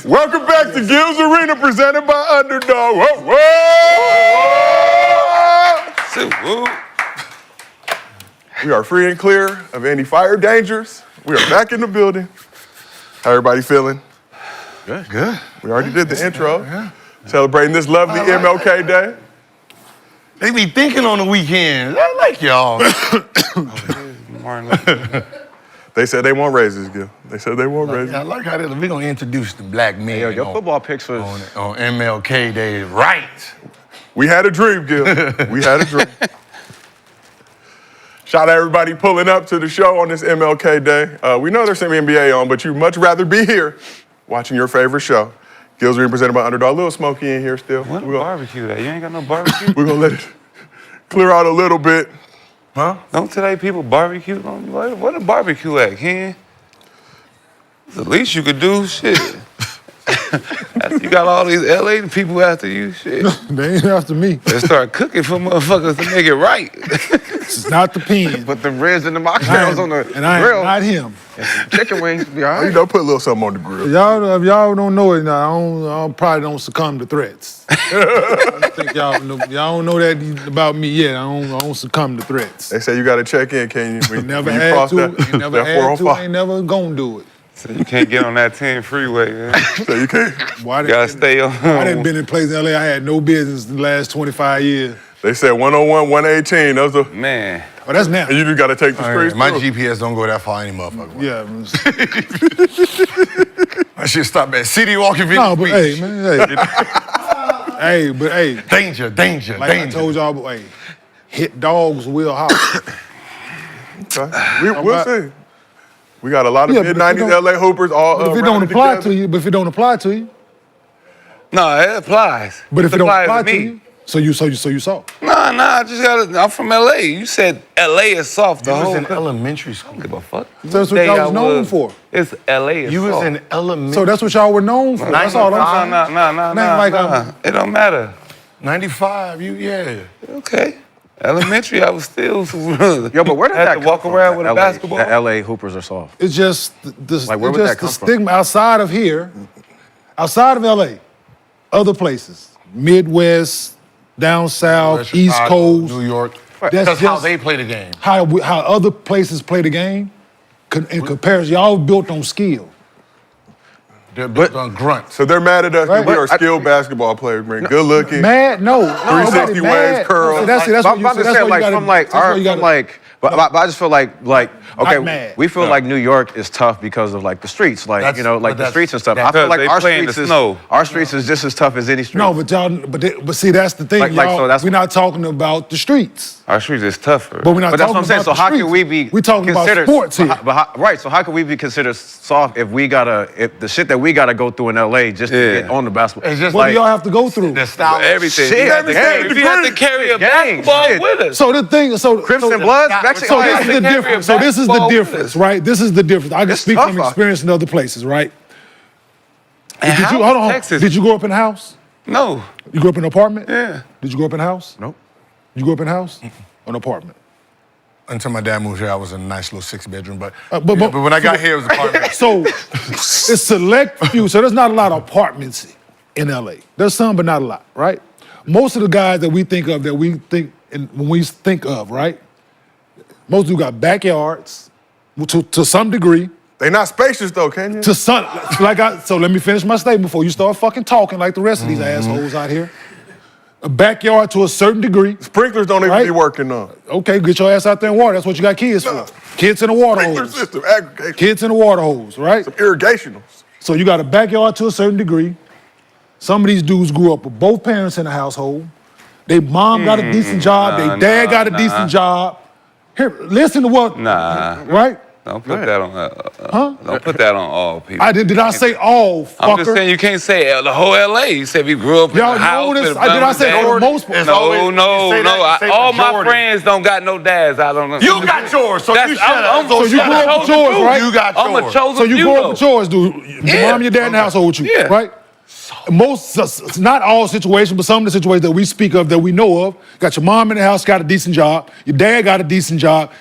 Welcome back to Gil's Arena, presented by Underdog. Whoa, whoa! We are free and clear of any fire dangers. We are back in the building. How everybody feeling? Good. We already did the intro. Celebrating this lovely MLK Day. They be thinking on the weekends. I like y'all. They said they want raises, Gil. They said they want raises. I like how we're going to introduce the black men. Yo, your football picks was... On MLK Day, right. We had a dream, Gil. We had a dream. Shout out everybody pulling up to the show on this MLK Day. We know there's some NBA on, but you'd much rather be here watching your favorite show. Gil's Arena presented by Underdog. Little Smokey in here still. What barbecue that? You ain't got no barbecue? We're going to let it clear out a little bit. Huh? Don't today people barbecue? What a barbecue at, Ken? It's the least you could do, shit. After you got all these LA people after you, shit. They ain't after me. They start cooking for motherfuckers to make it right. It's not the pen. Put the ribs and the mocktails on the And I grill. am not him. Chicken wings be all right. You know, put a little something on the grill. If y'all don't know it now, I probably don't succumb to threats. I think y'all don't know that about me yet. I don't succumb to threats. They say you got to check in, Kenyon. You never had to. You never had to. I ain't never gonna do it. So you can't get on that 10 freeway, man. So you can't. You gotta stay on. I done been in places in LA I had no business in the last 25 years. They said 101, 118. Those are. Man. Oh, that's now. And you just got to take the streets. My through. GPS don't go that far any motherfucker. Yeah. I should stop at City Walking No, but hey, man, hey. hey. Danger. Like I told y'all, hey, hit dogs will holler. Okay. We'll see. We got a lot of mid-90s LA Hoopers all But if it don't apply to you, No, it applies. But if it don't apply me. to you, so you saw. Nah, I just gotta. I'm from LA. You said LA is soft. The You was whole in elementary school. give a fuck. So that's what y'all was known for. It's LA. Is You was soft. in elementary. So that's what y'all were known for. That's all I'm saying. Nah. It don't matter. 95, yeah. Okay. Elementary, I was still. Yo, but where did that had to come walk from, around with that a basketball. The LA Hoopers are soft. It's just the Like, where would that come from? stigma outside of here, outside of LA, other places, Midwest, down south, West East Chicago, Coast. New York. That's That's how just they play the game. how other places play the game. In comparison, y'all built on skill. They're built on grunt. So they're mad at us Right. because we are skilled basketball players, man. Good looking. Mad? No. 360 nobody waves, mad. curls. That's what I'm you about to that's say, what you like, gotta- from like, that's what you gotta- but I just feel like, okay, mad. we feel like New York is tough because of like the streets, like, That's- you know, like but the streets and stuff. I because feel like they our play in the streets snow. our streets is just as tough as any street. No, but see, that's the thing. Like, y'all, so that's we're not talking about the streets. Our streets is tougher. But we're not But that's talking what I'm saying. about So the how can streets. we be We're talking about considered sports here. Right. So how can we be considered soft if the shit that we gotta go through in LA just to Yeah. get on the basketball? It's just What like do y'all have to go through? the style. everything. Shit, You have to carry, if you have to carry a gang, basketball shit. with us. So the thing, Crips and Bloods, Mexican. So this is the carry a difference. So this is the basketball with difference, us. right? This is the difference. I can It's speak tough from out experience in other places, right? And Did how you hold is on? Texas? Did you grow up in a house? No. You grew up in an apartment? Yeah. Did you grow up in a house? Nope. You grew up in a house? Or an apartment? Until my dad moved here, I was in a nice little 6-bedroom. But but when I got here, it was apartment. So it's select few. So there's not a lot of apartments in LA. There's some, but not a lot, right? Most of the guys that we think of, when we think of, right? Most of them got backyards to some degree. They not spacious though, Kenyon. To some, so let me finish my statement before you start fucking talking like the rest of these assholes out here. A backyard to a certain degree. Sprinklers don't even be working on. Okay, get your ass out there and water. That's what you got kids for. Kids in the water Sprinkler hose. system, aggregation. Kids in the water hose, right? Some irrigationals. So you got a backyard to a certain degree. Some of these dudes grew up with both parents in the household. They mom got a decent job. They dad got a decent job. Here, listen to what. Nah. Right? Don't put that on. Don't put that on all people. Did I say all, fucker? I'm just saying you can't say the whole LA. You said we grew up in Y'all a house. know this? with a Did I say mom and for the dad. most part? No. All my friends don't got no dads. I don't know. You got yours, so you shut up. So you grew up with yours, right? You got I'm a yours. chosen So you few, grew up though. with yours, dude. Your Yeah. mom and your dad in the household with you, Yeah. right? Most, not all situations, but some of the situations that we speak of, that we know of, got your mom in the house, got a decent job, your dad got a decent job.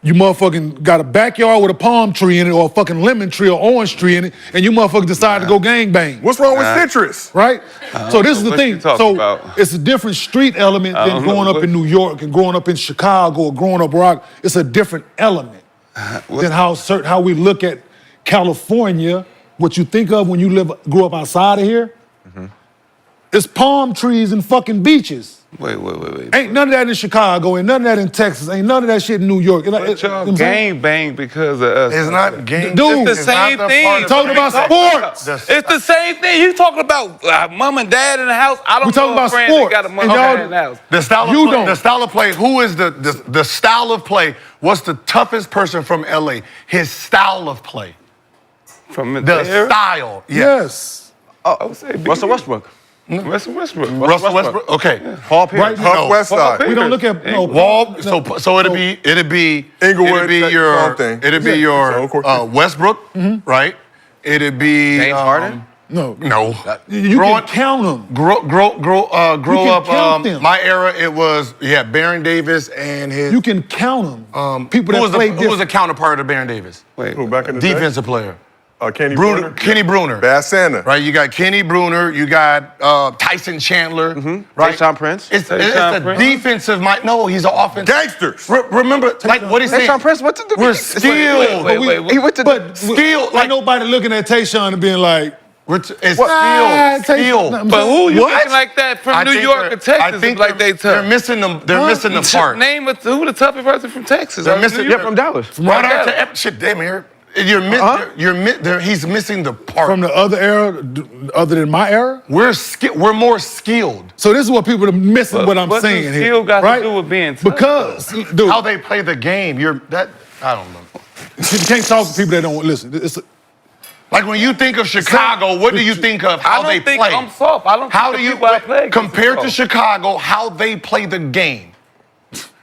You motherfucking got a backyard with a palm tree in it or a fucking lemon tree or orange tree in it, and you motherfuckers decide to go gangbang. What's wrong with citrus? Right? So this is the what thing. you talking So about. it's a different street element than don't know growing up what- in New York and growing up in Chicago or growing up rock. It's a different element than how we look at California. What you think of when you grew up outside of here, it's palm trees and fucking beaches. Wait. Ain't none of that in Chicago, ain't none of that in Texas, ain't none of that shit in New York. But y'all gang bang because of us. It's not game. Dude, It's the same thing. Talking about sports. It's the same thing. You talking about mom and dad in the house. I don't We talking know a about friend sports. that got a mom And and y'all- dad in the house. The style of You play, don't. the style of play. Who is the style of play? What's the toughest person from LA? His style of play. From The there, style. Yeah. Yes. I would say Russell Westbrook. Russell Westbrook. Russell Westbrook. Okay. Paul Pierce. Right Huff now, West Side. we don't look at no, Wall. So it'd be Inglewood, It'd be that your. song thing. It'd be So, of course. your Westbrook, right? It'd be James Harden? no. No. You Growing- can count them. Grow can up. count them. My era, it was Baron Davis and his. You can count them. People who that was play who was the counterpart of Baron Davis? Wait, Who, back in the day? Defensive player. Kenny Bruner. Bruner. Kenny Bruner. Bad Santa. Right, you got Kenny Bruner, you got Tyson Chandler, right? Tayshaun Prince. It's Tayshaun the Prince. defensive mind. No, he's an offensive. Gangsters. Remember, like what he's saying. Tayshaun Prince, what to do? We're skilled. Wait. He went to But Skilled, like like- nobody looking at Tayshaun and being like, It's Ah, skilled. Skilled. Tayshaun- But who you What? looking like that from I New think York they're- or Texas? I think like they they're tough. missing them. They're missing the part. Name who the toughest person from Texas? They're or missing- New Yeah, York? from Dallas. Right Right after there. shit, damn here. He's missing the part. from the other era, other than my era. We're more skilled. So this is what people are missing. What I'm what saying does here, skill got to right? do with being tough, Because, dude, How they play the game. I don't know. you can't talk to people that don't listen. It's Like when you think of Chicago, what do you think of how I they don't think play? I'm soft. I don't How think do the you people I play against compared are to soft. Chicago, how they play the game?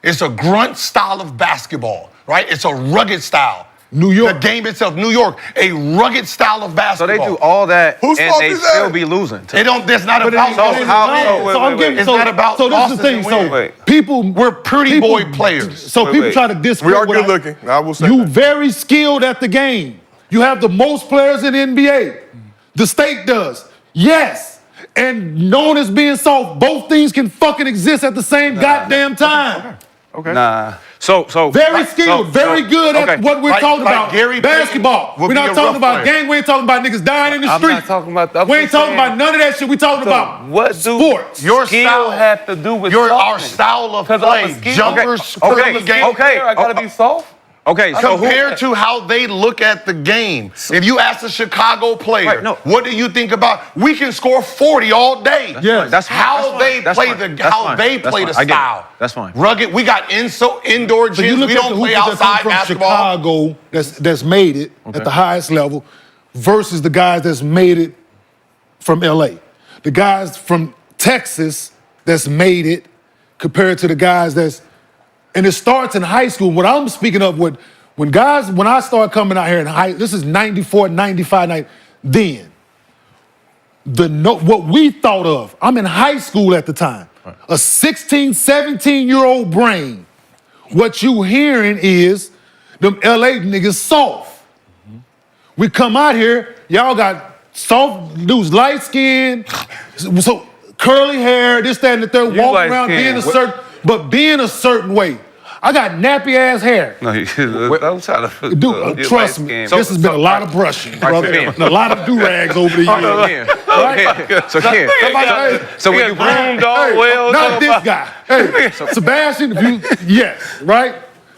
It's a grunt style of basketball, right? It's a rugged style. New York. The game itself, New York, a rugged style of So basketball. they do all that Whose and fault they is still that? be losing. They don't. That's not But about. it So ain't- how- it's so not- wait, so I'm wait, getting It's so, not about so this is the losses thing. and So wins. Wait. people, We're pretty boy players. So Wait, people wait. try to discredit. We are what good looking. I will say You that. very skilled at the game. You have the most players in the NBA. The state does. Yes. And known as being soft, both things can fucking exist at the same goddamn time. Okay. Nah. So Very skilled, very good at okay. what we're Like- talking like about. Gary Basketball. Payton would We're be not a talking rough about player. gang. We ain't talking about niggas dying in the I'm street. not talking about that. We ain't talking about none of that shit. We talking about What do sports. Your skill style have to do with our softness? style of 'Cause I'm a play, skilled- jumpers, Okay, curling the game. okay. I gotta be soft. okay, so who? Compared to how they look at the game. If you ask a Chicago player, Right, no. what do you think about? We can score 40 all day. Yeah, that's fine, how that's fine, they that's play fine, the that's how fine, they that's play fine. the I get it. style. That's fine. Rugged. We got indoor gyms. So you look we at don't the play hoopers that come outside from basketball. Chicago that's made it at the highest level versus the guys that's made it from LA. The guys from Texas that's made it compared to the guys and it starts in high school. What I'm speaking of, when I started coming out here in this is 94, 95, then what we thought of, I'm in high school at the time, a 16, 17-year-old brain, what you hearing is them LA niggas soft. We come out here, y'all got soft dudes, light skin, so curly hair, this, that, and the third, You walking around light-skinned. being a certain way. I got nappy ass hair. No, I'm trying to. Dude, trust me, light-skinned. this has been a lot of brushing, brother, Ken. and a lot of do-rags over the years. So Ken, so when you groomed all well. Not this guy. Hey, Sebastian, yes, right?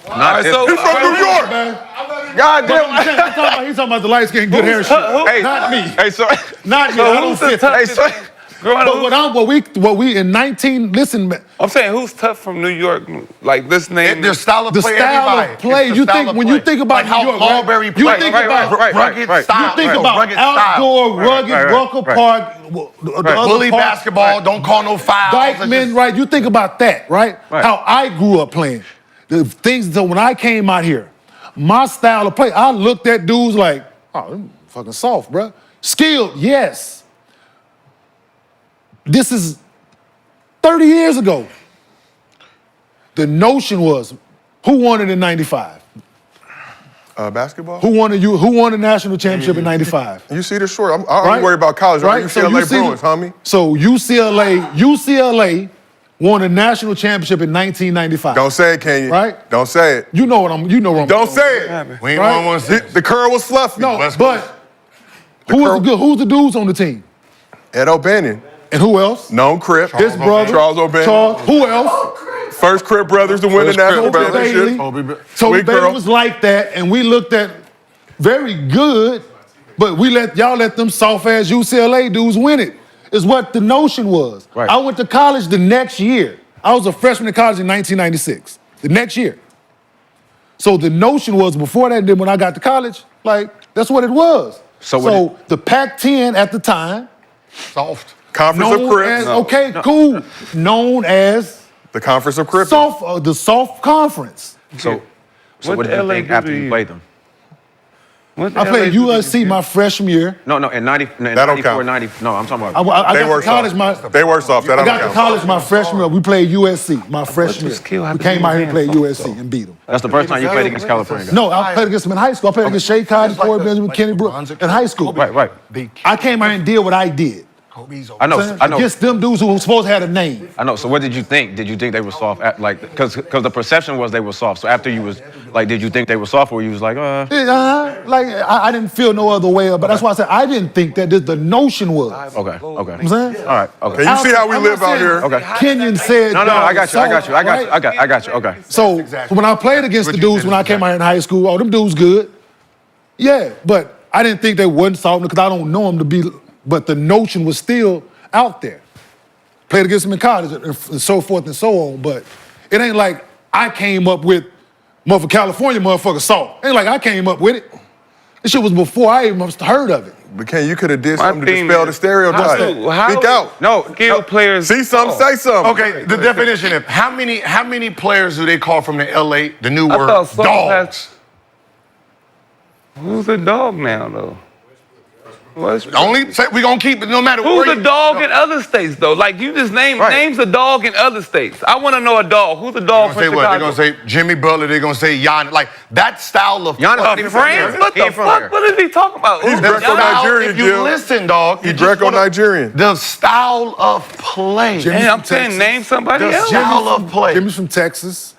Alright, so He's from New York. Man. God damn. He's talking about the light skin, good hair shit. Hey, Not me. Hey, so Not me. So I don't who's the fit that. hey, toughest? so Growing up, What we in 19, listen, man, I'm saying who's tough from New York? Like this name. Their style of the play, style everybody. of play, It's the you style think, of when play. you think about like how New York, right? Marbury You plays. think Right, about, right, rugged right. style. you think It's a about rugged outdoor, style. rugged, right, Rucker right. Park, the other Bully park, basketball, don't call no fouls. Dykeman, right? You think about that, right? Right. How I grew up playing. The things, so when I came out here, my style of play, I looked at dudes like, oh, them fucking soft, bruh. Skilled, yes. This is 30 years ago. The notion was, who won it in 95? Basketball? Who won the national championship in '95? You see the short. I only worry about college. Right? UCLA Bruins, homie. So UCLA won a national championship in 1995. Don't say it, Kenyon. Right? Don't say it. You know where I'm Don't going. say it. We ain't Right? won one since. The curl was fluffy. No, West but who's the dudes on the team? Ed O'Bannon. And who else? Known Crip. His brother. Charles O'Bannon. Charles. Who else? First Crip brothers to win the national Toby championship. Bailey. Toby Sweet Bailey girl. was like that, and we looked at very good, but y'all let them soft-ass UCLA dudes win it, is what the notion was. Right. I went to college the next year. I was a freshman in college in 1996, the next year. So the notion was before that, then when I got to college, like, that's what it was. So the Pac-10 at the time, Soft. Conference of Crips. cool, known as The Conference of Crips. the soft conference. So What what did the you LA think do after to you you? played them? What the I played LA do to USC you? my freshman year. No, in don't 94, count. 90. No, I'm talking I about. got They were to college soft. They were soft. That I don't got to count. college my freshman year. We played USC my freshman does skill year. have We to came do out here and played with USC and beat them. That's the first time you played against California guys. No, I played against them in high school. I played against Shea Cotton, Corey Benjamin, Kenny Brooks in high school. Right. I came out here and did what I did. I know. Against them dudes who were supposed to have a name. I know. So what did you think? Did you think they were soft? Because the perception was they were soft. So after you was like, did you think they were soft, or you was like, I didn't feel no other way. But that's why I said I didn't think that. The notion was. Okay. You know what I'm saying? All right. Okay. And you see how we I'm live not out here. saying Okay. Kenyon said. No, I got you. right? I got you. Okay. So when I played against the dudes when I came out here in high school, them dudes good. Yeah, but I didn't think they wasn't soft because I don't know them to be. But the notion was still out there. Played against them in college and so forth and so on. But it ain't like I came up with motherfucker California motherfucker soft. Ain't like I came up with it. This shit was before I even heard of it. But Ken, you could have did My something to thing dispel is, the stereotype. how- Speak out. No. Skill players. See something, say something. Okay, the definition of how many players do they call from the LA, the new I word, thought soft dogs? Who's a dog now, though? Only say we gonna keep it no matter Who's where a dog in other states, though? Like, you just names a dog in other states. I want to know a dog. Who's a dog from They're Chicago? gonna say Jimmy Butler, they're gonna say Giannis. Like that style of Giannis not even from France? here. What He the ain't from fuck? here. What is he talking about? He's Who's Greco Giannis? Nigerian, If you Gil. listen, dog, He you just wanna- Greco-Nigerian. The style of play. Hey, I'm saying name somebody The else. style of play. Jimmy's from Texas.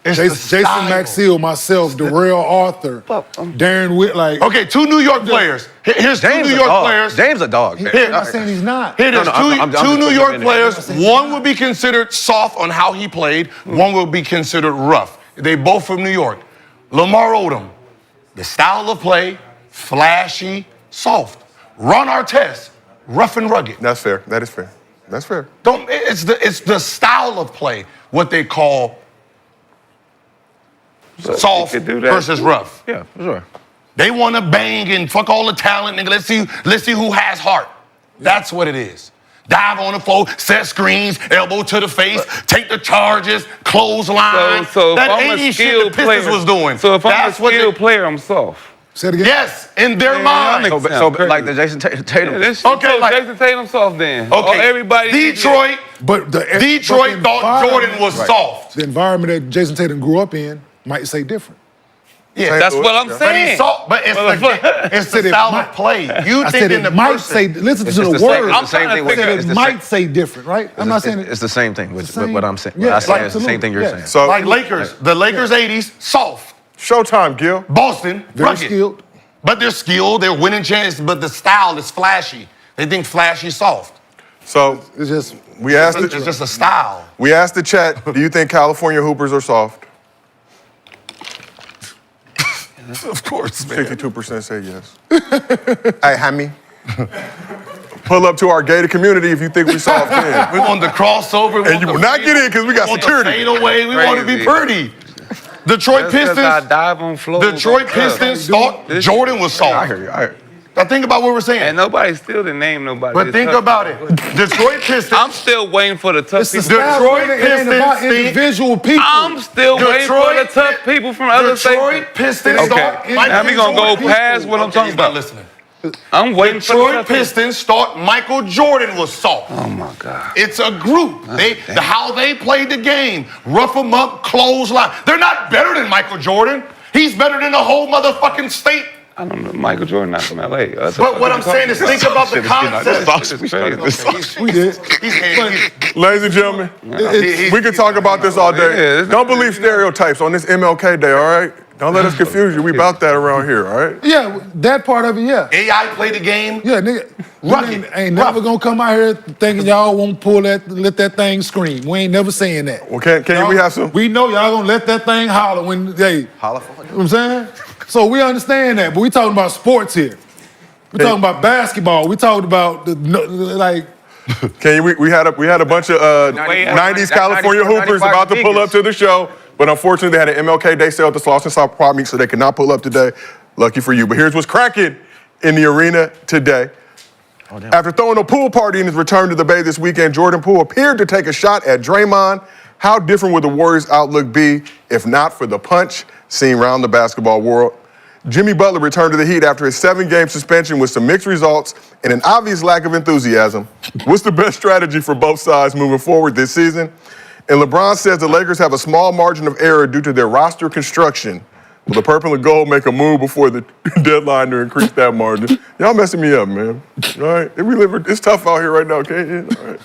It's the Jason style. Maxill, myself, Darrell Arthur, Darren Witt, like. Okay, two New York players. Here's two James New a York dog. players. James a dog. I'm not saying he's not. Here, there's No, I'm two just New putting York him in there. players. One will be considered soft on how he played. One will be considered rough. They both from New York. Lamar Odom, the style of play, flashy, soft. Ron Artest, rough and rugged. That's fair. That is fair. That's fair. It's the style of play, what they call soft you could do that versus too. rough. Yeah, for sure. They want to bang and fuck all the talent, nigga. Let's see who has heart. That's what it is. Dive on the floor, set screens, elbow to the face, take the charges, clothesline. So if that I'm a 80 shit the skilled Pistons player, was doing. So if I'm a That's what skilled player, I'm soft. Say it again. yes, in their Yeah, mind. y'all So Sound like the Jason Tatum. Yeah, this Okay, so like- Jason Tatum soft then. Okay, Everybody. Detroit But Detroit but the thought Jordan was environment- soft. The environment that Jason Tatum grew up in might say different. Yeah, That's what I'm but saying. he's soft. But it's the said it style might- of play. You I think said in the it might person. say, listen It's to the the same- word. it's the same thing I with- said it's it the might same- say different, right? I'm not saying It's the same thing with same. what I'm saying. Yeah, What I say is the absolutely. same thing you're Yeah. saying. So, Like Lakers, the Lakers 80s, soft. Showtime, Gil. Boston, very rugged. skilled. But they're skilled, they're winning chances, but the style is flashy. They think flashy soft. So It's just we asked It's just a style. the chat, do you think California Hoopers are soft? Of course, 52% say yes. Hey, Hammy. Pull up to our gated community if you think we soft then. We want the crossover. And you will not get in because we got security. Fade away. We want to be pretty. Detroit That's 'cause I Pistons. dive on floors. Detroit Pistons thought Jordan was I soft. hear you. I hear you. Now think about what we're saying. And nobody still didn't name nobody. But think about it. Detroit Pistons. I'm still waiting for the tough it's the people. style. Detroit It ain't about Pistons think- individual people. I'm still waiting for the tough people from other Detroit states. Pistons Okay, thought now we gonna go Jordan- past what I'm Okay, talking he's not about. listening. I'm waiting for the Detroit tough people. Pistons thought Michael Jordan was soft. Oh my God. It's a group. How they played the game. Rough them up, clothesline. They're not better than Michael Jordan. He's better than the whole motherfucking state. I don't know. Michael Jordan not from LA. But what I'm saying is think about the concept. We did. Ladies and gentlemen, we could talk about this all day. Yeah, Don't believe stereotypes on this MLK Day, all right? Don't let us confuse you. We about that around here, all right? Yeah, that part of it, yeah. AI played the game. Yeah, nigga. Rugged. Ain't never gonna come out here thinking y'all won't let that thing scream. We ain't never saying that. Well, can we have some? We know y'all gonna let that thing holler when they Holla for You know what I'm saying? So we understand that, but we talking about sports here. We talking about basketball. We talking about like. We had a bunch of 90s California 94, hoopers 95 about to pull up biggest. to the show, but unfortunately they had an MLK Day sale at the Slauson South Prop Meet, so they could not pull up today. Lucky for you. But here's what's cracking in the arena today. After throwing a pool party in his return to the Bay this weekend, Jordan Poole appeared to take a shot at Draymond. How different would the Warriors' outlook be if not for the punch seen around the basketball world? Jimmy Butler returned to the Heat after his 7-game suspension with some mixed results and an obvious lack of enthusiasm. What's the best strategy for both sides moving forward this season? And LeBron says the Lakers have a small margin of error due to their roster construction. Will the purple and gold make a move before the deadline to increase that margin? Y'all messing me up, man. All right? It's tough out here right now, okay? All right.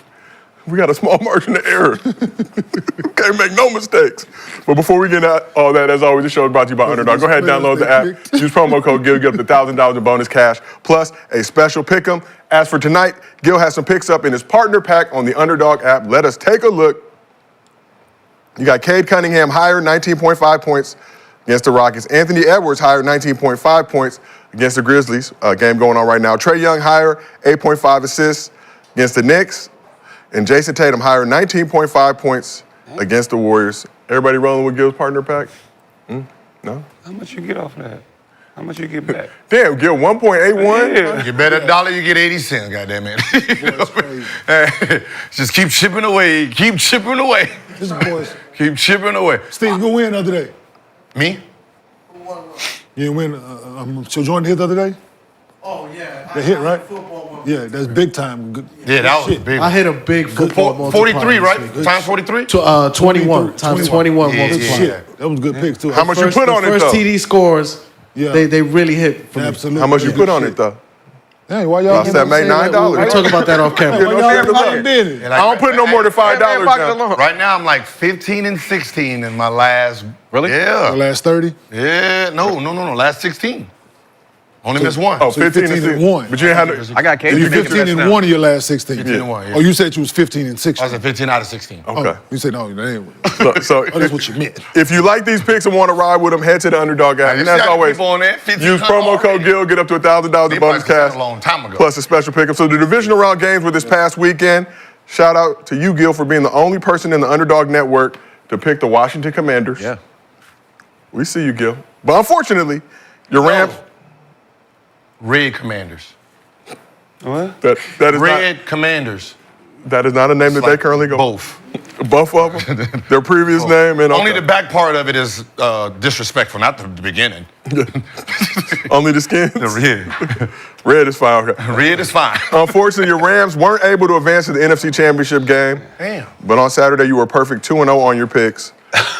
We got a small margin of error. Can't make no mistakes. But before we get at all that, as always, the show is brought to you by Underdog. Go ahead and download the app. Use promo code GIL, get up to $1,000 in bonus cash, plus a special pick'em. As for tonight, Gil has some picks up in his partner pack on the Underdog app. Let us take a look. You got Cade Cunningham higher, 19.5 points against the Rockets. Anthony Edwards higher, 19.5 points against the Grizzlies. Game going on right now. Trae Young higher, 8.5 assists against the Knicks. And Jayson Tatum higher, 19.5 points against the Warriors. Everybody rolling with Gil's partner pack? No? How much you get off that? How much you get back? Damn, Gil, 1.81? Yeah. You bet $1, you get 80 cents, goddamn it. Just keep chipping away. Keep chipping away. This boys. Keep chipping away. Steve, go win the other day. Me? You didn't win. So Jordan hit the other day? Oh, yeah. They hit, right? Yeah, that's big time. Good. Yeah, that was Shit. big. I hit a big football multiplier 43, right? this week. Times 43? 21 times 21 Yeah, multiplier. yeah. Shit, that was a good pick too. How much you First- put on the it, first though? TD scores, Yeah. they really hit for me. Absolutely. How much you Yeah, put good on shit. it, though? Hey, why y'all Lost that giving made us $9. We'll talk about that off camera. Why y'all pocket business? And I don't put no more than $5 down. Right now, I'm like 15 and 16 in my last. Really? The Yeah. last 30? Yeah. No. Last 16. Only missed one. Oh, So you 15 and 1. But you ain't had no. I got Cade. You predicted 15 that and now. 1 of your last 16. 15 and 1, yeah. Oh, you said you was 15 and I 16. was at 15 out of 16. Okay. You said no, that ain't. So Oh, that's what you meant. if you like these picks and want to ride with them, head to the Underdog app. You And see as how the always, people on there, 50 use promo code already. GIL, get up to $1,000 They in bonus probably cash. a long time ago. Plus a special pickup. So the divisional round games were this past weekend. Shout out to you, Gil, for being the only person in the Underdog network to pick the Washington Commanders. Yeah. We see you, Gil. But unfortunately, your Rams. Red Commanders. What? That is Red Commanders. that is not a name that they currently go. Both. Both of them. Their previous name and Only the back part of it is disrespectful, not the beginning. only the skins. Red. Red is fine. Okay. Red is fine. Unfortunately, your Rams weren't able to advance to the NFC Championship game. Damn. But on Saturday, you were perfect 2-0 on your picks.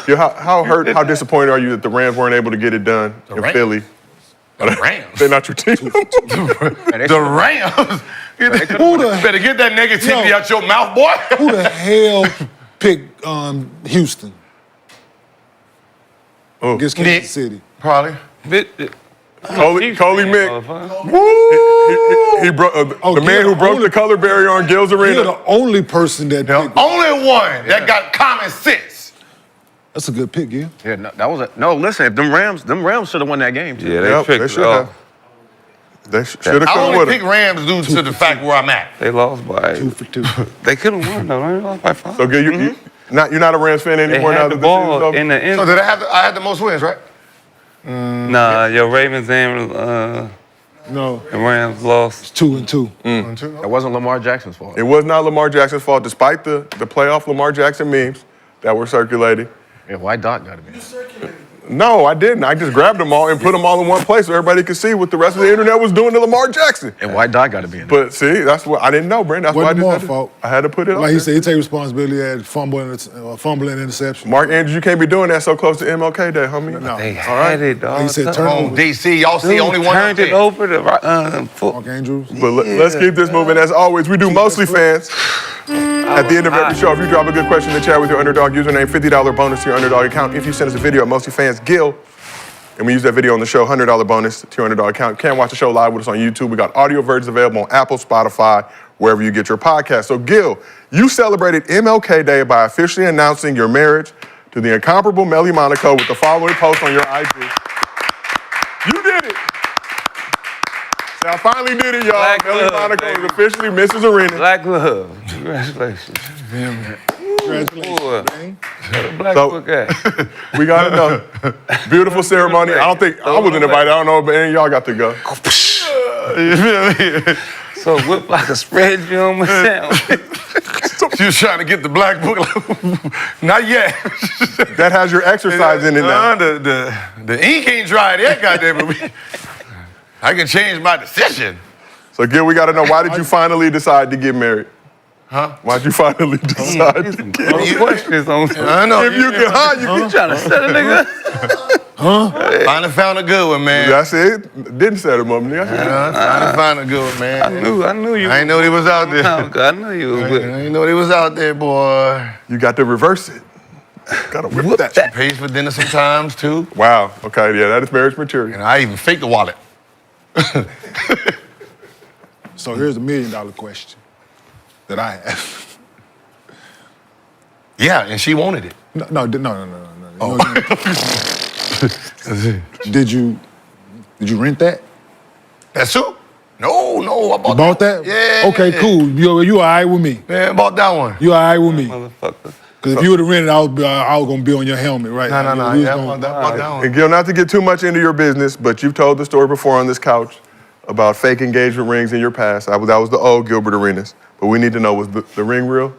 Gil, how hurt, how disappointed are you that the Rams weren't able to get it done in Rams? Philly? The Rams. They're not your team. The Rams. Better get that negativity Yo. out your mouth, boy. Who the hell picked Houston Oh. against Nick. Kansas City? Probably. Coley Mick. He broke the man who broke the color barrier on Gil's You're arena. the only person that picked. Only one that got common sense. That's a good pick, Gil. Yeah, no, that was a no. Listen, if them Rams should have won that game too. Yeah, they Yep, picked they it should off. have. They should have I come only with pick it. Rams due to the fact where I'm at. They lost by 2 for 2. They could have won though. They lost by 5. So Gil, you're not a Rams fan they anymore now had that the the season's ball over? in the end. So did I had the most wins, right? Nah, your Ravens and No, the Rams lost. 2 and 2. That wasn't Lamar Jackson's fault. It was not Lamar Jackson's fault, despite the playoff Lamar Jackson memes that were circulating. Yeah, why Doc got to be? No, I didn't. I just grabbed them all and put them all in one place so everybody could see what the rest of the internet was doing to Lamar Jackson. And white dye got to be in there. But see, that's what I didn't know, Brandon. That's why I Wasn't just Lamar's had to, fault. I had to put it on. Like he said, he take responsibility at fumbling interception. Mark Andrews, you can't be doing that so close to MLK Day, homie. No. They had it, dog. He said Come on, turnover. DC, y'all see Dude only one turned it over to Mark Andrews. But let's keep this moving. As always, we do Mostly Fans. At the end of every show, if you drop a good question in the chat with your Underdog username, $50 bonus to your Underdog account. If you send us a video at MostlyFans Gil, and we use that video on the show, $100 bonus to your Underdog account. You can't watch the show live with us on YouTube. We got audio versions available on Apple, Spotify, wherever you get your podcast. So Gil, you celebrated MLK Day by officially announcing your marriage to the incomparable Melly Monaco with the following post on your IG. You did it. So I finally did it, y'all. Black Melly love, Monaco baby. is officially Mrs. Arena. Black love. Congratulations. Congratulations, Boy. man. Black So- book at. We got to know. Beautiful ceremony. I don't think, I wasn't invited. I don't know, but any of y'all got to go. You feel me? So whip like a spread you on my sandwich. She was trying to get the black book. Not yet. That has your exercise in it now. The ink ain't dried yet, goddamn it. I can change my decision. So Gil, we got to know, why did you finally decide to get married? Huh? Why'd you finally decide to get married? Questions on I know. If you can, you trying to set a nigga. Finally found a good one, man. That's it. Didn't set him up, nigga. Finally found a good one, man. I knew you. I ain't know he was out there. I knew you was I with. ain't know he was out there, boy. You got to reverse it. Got to whip that shit. Pays for dinner sometimes, too. Wow. Okay, yeah, that is marriage material. And I even faked the wallet. So here's a $1 million question that I have. Yeah, and she wanted it. No. Did you rent that? That suit? No, I bought You bought that? Yeah. Okay, cool. You all right with me? Yeah, I bought that one. You all right with me? Motherfucker. Because if you would have rented, I was gonna be on your helmet, right? No. We was Yeah, I gonna- bought that one. And Gil, not to get too much into your business, but you've told the story before on this couch about fake engagement rings in your past. That was the old Gilbert Arenas. But we need to know, was the ring real?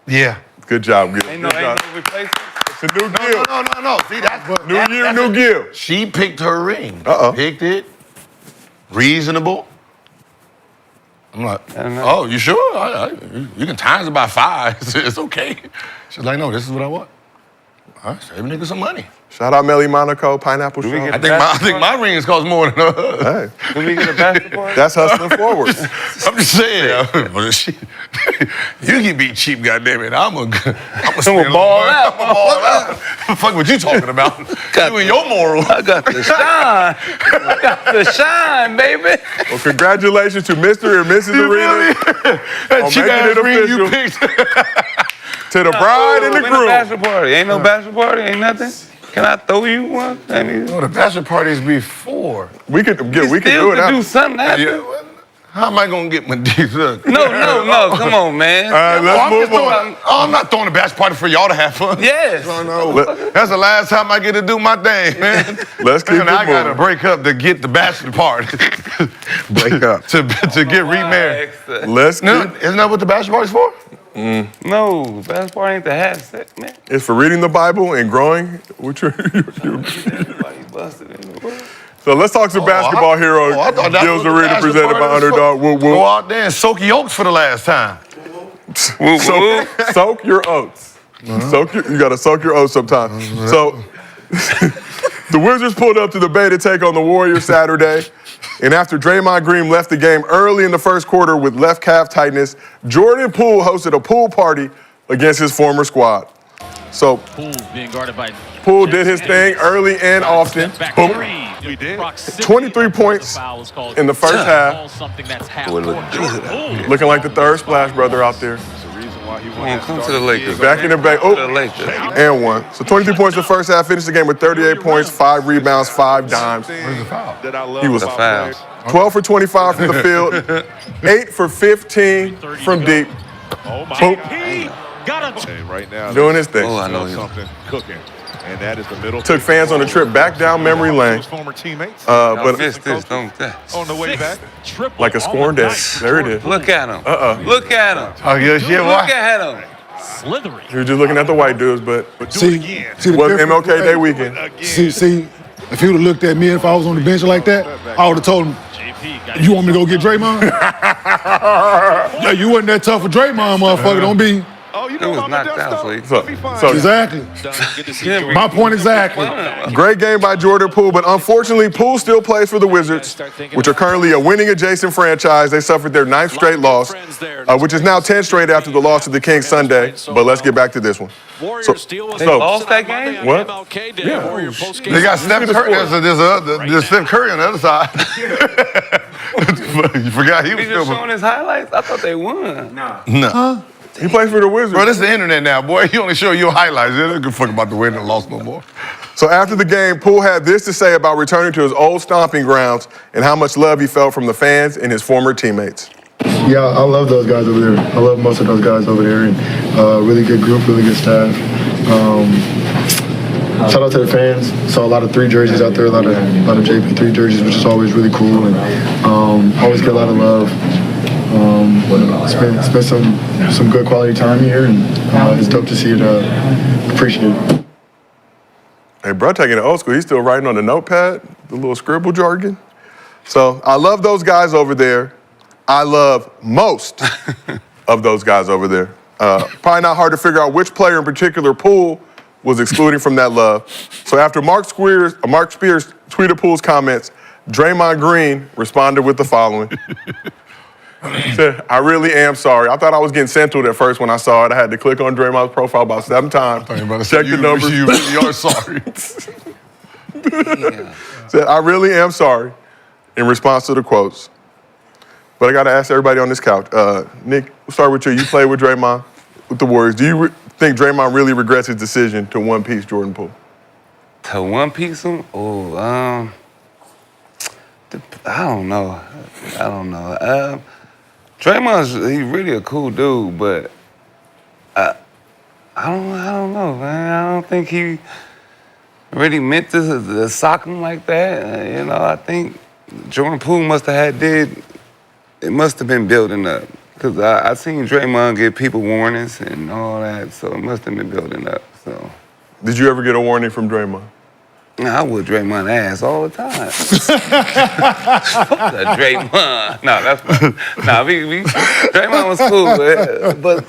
Yeah. Good job, Gil. Ain't Good no job. replacement. It's a new Gil. No. See, that's New year, new Gil. She picked her ring. Uh-oh. Picked it. Reasonable. I'm like, don't know. oh, you sure? You can times it by 5. It's okay. She's like, no, this is what I want. All right, save a nigga some money. Shout out Melly Monaco, Pineapple we Straw. get I think my rings cost more than hers. Hey, Can we get a basketball? that's hustling forward. I'm just saying. You can be cheap, goddammit. I'm a ball out. Fuck what you talking about? You and your moral. I got the shine. I got the shine, baby. Well, congratulations to Mr. and Mrs. Arena That cheap making ass it ring you official. picked. to the bride and the When the groom. bachelor party? Ain't no bachelor party. Ain't nothing. Can I throw you one? I mean, No, the bachelor party's before. We could do it still now. could do something after. Yeah. How am I gonna get my dick? Look. No. Come on, man. All right, let's move on. I'm not throwing a bachelor party for y'all to have fun. Yes. That's the last time I get to do my thing, man. Let's keep And it I gotta moving. break up to get the bachelor party. Break up. to get remarried. Let's No, keep. isn't that what the bachelor party's for? No, bachelor party ain't the half set, man. It's for reading the Bible and growing. Everybody busted in the world. So let's talk some basketball hero. I thought that Gil's was the Arena bachelor presented party by was for. Underdog. Woo Go woo. out there and soak your oats for the last time. Soak your oats. You gotta soak your oats sometimes. So the Wizards pulled up to the Bay to take on the Warriors Saturday. And after Draymond Green left the game early in the first quarter with left calf tightness, Jordan Poole hosted a pool party against his former squad. So Poole being guarded by Poole did his thing early and often. Boom. 23 points in the first half. Looking like the third splash brother out there. Come to the Lakers. Back in the Bay. To the Oh, Lakers. and one. So 23 points in the first half. Finished the game with 38 points, 5 rebounds, 5 dimes. He was The fouls. 12 for 25 from the field, 8 for 15 from deep. Boom. Right now, Doing his thing. Oh, I know you. something cooking, and that is the middle. Took fans on a trip back down memory lane. His former teammates But Miss this, don't that. on the way back. like a scoring day. There it is. Look at him. Uh-oh. Look at him. Oh, yeah, shit, Look at him. slithering. He was just looking at the white dudes, but See it the was difference? MLK Day Hey, weekend. See, if he would have looked at me if I was on the bench like that, I would have told him, you want me to go get Draymond? Yeah, you wasn't that tough for Draymond, motherfucker. Don't be. Oh, you It know was about my knocked out, so he So Exactly. My point exactly. great game by Jordan Poole, but unfortunately, Poole still plays for the Wizards, which are currently a winning adjacent franchise. They suffered their 9th straight loss, which is now 10 straight after the loss to the Kings Sunday. But let's get back to this one. They lost that game? What? They got Steph Curry. There's Steph Curry on the other side. You forgot he was He just still. showing his highlights? I thought they won. No. He plays for the Wizards. Bro, this is the internet now, boy. You only show your highlights. They don't give a fuck about the win and loss no more. So after the game, Poole had this to say about returning to his old stomping grounds and how much love he felt from the fans and his former teammates. Yeah, I love those guys over there. I love most of those guys over there. And really good group, really good staff. Shout out to the fans. Saw a lot of 3 jerseys out there, a lot of JP3 jerseys, which is always really cool. And always get a lot of love. Spent some good quality time here, and it's dope to see it appreciated. Hey, bro, taking it old school. He's still writing on the notepad, the little scribble jargon. So I love those guys over there. I love most of those guys over there. Probably not hard to figure out which player in particular Poole was excluding from that love. So after Mark Spears tweeted Poole's comments, Draymond Green responded with the following. He said, I really am sorry. I thought I was getting sensitive at first when I saw it. I had to click on Draymond's profile about 7 times. Check the numbers. You really are sorry. Said, I really am sorry in response to the quotes. But I got to ask everybody on this couch. Nick, we'll start with you. You played with Draymond with the Warriors. Do you think Draymond really regrets his decision to one-piece Jordan Poole? To one-piece him? Oh, I don't know. Draymond's he's really a cool dude, but I don't know, man. I don't think he really meant to sock him like that. I think Jordan Poole must have been building up. Because I seen Draymond give people warnings and all that, so it must have been building up. So. Did you ever get a warning from Draymond? I would Draymond ass all the time. Fuck that Draymond. Draymond was cool, but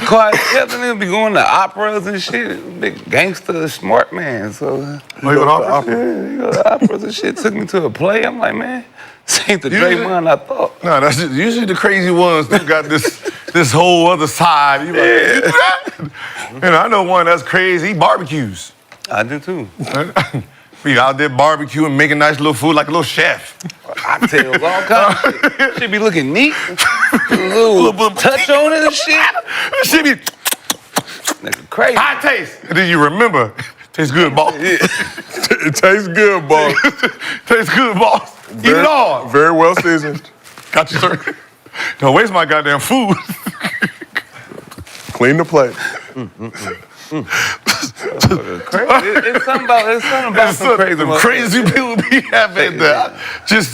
quiet, nigga be going to operas and shit. Big gangster, smart man. So You go to opera? yeah, he go to operas and shit. Took me to a play. I'm like, man, this ain't the Draymond I thought. No, that's just, usually the crazy ones who got this whole other side. You like, I know one that's crazy. He barbecues. I do too. Be out there barbecuing, making nice little food like a little chef. Cocktails, all kinds of shit. Should be looking neat. A little touch on it and shit. Should be Nigga crazy. high taste. And then you remember, tastes good, boss. It tastes good, boss. Tastes good, boss. Eat it all. Very well seasoned. Got you, sir. Don't waste my goddamn food. Clean the plate. Crazy. It's something about some crazy Crazy people be having just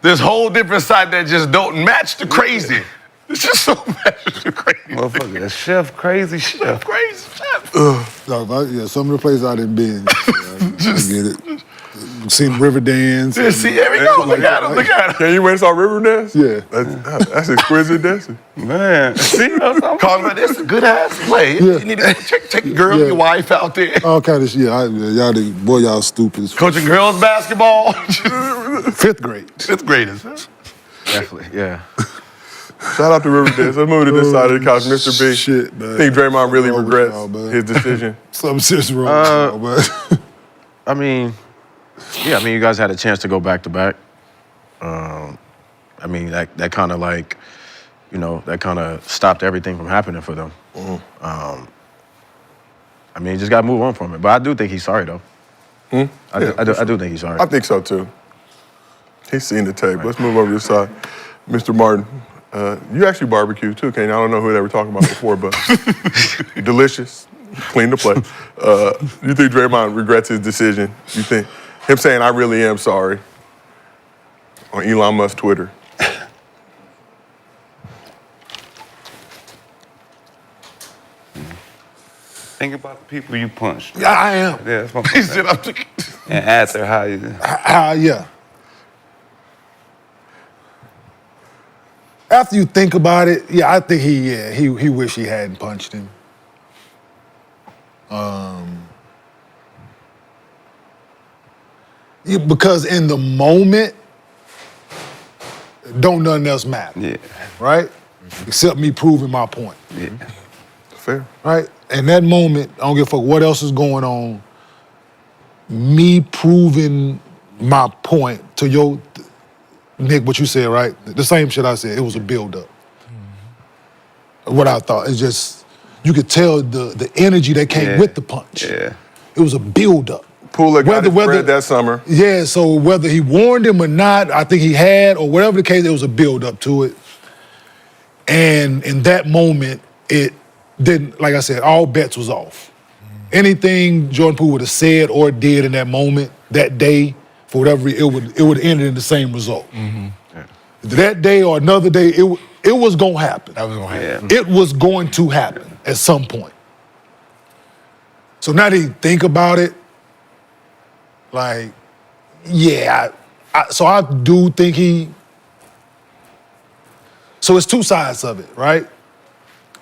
this whole different side that just don't match the crazy. It's just so match the crazy. Motherfucker, a chef, crazy chef. Crazy chef. Some of the places I didn't be in. I get it. Seen River Dance. Yeah, see, there we go. Look at him. Look at him. Can you went and saw River Dance? Yeah. That's exquisite dancing. Man. See, Call him, this is a good ass play. Yeah. You need to check your girl, your wife out there. All kind of shit. Y'all stupid. as fuck. Coaching girls basketball. 5th grade. 5th graders. Definitely, yeah. Shout out to River Dance. Let's move to this side of the couch, Mr. B. Shit, man. I think Draymond really What's wrong with regrets y'all, man? his decision. Something serious wrong with y'all, man. I mean, you guys had a chance to go back to back. That kind of that kind of stopped everything from happening for them. Mm-hmm. You just got to move on from it. But I do think he's sorry, though. I do think he's sorry. I think so, too. He's seen the tape. Let's move over to this side. Mr. Martin, you actually barbecue, too, Kenyon. I don't know who they were talking about before, but delicious. Clean the plate. You think Draymond regrets his decision? You think him saying, I really am sorry on Elon Musk's Twitter? Think about the people you punched. Yeah, I am. Yeah, that's my He point. said, I'm thinking. And after how you. Yeah. After you think about it, yeah, I think he wish he hadn't punched him. Yeah, because in the moment, don't nothing else matter. Yeah. Right? Except me proving my point. Yeah. Fair. Right? In that moment, I don't give a fuck what else is going on. Me proving my point to your, Nick, what you said, right? The same shit I said. It was a build-up. What I thought is just, you could tell the energy that came with the punch. Yeah. It was a build-up. Poole got his bread that summer. Yeah, so whether he warned him or not, I think he had, or whatever the case, it was a build-up to it. And in that moment, it didn't, like I said, all bets was off. Anything Jordan Poole would have said or did in that moment, that day, for whatever it would have ended in the same result. That day or another day, it was gonna happen. That was going to happen. It was going to happen at some point. So now that you think about it, like, yeah, so I do think so it's two sides of it, right?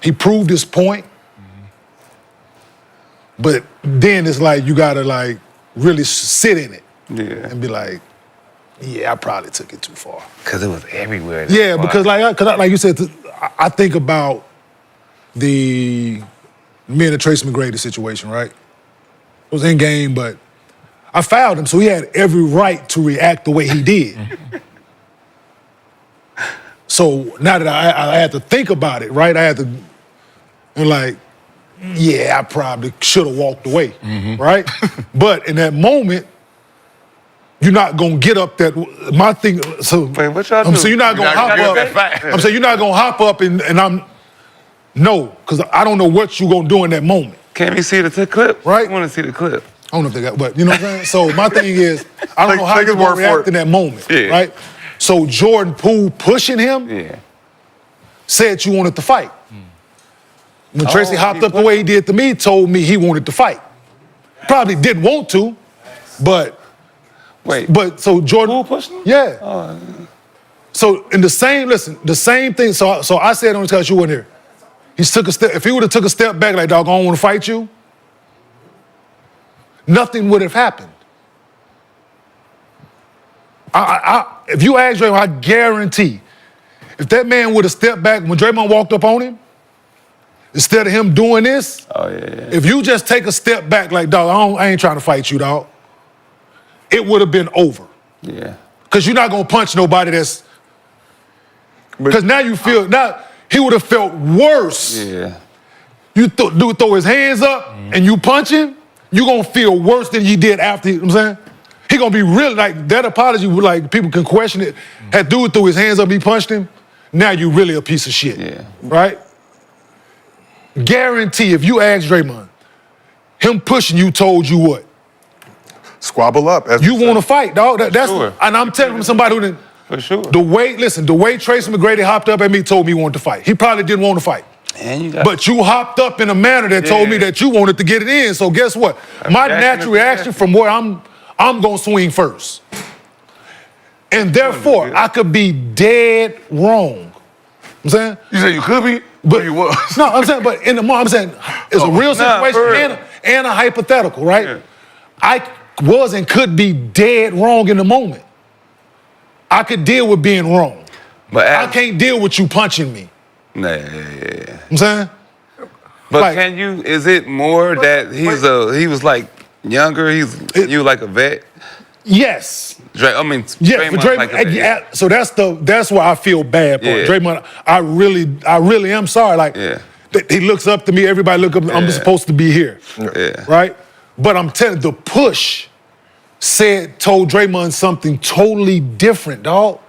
He proved his point, but then it's like you gotta like really sit in it and be like, yeah, I probably took it too far. Because it was everywhere. Yeah, because like you said, I think about me and the Tracy McGrady situation, right? It was in game, but I fouled him, so he had every right to react the way he did. So now that I had to think about it, right? I had to, and like, yeah, I probably should have walked away, right? But in that moment, you're not gonna get up that. My thing. So Wait, what y'all do? so you're not gonna You're not hop gonna up. get that fast. I'm saying you're not gonna hop up and I'm no, because I don't know what you're gonna do in that moment. Can we see the clip? Right. I want to see the clip. I don't know if they got, but you know what I'm saying? So my thing is, I don't know how take you're his gonna word for react it. in that moment, Yeah. right? So Jordan Poole pushing him Yeah. said you wanted to fight. When Tracy hopped he up the way he did to me, told me he wanted to fight. Probably didn't want to, but so Jordan Poole pushed him? Yeah. So in the same thing. So I said on the because you weren't here. He took a step. If he would have took a step back, like dog, I don't want to fight you. Nothing would have happened. If you ask Draymond, I guarantee, if that man would have stepped back when Draymond walked up on him, instead of him doing this, if you just take a step back, like dog, I ain't trying to fight you, dog. It would have been over. Yeah. Because you're not gonna punch nobody that's. Because now you feel he would have felt worse. Yeah. You dude throw his hands up and you punch him, you gonna feel worse than you did after. You know what I'm saying? He gonna be really like that apology. Like people can question it. That dude threw his hands up, he punched him. Now you really a piece of shit. Yeah. Right? Guarantee if you ask Draymond, him pushing you told you what? Squabble up. As You want to fight, dog. That's Sure. and I'm telling from somebody who didn't. For sure. The way Tracy McGrady hopped up at me told me he wanted to fight. He probably didn't want to fight. And you got But you hopped up in a manner that told me that you wanted to get it in. So guess what? My natural reaction from where I'm gonna swing first. And therefore, I could be dead wrong. I'm saying? You said you could be, but you was. No, I'm saying, but in the moment, I'm saying it's a real Nah, situation for real. and a hypothetical, right? Yeah. I was and could be dead wrong in the moment. I could deal with being wrong. But I can't deal with you punching me. Yeah. I'm saying? But Like- can you? Is it more that he was like younger? You like a vet? Yes. I mean, Yeah, for Draymond's Draymond. like a vet. Yeah, so that's why I feel bad for Yeah. Draymond. I really am sorry. Like he looks up to me. Everybody look up. I'm just supposed to be here, Yeah. right? But I'm telling the push told Draymond something totally different, dog.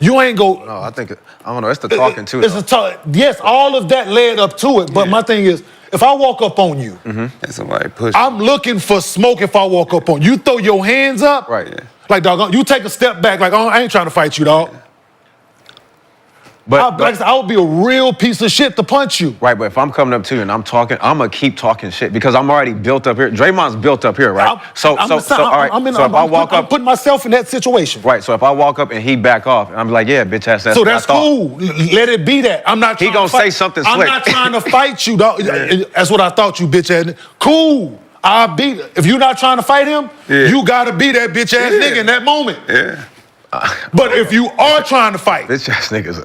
You ain't go. No, I don't know. It's the talking too. It's a talk. Yes, all of that led up to it. But my thing is, if I walk up on you, And somebody push. I'm looking for smoke. If I walk up on you, throw your hands up, Right. Like dog, you take a step back. Like I ain't trying to fight you, dog. But like I said, I would be a real piece of shit to punch you. right, but if I'm coming up to you and I'm talking, I'm gonna keep talking shit because I'm already built up here. Draymond's built up here, right? All right. So if I walk I'm up, putting myself in that situation. right. So if I walk up and he back off, and I'm like, yeah, bitch ass. So that's cool. Let it be that. I'm not. He trying gonna to fight. say something I'm slick. not trying to fight you, dog. That's what I thought, you bitch ass. Cool. I'll beat. If you're not trying to fight him, you gotta be that bitch ass nigga in that moment. Yeah. But if you are trying to fight, Bitch ass niggas.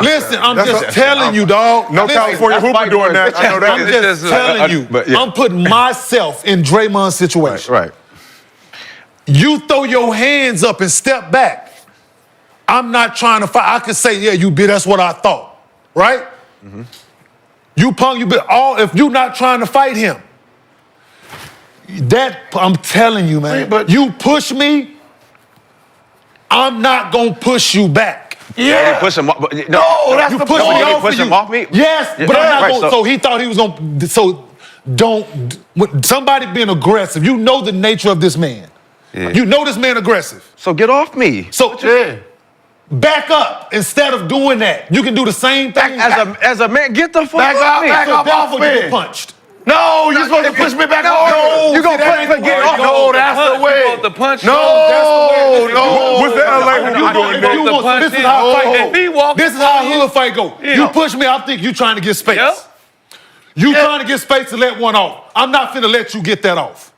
listen, I'm just telling you, dog. No Listen, California that's Hooper fight doing words. that. I know that. I'm just telling you. but yeah. I'm putting myself in Draymond's situation. Right. You throw your hands up and step back. I'm not trying to fight. I could say, yeah, you bitch, that's what I thought. Right? Mm-hmm. You punk, you bitch. If you're not trying to fight him, I'm telling you, man. But you push me, I'm not gonna push you back. Yeah. Push him off. No, that's You the push point. me off push of him you. off me? Yes, Yeah. but I'm not Right, gonna. So he thought he was gonna. So don't. When somebody being aggressive, you know the nature of this man. Yeah. You know this man aggressive. So get off me. So back up instead of doing that. You can do the same thing. As a man, get the fuck Back off up, me. back so up off therefore you me. get punched. No, you're supposed to push me back hard. You gonna punch me, get off. No, that's the way. You want the punch? No, no. What's the LA when you doing If you that? want- This is how a fight If he go. walk This is how a hood fight go. Yeah. You push me, I think you trying to get space. Yep. You trying to get space to let one off. I'm not finna let you get that off.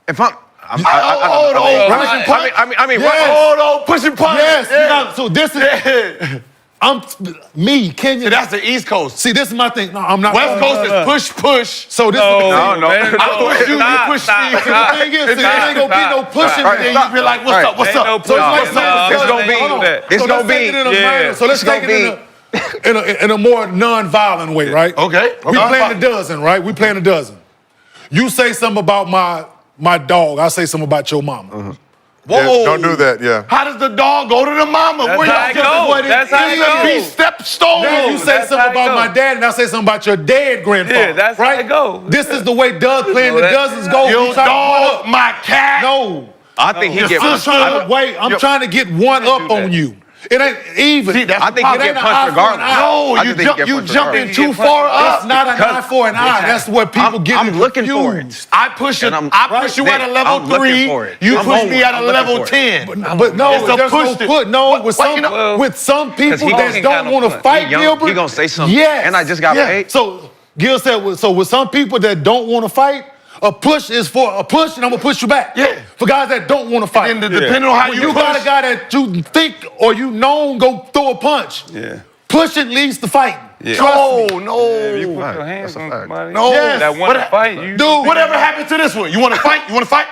If I'm, Hold on, push and punch. I mean, Yes. Hold on, push and punch. Yes, Yeah. you got, so this is me, Kenyon. That's the East Coast. See, this is my thing. No, I'm not. West Coast is push, push. So this No, is no. man, I push you, you push me. the thing is, there ain't gonna be no pushing. Right. Then Then you be like, what's up, what's Ain't no up? push. let's No, take it's gonna be- hold on. it's So gonna let's take be- it in a yeah. minor. So let's It's take it in a more non-violent way, right? Okay. We playing a dozen, right? We playing a dozen. You say something about my dog. I say something about your mama. Whoa. Yeah, don't do that, yeah. How does the dog go to the mama? That's Where how y'all it get goes. what it That's how it is? goes. Be stepstone. Then you say that's something how it about go. my dad, and I say something about your dead grandfather. Yeah, that's how right? it go. This is the way Doug playing the that- dozens go. Your We try to dog, one my cat. up. No. I think he get. I'm trying to wait. I'm trying to get one up on you. It ain't even. See, that's I think he it get ain't an punched eye for an regardless. eye. No, I you just think he get punched jumping regardless. too far It's up. not an eye for an eye. That's what people get I'm looking for it. confused. I push it. And I push you at a level I'm looking 3. for it. You I'm push hungry. me at a I'm looking level for it. 10. But no, It's a there's push no to- put. No, What- with what, some you know- with some Because people he that can don't kinda want to punch. fight He young, Gilbert. he gonna say something. Yes. And I just got paid. So Gil said, so with some people that don't want to fight, a push is for a push, and I'm gonna push you back. Yeah. For guys that don't want to fight. And depending on how When you you got push, a guy that you think or you known go throw a punch. Yeah. Pushing leads to fighting. Yeah. Trust me. no, no. If you put your hands on somebody No. Yes. that want to What- fight, you Dude. Whatever happened to this one? You want to fight? You want to fight?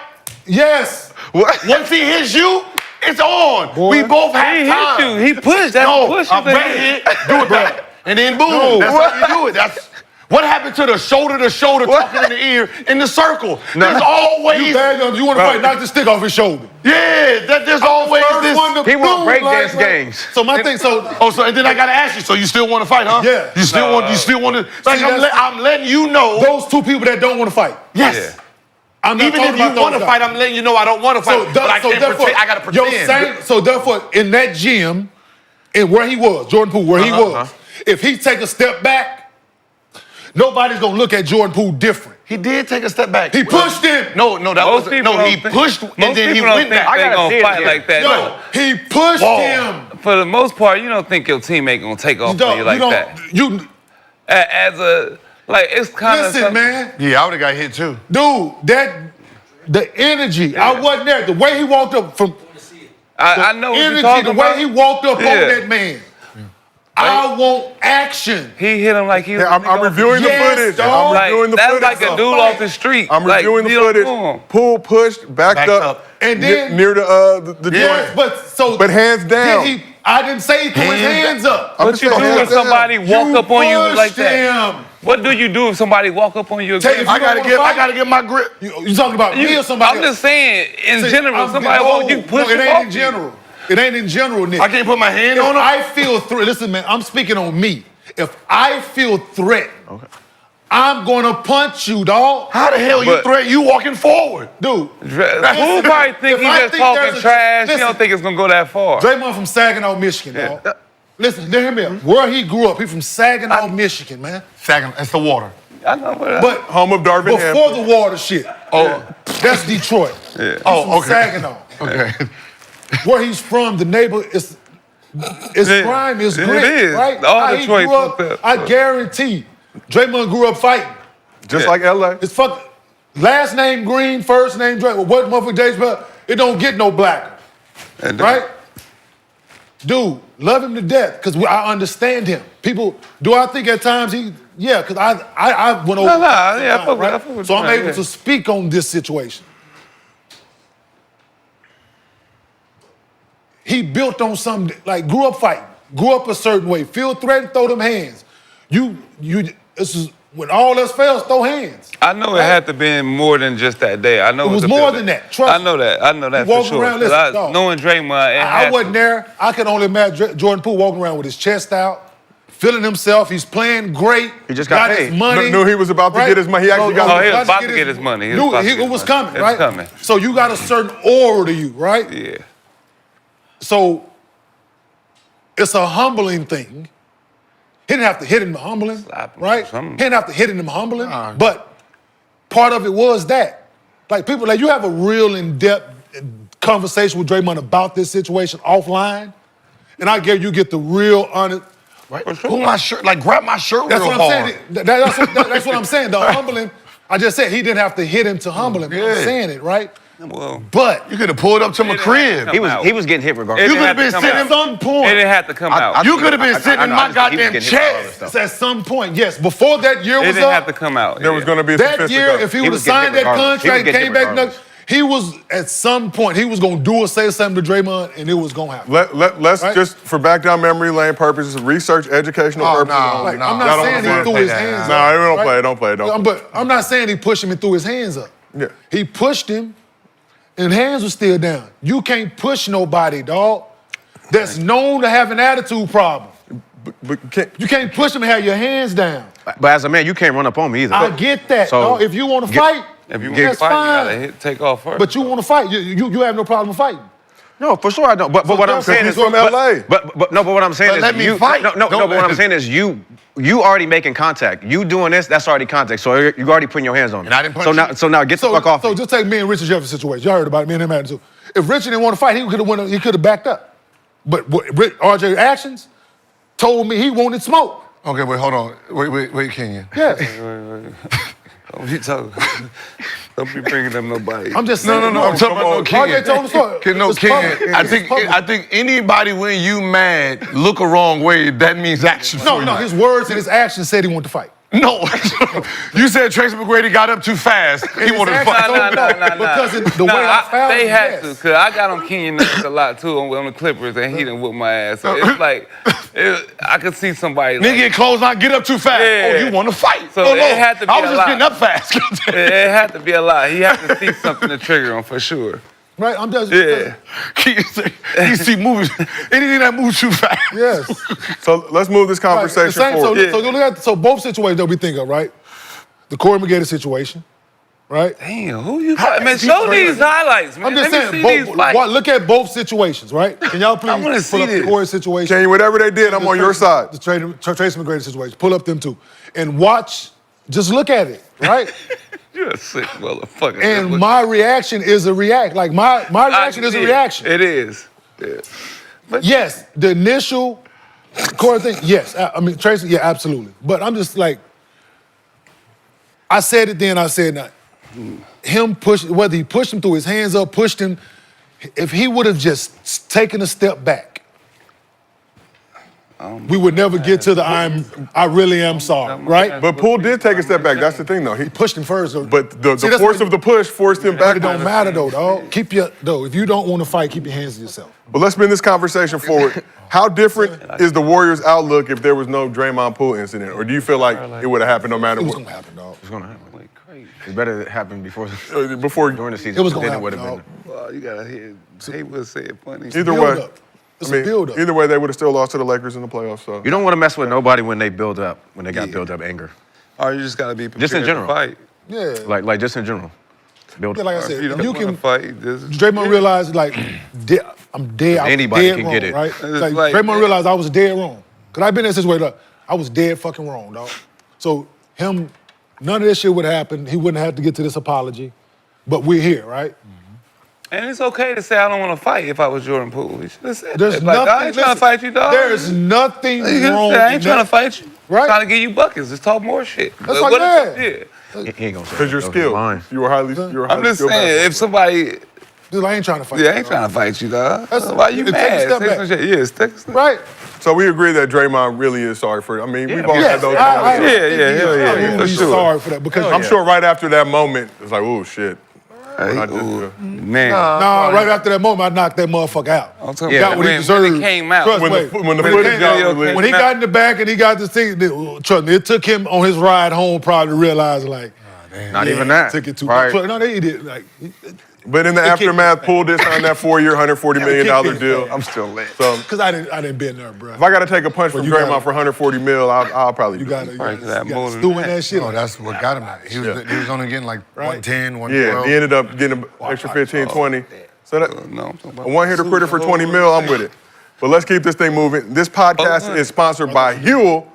Yes. Once he hits you, it's on. Boy. We both have He time. hit you. He pushed. That's No, push. I'm ready hit, do it back. And then boom, No. that's how you do it. That's what happened to the shoulder talking in the ear in the circle. There's always, You bad, you want to fight, knock the stick off his shoulder. there's always this. He want boom, breakdance games. So my thing, Oh, so and then I gotta ask you. So you still want to fight, huh? Yeah. You still want to. Like See, I'm letting you know. those two people that don't want to fight. Yes. Yeah. I'm not Even talking if you about want to those fight, guys. I'm letting you know I don't want to fight. But I can't pretend. I gotta pretend. So therefore, in that gym, and where he was, Jordan Poole, where he was, if he take a step back, nobody's gonna look at Jordan Poole different. He did take a step back. He pushed him. No, that Most was people no. don't He think- pushed most and then he people don't went think back. they gotta gonna see it fight again. like that. No, he pushed Whoa. him. For the most part, you don't think your teammate gonna take off on you like that. You As a like, it's kind of listen, man, Yeah, I would have got hit too. dude. The energy. I wasn't there. The way he walked up from I know what you're energy, talking the about. way he walked up Yeah. on that man. I want action. He hit him like he was. Yeah, I'm reviewing the Yes, footage. dog. I'm Like, reviewing the that's footage. like a dude off the street. I'm Like, reviewing the you know, footage. come on. Poole pushed, backed Backed up, up. And then near the yes, joint. But hands down. I didn't say he threw his hands up. I'm What just you do saying when hands down. somebody walk up on you like pushed that? him. What do you do if somebody walk up on you? Take it- I don't wanna gotta fight? get my grip. You talking about me or somebody I'm else? just saying, in See, general, I'm- somebody no, walk, you push no, it them ain't off in you. general. It ain't in general, Nick. I can't put my hand on If him. I feel threat, listen, man, I'm speaking on me. If I feel threat, I'm gonna punch you, dog. How the hell you But- threat? You walking forward. Dude, Who probably think If he I just think talking there's a- trash? He listen. don't think it's gonna go that far. Draymond from Saginaw, Michigan, dog. Listen, hear me out. Where he grew up, he from Saginaw, Michigan, man. Second, it's the water. I know what But Home of Darvin Ham. before the water shit, that's Detroit. Yeah. He's Oh, from okay. Saginaw. Okay. Where he's from, the neighbor is crime is It grit, is. right? All How he Detroit grew up, fucked up. I guarantee, Draymond grew up fighting. Just like LA. It's last name Green, first name Draymond. What motherfucker James Bell? It don't get no blacker, And right? Dude, love him to death because I understand him. People, do I think at times yeah, because I went over. yeah, I fuck with- I fuck with So I'm Draymond, able yeah. to speak on this situation. He built on something like grew up fighting, grew up a certain way, feel threatened, throw them hands. This is when all else fails, throw hands. I know it had to be more than just that day. I know It was the more building. than that, trust I me. know that. I know that He for walking sure. around, 'Cause listen, I- dog. knowing Draymond, I wasn't there. I could only imagine Jordan Poole walking around with his chest out, feeling himself. He's playing great. He just got his paid. money. Knew he was about to get his money. He actually got Oh, he was about to get his money. He was Knew about to get it his was money. coming, It was right? coming. So you got a certain aura to you, right? Yeah. So it's a humbling thing. He didn't have to hit him to humble him, Slap him or right? something. He didn't have to hit him to humble him, but part of it was that. Like people, like you have a real in-depth conversation with Draymond about this situation offline, and I get you get the real honest. Right? Pull my shirt, like grab my shirt That's real what I'm hard. saying. That's what I'm saying. The humbling. I just said he didn't have to hit him to humble him. Yeah. I'm saying it right, Well, but You could have pulled up to my crib. He was getting hit regardless. It You didn't could have have been to come sitting at some point, it didn't have to come out. You could have been sitting in my goddamn getting hit with all this chest. stuff. at some point, yes. Before that year It was didn't up, have to come out. There was going to be some that fisticuffs. year, if he would have was getting signed hit that regardless. He was contract, getting came hit back, regardless. he was at some point he was gonna do or say something to Draymond, and it was gonna happen. Let's Right? just, for back down memory lane purposes, research, educational Oh, purposes. no, only. Like, no. I'm Y'all not don't saying wanna he threw play his that. hands No, up. don't right? play it, don't play it, don't play it. But I'm not saying he pushed him and threw his hands up. Yeah. He pushed him, and hands were still down. You can't push nobody, dog. That's known to have an attitude problem. But You can't push him and have your hands down. But as a man, you can't run up on me either. I get that, So, dog. If you want to get- fight, If you want to that's fight, fine. you gotta take off first. But you want to fight. You have no problem fighting. No, for sure I don't. But what I'm therefore, saying he's is from LA. But what I'm saying But is let me you fight. No, Don't but what let I'm him- saying is you already making contact. You doing this, that's already contact. So you already putting your hands on me. And I didn't punch so you. now get the fuck off. So me. just take me and Richard Jefferson situation. Y'all heard about it. Me and him had to. If Richard didn't want to fight, he could have backed up. But RJ's actions told me he wanted smoke. Okay, wait, hold on. Wait, Kenyon. Yes. Don't be talking. Don't be bringing up nobody. I'm just saying. No, I'm talking about no Kenyon. RJ told the story. No, It's public. Kenyon. It's public. I think anybody when you mad look a wrong way, that means action. No, his words and his actions said he wanted to fight. No. You said Tracy McGrady got up too fast. He his wanted to actions fight. told me because the way I found they him, had yes. to, because I got on Kenyon a lot too on the Clippers, and he done whooped my ass. So it's like, I could see somebody. Nigga get close, not get up too fast. Yeah. Oh, you want to fight? So no, it had to be I was a just lot. getting up fast. It had to be a lot. He had to see something to trigger him for sure. Right? I'm just. Yeah. You see movies, anything that moves too fast. Yes. So let's move this Right, the conversation same- forward. so look at both situations that we think of, right? The Corey McGarry situation, right? Damn, who you fight? Man, show these highlights, man. I'm just Let me saying, see these fights. look at both situations, right? Can y'all please wanna pull see up the this. Corey situation? Kenny, whatever they did, I'm on your side. The Tracy McGrady situation. Pull up them two. And watch, just look at it, right? You're a sick motherfucker. And my reaction is a react. Like my reaction is a reaction. It is. Yeah. Yes, the initial Corey thing, yes. I mean, Tracy, yeah, absolutely. But I'm just like, I said it then, I said not. Him whether he pushed him through his hands up, pushed him, if he would have just taken a step back, we would never get to the I really am sorry, right? But Poole did take a step back. That's the thing, though. He Pushed him first. But the See, that's force what- of the push forced him But back. it don't matter though, dog. If you don't want to fight, keep your hands to yourself. But let's spin this conversation forward. How different is the Warriors' outlook if there was no Draymond Poole incident? Or do you feel like it would have happened no matter It was what? gonna happen, dog. It's gonna happen. Wait, crazy. It's better that it happened before Before during the season. It was gonna then happen, would have dog. been. Well, you gotta hear. He would say it funny. either Build way, up. It's a build up. either way, they would have still lost to the Lakers in the playoffs. So You don't want to mess with nobody when they build up, when they got built up anger. Or you just gotta be prepared Just in general. to fight. Yeah. Like just in general. Build Yeah, like I Or if said, you don't you want to can. fight, just Draymond realized, like, I'm dead. I was Anybody dead can wrong, get it. right? It's Like, like- Draymond realized I was dead wrong. Because I've been in this situation, look, I was dead fucking wrong, dog. So him, none of this shit would happen. He wouldn't have to get to this apology. But we're here, right? And it's okay to say I don't want to fight if I was Jordan Poole. You should have said There's that. Like, nothing. I ain't trying to fight you, dog. There's nothing You can wrong. say, I in ain't trying that. to fight you. Right. Trying to give you buckets. Let's talk more shit. That's But like what that. if- yeah. He ain't gonna say Because you're that. skilled. Lying. You were highly I'm just skilled saying, basketball if somebody, Dude, I ain't trying to fight. yeah, I you, ain't dog. trying to fight you, dog. That's- Why you take a mad? step Take back. some shit. Yeah, take a step. Right. So we agree that Draymond really is sorry for it. I mean, we've all Yes, had those I moments. think Yeah, he's hell yeah, probably for sure. sorry for that because I'm sure right after that moment, it's like, oh, shit. Hey, I did ooh, good. man. Nah, right after that moment, I knocked that motherfucker out. I'm talking Yeah, Got what he when deserved. it came out. Trust When me. the When it footage came got out, released. when he got in the back and he got the thing, trust me, it took him on his ride home probably to realize, like, Not yeah, even that. Took it too Right. far. No, they did. Like, But in the aftermath, Poole did sign that 4-year, $140 million deal. I'm still lit. So because I didn't been there, bro. if I got to take a punch from you Draymond gotta- for $140 million, I'll probably You do got it. to than stew in that. that shit. Oh, that's what got him. He was only getting like 110, 112. Yeah, he ended up getting an extra 15, 20. So that, No, I'm talking about a one-hitter quitter for 20 mil, I'm with it. But let's keep this thing moving. This podcast is sponsored by Huel,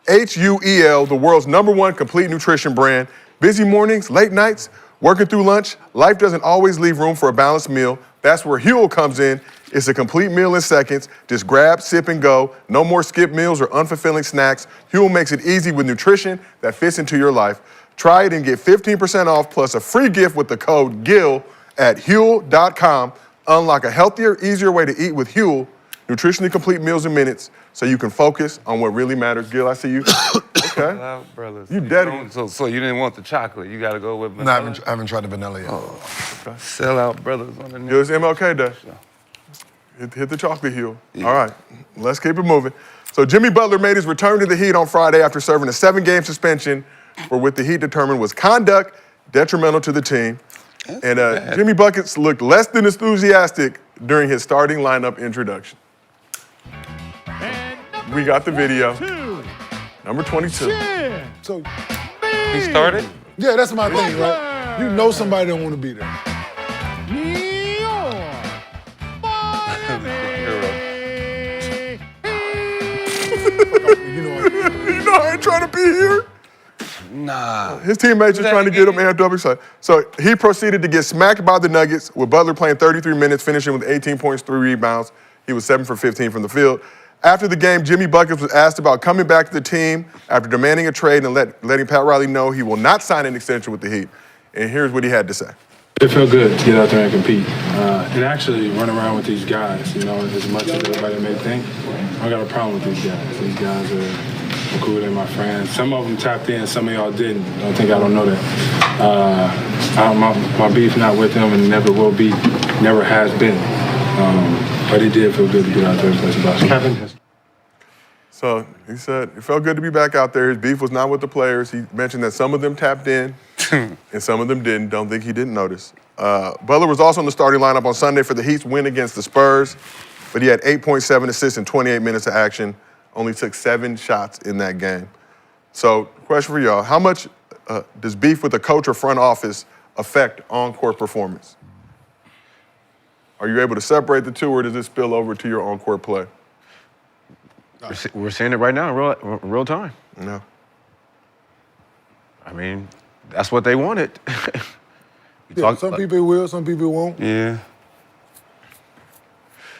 Huel, the world's #1 complete nutrition brand. Busy mornings, late nights, working through lunch, life doesn't always leave room for a balanced meal. That's where Huel comes in. It's a complete meal in seconds. Just grab, sip, and go. No more skip meals or unfulfilling snacks. Huel makes it easy with nutrition that fits into your life. Try it and get 15% off plus a free gift with the code GIL at Huel.com. Unlock a healthier, easier way to eat with Huel. Nutritionally complete meals in minutes so you can focus on what really matters. Gil, I see you. Okay. Loud brothers. You dead. So you didn't want the chocolate. You got to go with No, I vanilla. haven't tried the vanilla yet. Sell out brothers on the It net. was MLK Day. Hit the chocolate hill. All right, let's keep it moving. So Jimmy Butler made his return to the Heat on Friday after serving a 7-game suspension for what the Heat determined was conduct detrimental to the team. And Jimmy Buckets looked less than enthusiastic during his starting lineup introduction. We got the video. Number 22. So, He started? yeah, that's my thing, right? You know somebody don't want to be there. You know, You know I ain't trying to be here. Nah. His teammates just trying to get him amped up excited. So he proceeded to get smacked by the Nuggets with Butler playing 33 minutes, finishing with 18 points, 3 rebounds. He was 7 for 15 from the field. After the game, Jimmy Buckets was asked about coming back to the team after demanding a trade and letting Pat Riley know he will not sign an extension with the Heat. And here's what he had to say. It felt good to get out there and compete and actually run around with these guys, you know, as much as everybody may think. I got a problem with these guys. These guys are cool, they're my friends. Some of them tapped in, some of y'all didn't. Don't think I don't know that. My beef not with them and never will be, never has been. But it did feel good to get out there and play some basketball. So he said it felt good to be back out there. His beef was not with the players. He mentioned that some of them tapped in and some of them didn't. Don't think he didn't notice. Butler was also in the starting lineup on Sunday for the Heat's win against the Spurs, but he had 8.7 assists in 28 minutes of action, only took 7 shots in that game. So question for y'all, how much does beef with the coach or front office affect on-court performance? Are you able to separate the two, or does it spill over to your on-court play? We're seeing it right now in real time. No. I mean, that's what they wanted. yeah, some people will, some people won't. Yeah.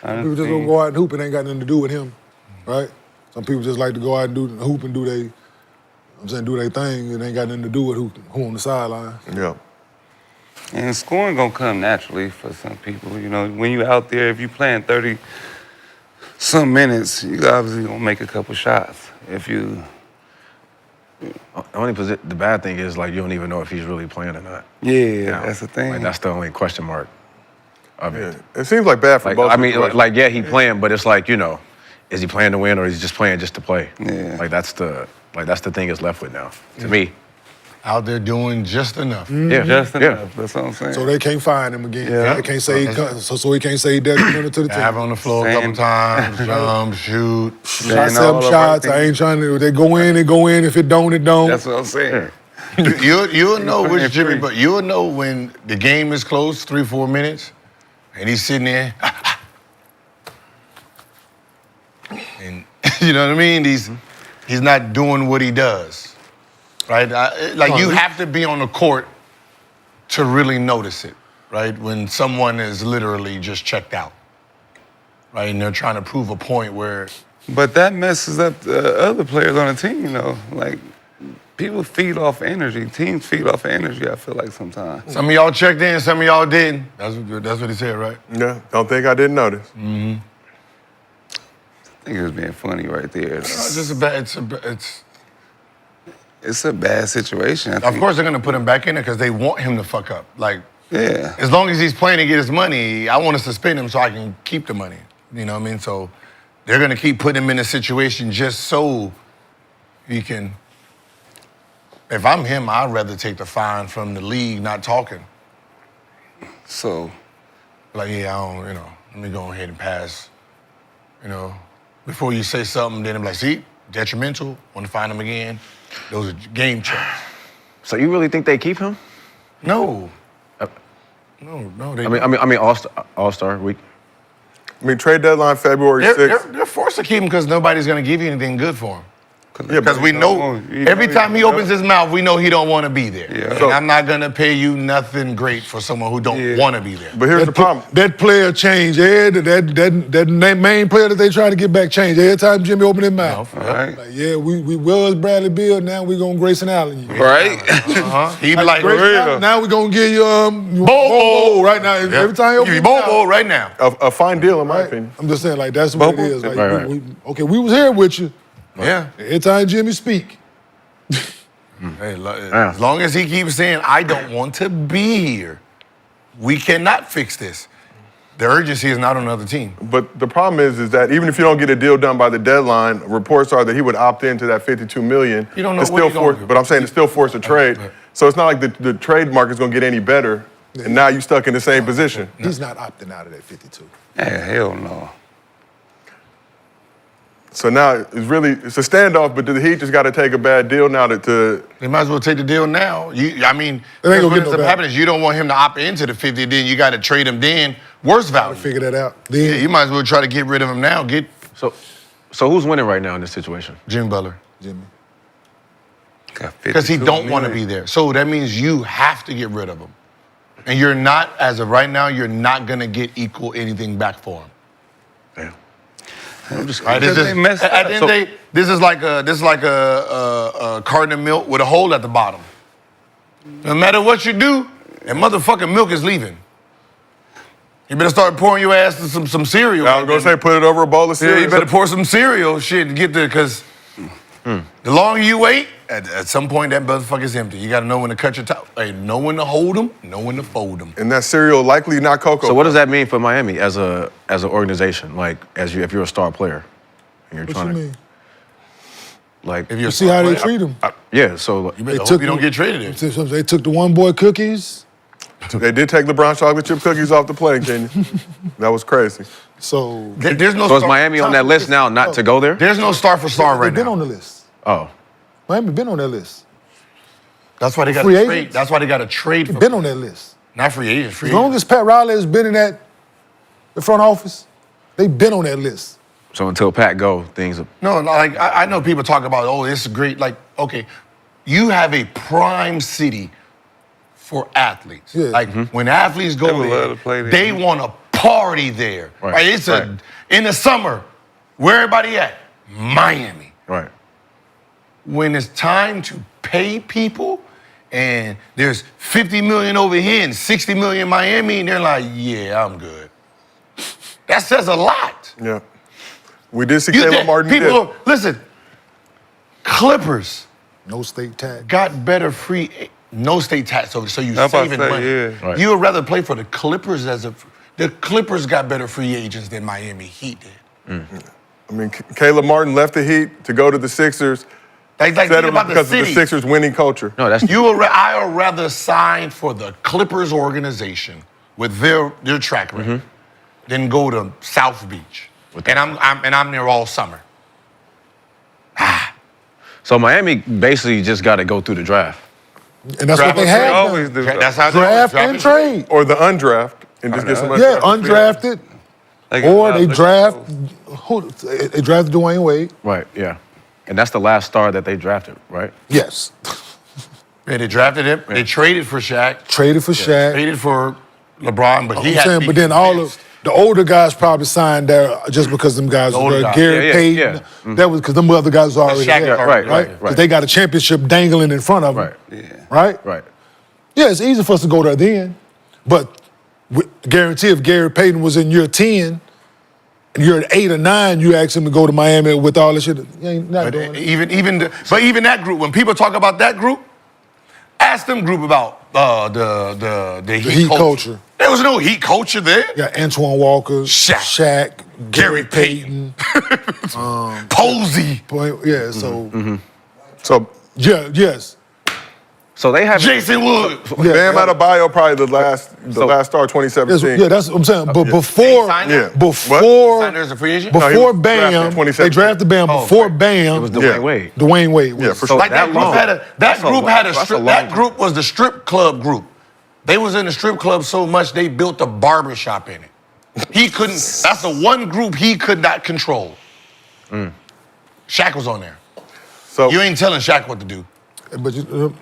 People just gonna go out and hoop and ain't got nothing to do with him, right? Some people just like to go out and hoop and do their thing. It ain't got nothing to do with who on the sideline. Yeah. And scoring gonna come naturally for some people. You know, when you out there, if you playing 30-some minutes, you obviously gonna make a couple shots. If you The bad thing is, like, you don't even know if he's really playing or not. Yeah, that's the thing. Like, that's the only question mark of it. It seems like bad for Like, both. I mean, situations. yeah, he playing, but it's like, you know, is he playing to win or is he just playing just to play? Yeah. Like, that's the thing it's left with now, to me. Out there doing just enough. Yeah, just yeah. enough. That's what I'm saying. So they can't find him again. Yeah. They can't say so he can't say he detrimental to the team. Have on the floor a couple times, jump, shoot. Shot 7 shots. I ain't trying to. They go in, they go in. If it don't, it don't. That's what I'm saying. You'll know which Jimmy, but you'll know when the game is close, 3-4 minutes, and he's sitting there. You know what I mean? He's not doing what he does, right? You have to be on the court to really notice it, right? When someone is literally just checked out, right? And they're trying to prove a point where. But that messes up the other players on the team, you know. Like, people feed off energy. Teams feed off energy, I feel like sometimes. Some of y'all checked in, some of y'all didn't. That's what he said, right? Yeah, don't think I didn't notice. I think it was being funny right there. It's just It's a bad situation. Of course they're gonna put him back in there because they want him to fuck up. Like, Yeah. as long as he's playing to get his money, I want to suspend him so I can keep the money. You know what I mean? So they're gonna keep putting him in a situation just so he can. If I'm him, I'd rather take the fine from the league not talking. So, like, yeah, I don't, let me go ahead and pass. Before you say something, then I'm like, see, detrimental, want to find him again. Those are game checks. So you really think they keep him? No. No. They I mean, All-Star week. I mean, trade deadline February 6th. They're forced to keep him because nobody's going to give you anything good for him. Yeah, Because we know every time he opens his mouth, we know he don't want to be there. Yeah. And I'm not going to pay you nothing great for someone who don't want to be there. But here's the problem. That player changed. That main player that they trying to get back changed. Every time Jimmy opened his mouth. right? Like, yeah, we was Bradley Beal, now we going Grayson Allen. You. Right? He be like, Grayson Allen, now we going to give you Bobo right now. Every time he give you opens his Bobo mouth. right now. A fine deal, in my opinion. I'm just saying, like, that's what it is. Like, Right. we was here with you. Yeah. Every time Jimmy speak. Hey, as long as he keeps saying, I don't want to be here, we cannot fix this. The urgency is not on the other team. But the problem is that even if you don't get a deal done by the deadline, reports are that he would opt into that $52 million. You don't know It's what still he's gonna force, do. but I'm saying it's still forced a trade. So it's not like the trade market's going to get any better, and now you're stuck in the same position. He's not opting out of that 52. Yeah, hell no. So now it's a standoff, but the Heat just got to take a bad deal now to They might as well take the deal now. It ain't what gonna ends get no up better. happening is you don't want him to opt into the 50, then you got to trade him then. Worse value. Figure that out. Yeah, Then you might as well try to get rid of him now. Get So who's winning right now in this situation? Jimmy Butler. Jimmy. Because he don't want to be there. So that means you have to get rid of him. And you're not, as of right now, you're not going to get equal anything back for him. Damn. Right, Because they messed at the end of up. the day, this is like a carton of milk with a hole at the bottom. No matter what you do, that motherfucking milk is leaving. You better start pouring your ass some cereal. I was going to say put it over a bowl of cereal. Yeah, you better pour some cereal, shit, to get there, because the longer you wait, at some point that motherfucker's empty. You got to know when to cut your top. Hey, know when to hold them, know when to fold them. And that cereal likely not cocoa. So what does that mean for Miami as an organization? Like if you're a star player and you're What trying you to mean? like If you're See how they treat him. yeah. So You better hope you don't get traded in. They took the one boy cookies. They did take LeBron chocolate chip cookies off the plane, Kenyon. That was crazy. So There's no so is star- Miami on that list now not to go there? There's no star for star right they've been now. on the list. Oh, Miami been on that list. That's why they got Free to trade. agents. That's why they got to trade for Been on that list. not free agents. Free As long agents. as Pat Riley has been in the front office, they've been on that list. so until Pat go, things. No, like I know people talk about, oh, this is great. Like, okay, you have a prime city for athletes. Yeah. Like when athletes They go would love there, to play there. they want to party there. Right. Right? It's Right. in the summer. Where everybody at? Miami. Right. When it's time to pay people, and there's 50 million over here and 60 million in Miami, and they're like, yeah, I'm good. That says a lot. Yeah. We did see Caleb Martin did. People, listen, Clippers No state tax. got better no state tax over, so you I'm about to saving say, money. yeah. Right. You would rather play for the Clippers the Clippers got better free agents than Miami Heat did. I mean, Caleb Martin left the Heat to go to the Sixers. Like Said think it about the because of the city. Sixers' winning culture. No, that's I would rather sign for the Clippers organization with their track record than go to South Beach. And I'm there all summer. so Miami basically just got to go through the draft. And that's what they They have. always done. do. That's how Draft and trade. Or the undraft and just get some Yeah, undrafted. Or they drafted Dwayne Wade. Right, yeah. And that's the last star that they drafted, right? Yes. Yeah, they drafted him. They traded for Shaq. Traded for Shaq. Traded for LeBron, but he I'm had saying, to be but then all of the older guys probably signed there just because them guys The were older there. guys. Gary Payton. That was because them other guys were already Shaq there. already Right, there. Because they got a championship dangling in front of them. Right. Right? Yeah, it's easy for us to go there then. But guarantee if Gary Payton was in year 10, and you're at 8 or 9, you ask him to go to Miami with all this shit. You ain't not doing it. But even that group, when people talk about that group, ask them group about the Heat culture. There was no Heat culture there. Yeah, Antoine Walker, Shaq, Gary Payton, Posey. Yeah, so So yes. So they have Jason Wood. Bam Adebayo probably the last star 2017. Yeah, that's what I'm saying. But before, Yeah. before, Signed as a free agent? No, he before was Bam, drafted in 2017. they drafted Bam. Before Bam, it was Dwayne Wade. Dwayne Wade. Was. Yeah, for So sure. Like that group had a that's a strip. long That time. group was the strip club group. They was in the strip club so much they built a barber shop in it. He couldn't. That's the one group he could not control. Shaq was on there. So You ain't telling Shaq what to do, But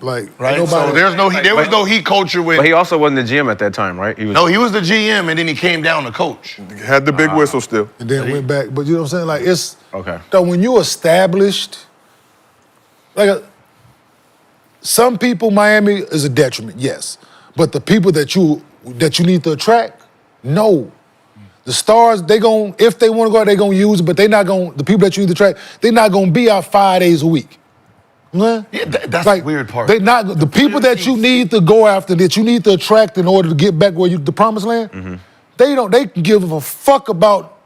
like right? nobody, So there was no Heat culture with. But he also wasn't the GM at that time, right? He was, He was the GM and then he came down to coach. had the big whistle still. and then went back. But you know what I'm saying? Like it's Okay. So when you established, some people, Miami is a detriment, yes. But the people that you need to attract, no. The stars, if they want to go out, they're gonna use it, but the people that you need to attract, they're not gonna be out 5 days a week. Yeah, that's the weird part. They not the people that you need to go after, that you need to attract in order to get back where the promised land. They can give a fuck about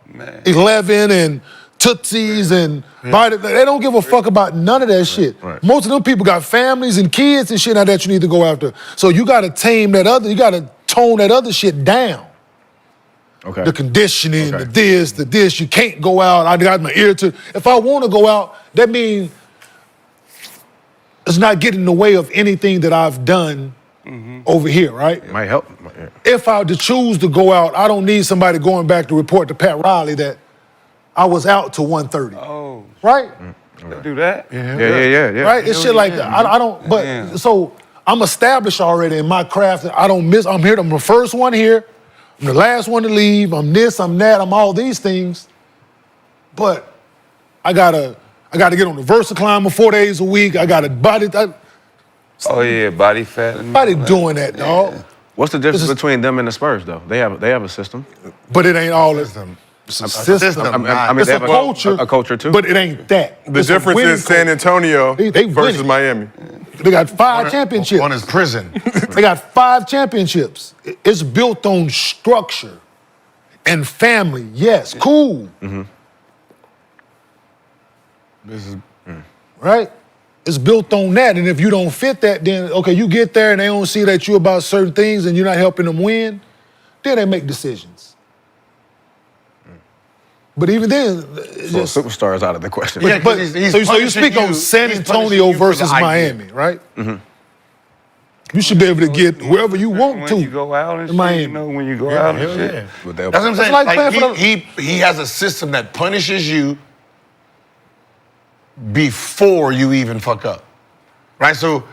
11 and Tootsies and they don't give a fuck about none of that shit. Right. Most of them people got families and kids and shit now that you need to go after. So you gotta tame that other, you gotta tone that other shit down. Okay. The conditioning, the this, you can't go out. I got my ear to. If I want to go out, that means it's not getting in the way of anything that I've done over here, right? Might help. Yeah. If I were to choose to go out, I don't need somebody going back to report to Pat Riley that I was out to 1:30. Oh, Right? they do that? Yeah. Right? It's shit like that. I don't, but so I'm established already in my craft that I don't miss. I'm here, I'm the first one here. I'm the last one to leave. I'm this, I'm that, I'm all these things. But I gotta get on the VersaClimber 4 days a week. I got a body. Oh yeah, body fat. And Nobody doing that, dog. What's the difference between them and the Spurs, though? They have a system. But it ain't all of them. It's a system. I mean, It's they a have culture. a culture too. But it ain't that. The It's a difference winning is San Antonio They versus winning. Miami. They got 5 championships. One is prison. They got 5 championships. It's built on structure and family. Yes, cool. Right? It's built on that. And if you don't fit that, then, okay, you get there and they don't see that you're about certain things and you're not helping them win, then they make decisions. But even then, it's So just, superstar is out of the question. Yeah, but, he's so you punishing speak on you- San he's Antonio punishing you for versus the idea. Miami, right? You should be able to get whoever you want when to. you go out and in shit, Miami. you know, when you go out and shit. But they'll- That's what I'm saying. like Like, playing for he has a system that punishes you before you even fuck up, right? So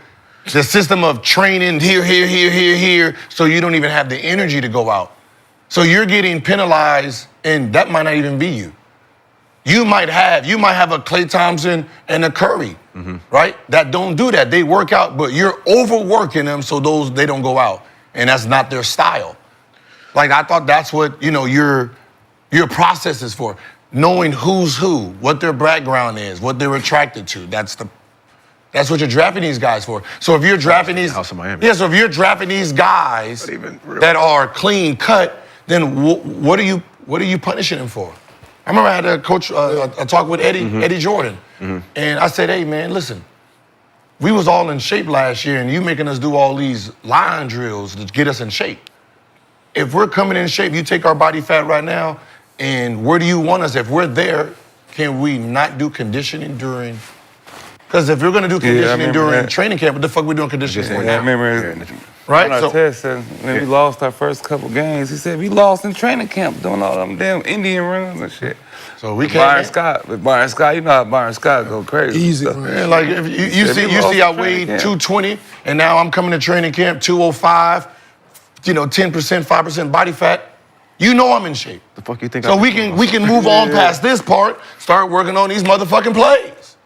the system of training here, so you don't even have the energy to go out. So you're getting penalized, and that might not even be you. You might have a Klay Thompson and a Curry, right? That don't do that. They work out, but you're overworking them so they don't go out, and that's not their style. Like I thought that's what your process is for, knowing who's who, what their background is, what they're attracted to. That's what you're drafting these guys for. So if you're drafting these, House of Miami. yeah. So if you're drafting these guys that are clean cut, then what are you punishing them for? I remember I had a talk with Eddie Jordan, and I said, "Hey man, listen, we was all in shape last year, and you making us do all these line drills to get us in shape. If we're coming in shape, you take our body fat right now, and where do you want us? If we're there, can we not do conditioning during?" Because if you're going to do conditioning remember during that. training camp, what the fuck we doing conditioning for I now? remember Right? Artest said when we lost our first couple games, he said we lost in training camp doing all them damn Indian runs and shit. So we Byron Scott, you know how Byron Scott go crazy. Easy. Yeah, like if you see I weighed 220 and now I'm coming to training camp 205, 10%, 5% body fat. You know I'm in shape. The fuck you think? So we can move on past this part, start working on these motherfucking plays.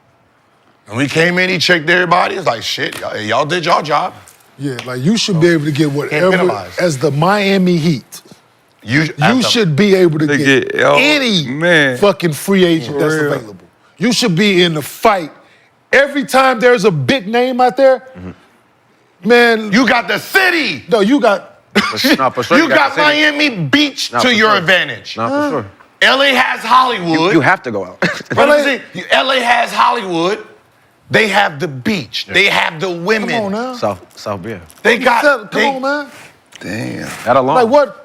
And we came in, he checked everybody. It's like shit, y'all did y'all job. Yeah, like you should be able to get whatever penalize. as the Miami Heat. You should be able to get any fucking free agent that's available. You should be in the fight. Every time there's a big name out there, man. You got the city. No, you got. You got Miami Beach to your advantage. Not for sure. LA has Hollywood. You have to go out. LA has Hollywood. They have the beach. They have the women. Come on now. South Beach. They got. Come on, man. Damn. That alone. Like what?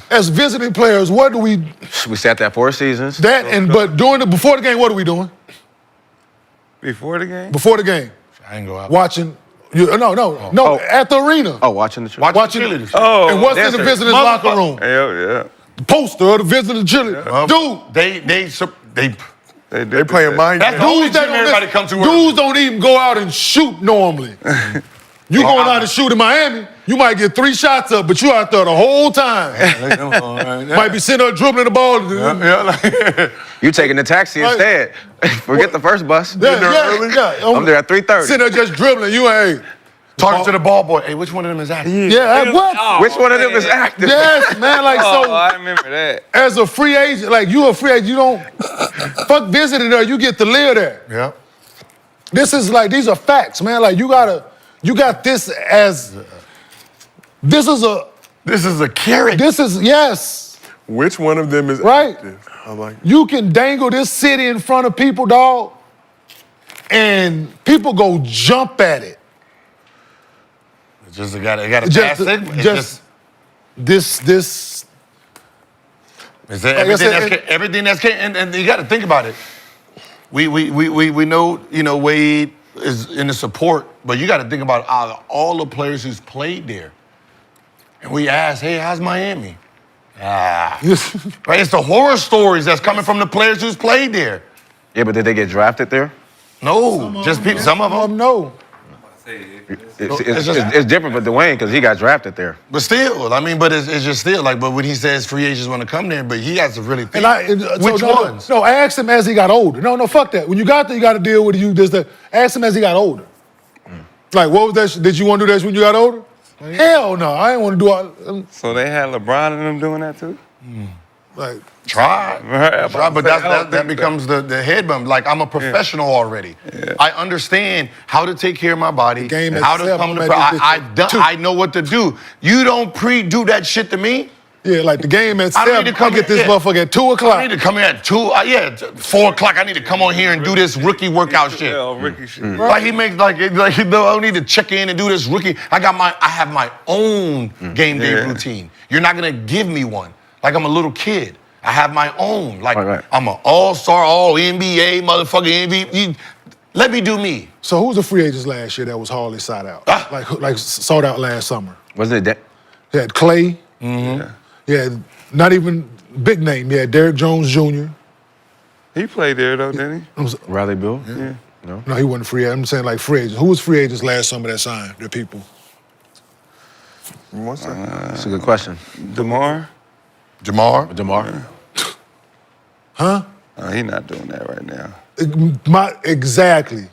As visiting players, what do we? We sat there 4 seasons. But before the game, what are we doing? Before the game? Before the game. I ain't go out. Watching. No. At the arena. Oh, watching the Watching cheerleaders. Oh. And what's in the visitors' locker room? Hell yeah. Poster of the visiting cheerleaders. Dude. They playing mind That's games. the only team everybody come to work. Dudes don't even go out and shoot normally. You going out and shoot in Miami, you might get 3 shots up, but you out there the whole time. Might be sitting there dribbling the ball. You taking the taxi instead. Forget the first bus. I'm there at 3:30. Sitting there just dribbling. You ain't talking to the ball boy. Hey, which one of them is active? Yeah, what? Which one of them is active? Yes, man. Like so. I remember that. As a free agent, like you a free agent, you don't fuck visiting there. You get to live there. Yeah. This is like these are facts, man. Like you got this as. This is a carrot. This is yes. Which one of them is right? active? I like. You can dangle this city in front of people, dog, and people go jump at it. It got a pass signal. This. Is that everything that's and you got to think about it. We know Wade is in the support, but you got to think about all the players who's played there. And we asked, hey, how's Miami? Right? It's the horror stories that's coming from the players who's played there. Yeah, but did they get drafted there? No, just people. Some of them. No. It's different for Dwayne because he got drafted there. But still, but it's just still but when he says free agents want to come there, but he has to really think. Which ones? No, I asked him as he got older. No, fuck that. When you got there, you got to deal with you. Ask him as he got older. Like, what was that? Did you want to do that when you got older? Hell no, I didn't want to do all. So they had LeBron and them doing that too? Like, try, but that becomes the head bump. Like, I'm a professional already. Yeah. I understand how to take care of my body, how to come to. I know what to do. You don't do that shit to me. Yeah, like the game at 7, I get this motherfucker at 2 o'clock. I need to come in at 2, 4 o'clock. I need to come on here and do this rookie workout shit. Yeah, rookie shit. Right. Like he makes I don't need to check in and do this rookie. I have my own game day routine. You're not gonna give me one. Like I'm a little kid. I have my own. Like I'm an all-star, all-NBA, motherfucking MVP. Let me do me. So who was the free agents last year that was hardly sought out? Like sought out last summer? Wasn't it that? They had Clay. Mm-hmm. Yeah, not even big name. Yeah, Derrick Jones Jr. He played there though, didn't he? Riley Bill? Yeah. No, he wasn't free agent. I'm saying like free agents. Who was free agents last summer that signed their people? That's a good question. Jamar? Huh? He's not doing that right now. Exactly.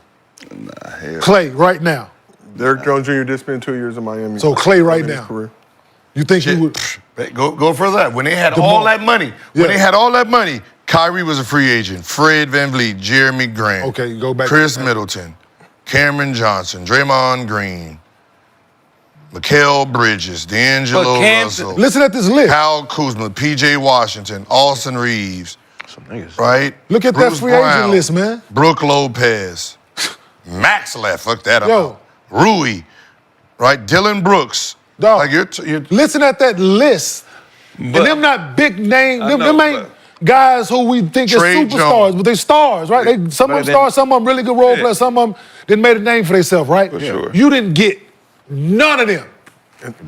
Nah, hell. Clay, right now. Derrick Jones Jr. did spend 2 years in Miami. So Clay right now. Career. You think he would go further that? When they had all that money, Kyrie was a free agent. Fred VanVleet, Jeremy Grant. Okay, go back. Chris Middleton, Cameron Johnson, Draymond Green, Mikal Bridges, D'Angelo Russell. Listen at this list. Kyle Kuzma, P.J. Washington, Austin Reeves. Some niggas. Right? Look at Bruce that free Brown, agent list, man. Brooke Lopez. Max left. Fuck that Yo. up. Rui. Right? Dylan Brooks. Dog, like you're listen at that list. And them not big name. Them ain't guys who we think are superstars, but they stars, right? Some of them stars, some of them really good role players, some of them didn't made a name for themselves, right? For sure. You didn't get none of them.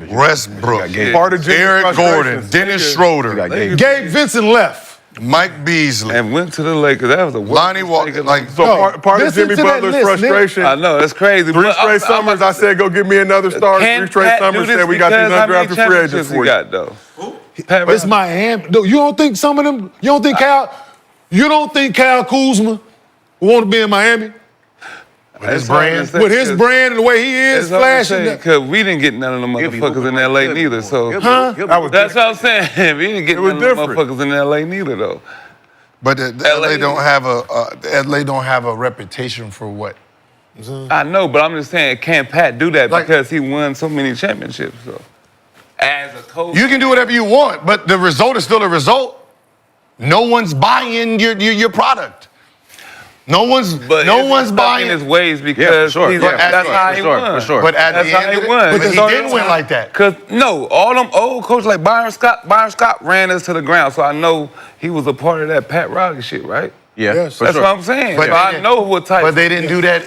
Westbrook, Part of Jimmy's Eric Gordon, frustrations. Dennis Schroeder, Gabe Vincent left. Mike Beasley, And went to the Lakers. That was a Lonnie Walker. Like, So part of listen Jimmy to that Butler's list, Nick. frustration. I know, it's crazy. 3 straight summers, I said, go get me another star. 3 straight summers, said we got these undrafted free agents for you. Got, though? It's Miami. No, you don't think some of them? You don't think Kyle Kuzma want to be in Miami with his brand. with his brand and the way he is flashing? Because we didn't get none of them motherfuckers in LA neither. So that's what I'm saying. We didn't get none of them motherfuckers in LA neither, though. But the LA don't have a reputation for what? I know, but I'm just saying, can't Pat do that because he won so many championships? So, as a coach, You can do whatever you want, but the result is still a result. No one's buying your product. No one's buying his ways because that's how he won. For sure. But at That's the how end he of it, won. but he didn't win like that. Cause no, all them old coaches like Byron Scott ran us to the ground. So I know he was a part of that Pat Riley shit, right? Yeah, Yes. for That's sure. what I'm saying. But So I know what type. But they didn't do that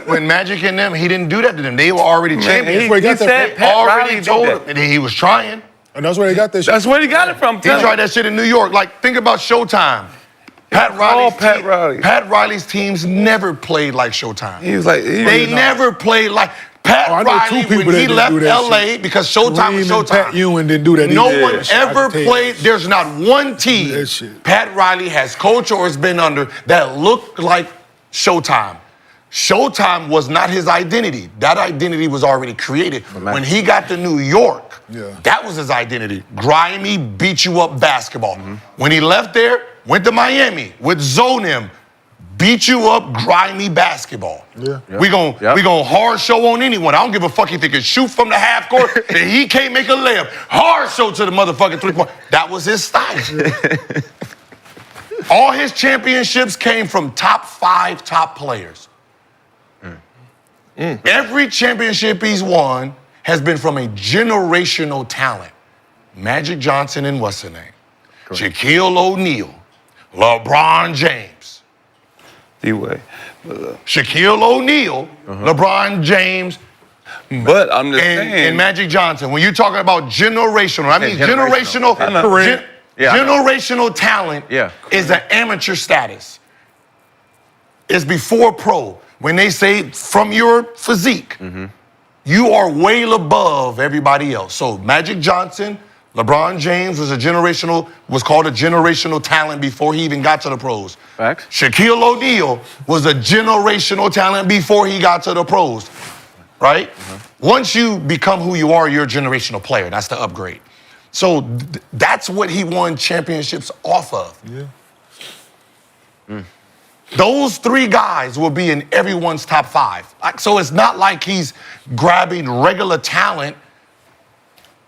when Magic and them. He didn't do that to them. They were already champions. where he got that said from. Pat already Riley did told that. him, and he was trying. And that's where they got that shit. That's where he got it from. He tried that shit in New York. Like, think about Showtime. Pat Riley's teams never played like Showtime. He was like, They never played like Pat I know Riley two people when that he didn't left do that LA shit. because Showtime was Kareem and Pat Showtime. Ewing didn't do that. No either. one I can ever tell you. played. There's not one team That shit. Pat Riley has coached or has been under that looked like Showtime. Showtime was not his identity. That identity was already created. When he got to New York, that was his identity. Grimy, beat you up basketball. When he left there, went to Miami with Zonim, beat you up, grimy basketball. We gon' hard show on anyone. I don't give a fuck if he can shoot from the half court and he can't make a layup. Hard show to the motherfucking 3-point. That was his style. All his championships came from top 5 top players. Every championship he's won has been from a generational talent. Magic Johnson and what's her name? Shaquille O'Neal, LeBron James. D-Way. Shaquille O'Neal, LeBron James, But I'm just saying. and Magic Johnson. When you're talking about generational, I mean generational talent is an amateur status. It's before pro. When they say from your physique, you are way above everybody else. So Magic Johnson, LeBron James was called a generational talent before he even got to the pros. Facts. Shaquille O'Neal was a generational talent before he got to the pros, right? Once you become who you are, you're a generational player. That's the upgrade. So that's what he won championships off of. Those 3 guys will be in everyone's top 5. So it's not like he's grabbing regular talent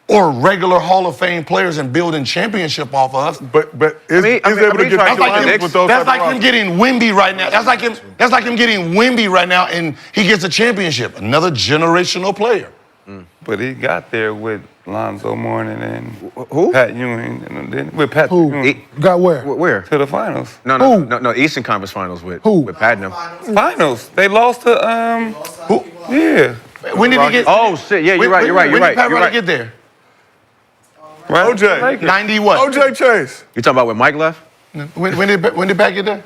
or regular Hall of Fame players and building championship off of us. But he's able to get That's with those like type of him getting Wemby right now. That's like him getting Wemby right now, and he gets a championship. Another generational player. But he got there with Lonzo Mourning and Pat Ewing, and then with Pat Who? Ewing Got where? Where? to the finals. No, Eastern Conference Finals with Patnam. Finals. They lost to Who? Yeah. When did he get? Oh shit! Yeah, you're right. When did Pat Riley get there? Right? OJ. 90 what? OJ Chase. You talking about when Mike left? When did Pat get there?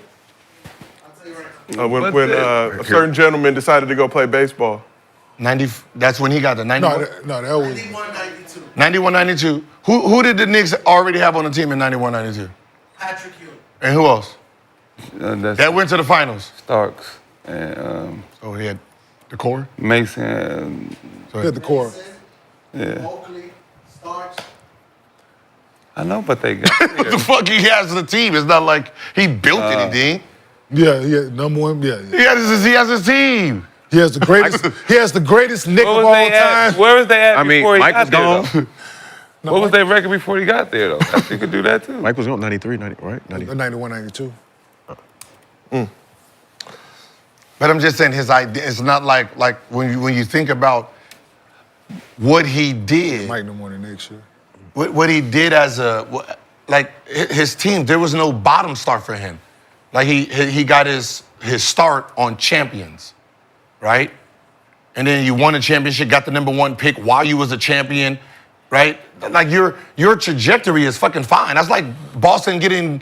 When a certain gentleman decided to go play baseball. 90. That's when he got the 91. No, that was 91, 92. Who did the Knicks already have on the team in 91, 92? Patrick Huel. And who else? That's That went to the finals. Starks and So he had the core. Mason. hit the core. Yeah. Oakley, Starks. I know, but they got What the fuck he has the team? It's not like he built anything. Yeah, number one. Yeah. He has his team. He has the greatest. He has the greatest Nick of all time. Where was they at I mean, before he Mike got was there, gone. though? What was their record before he got there, though? I think he could do that, too. Mike was gone 93, 90, right? 90. 91, 92. But I'm just saying his idea. It's not like when you think about what he did. Mike no more than next year. What he did as his team. There was no bottom start for him. Like he got his start on champions, right? and then you won a championship, got the #1 pick while you was a champion, right? Like your trajectory is fucking fine. That's like Boston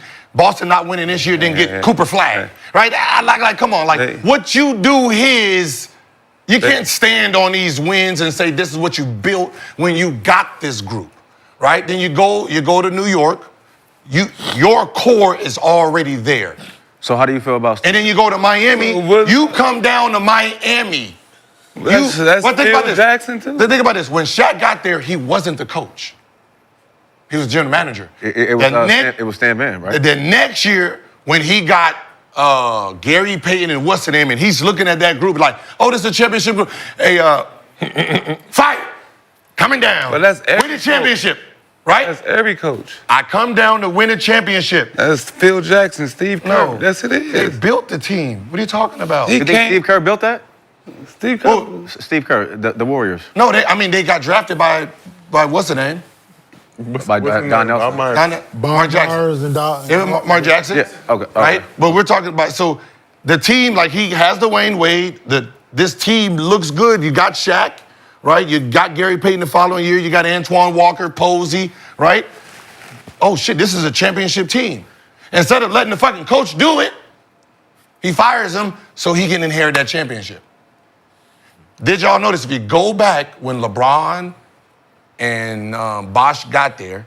not winning this year, then get Cooper Flag, right? Like, come on, like what you do here is you can't stand on these wins and say this is what you built when you got this group, right? Then you go to New York, your core is already there. So how do you feel about? And then you go to Miami, you come down to Miami. That's think about this. Jackson too. Think about this. When Shaq got there, he wasn't the coach. He was general manager. It was Stan Van, right? Then next year, when he got Gary Payton and what's the name, and he's looking at that group like, oh, this is a championship group. Hey, fight, coming down. But that's every win the championship, right? That's every coach. I come down to win a championship. That's Phil Jackson, Steve Kerr. No, that's it is. They built the team. What are you talking about? You think Steve Kerr built that? Steve Kerr. Steve Kerr, the Warriors. No, they got drafted by what's the name? By Don Nelson. Mark Jackson. Mark Jackson. Yeah. Okay. Right? But we're talking about, so the team, like he has Dwayne Wade, this team looks good. You got Shaq, right? You got Gary Payton the following year. You got Antoine Walker, Posey, right? Oh shit, this is a championship team. Instead of letting the fucking coach do it, he fires him so he can inherit that championship. Did y'all notice if you go back when LeBron and Bosh got there,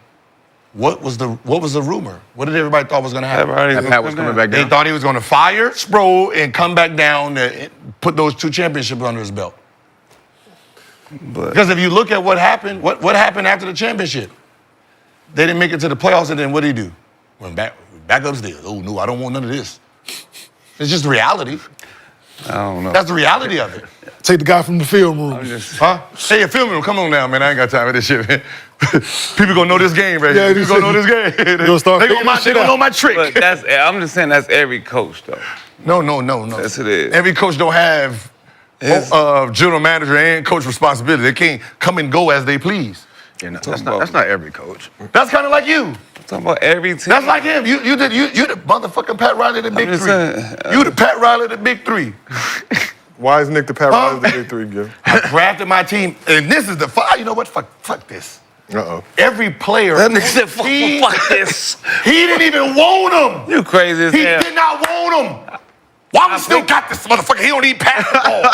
what was the rumor? What did everybody thought was going to happen? Pat was coming back down. They thought he was going to fire Sproul and come back down and put those 2 championships under his belt. Because if you look at what happened, what happened after the championship? They didn't make it to the playoffs, and then what did he do? Went back upstairs. Oh no, I don't want none of this. It's just reality. I don't know. That's the reality of it. Take the guy from the film room. Hey, your film room, come on now, man. I ain't got time for this shit, man. People gonna know this game, right? Yeah, People gonna know this game. They gonna know my trick. But I'm just saying that's every coach, though. No. Yes, it is. Every coach don't have general manager and coach responsibility. They can't come and go as they please. Yeah, no, that's not every coach. That's kind of like you. I'm talking about every team. That's like him. You the motherfucking Pat Riley of the Big Three. You the Pat Riley of the Big Three. Why is Nick the Pat Riley of the Big Three, Gil? I drafted my team, and this is you know what? Fuck this. Uh-oh. Every player. That nigga said, fuck this. He didn't even want him. You crazy as hell. He did not want him. Why we still got this motherfucker? He don't even pass the ball.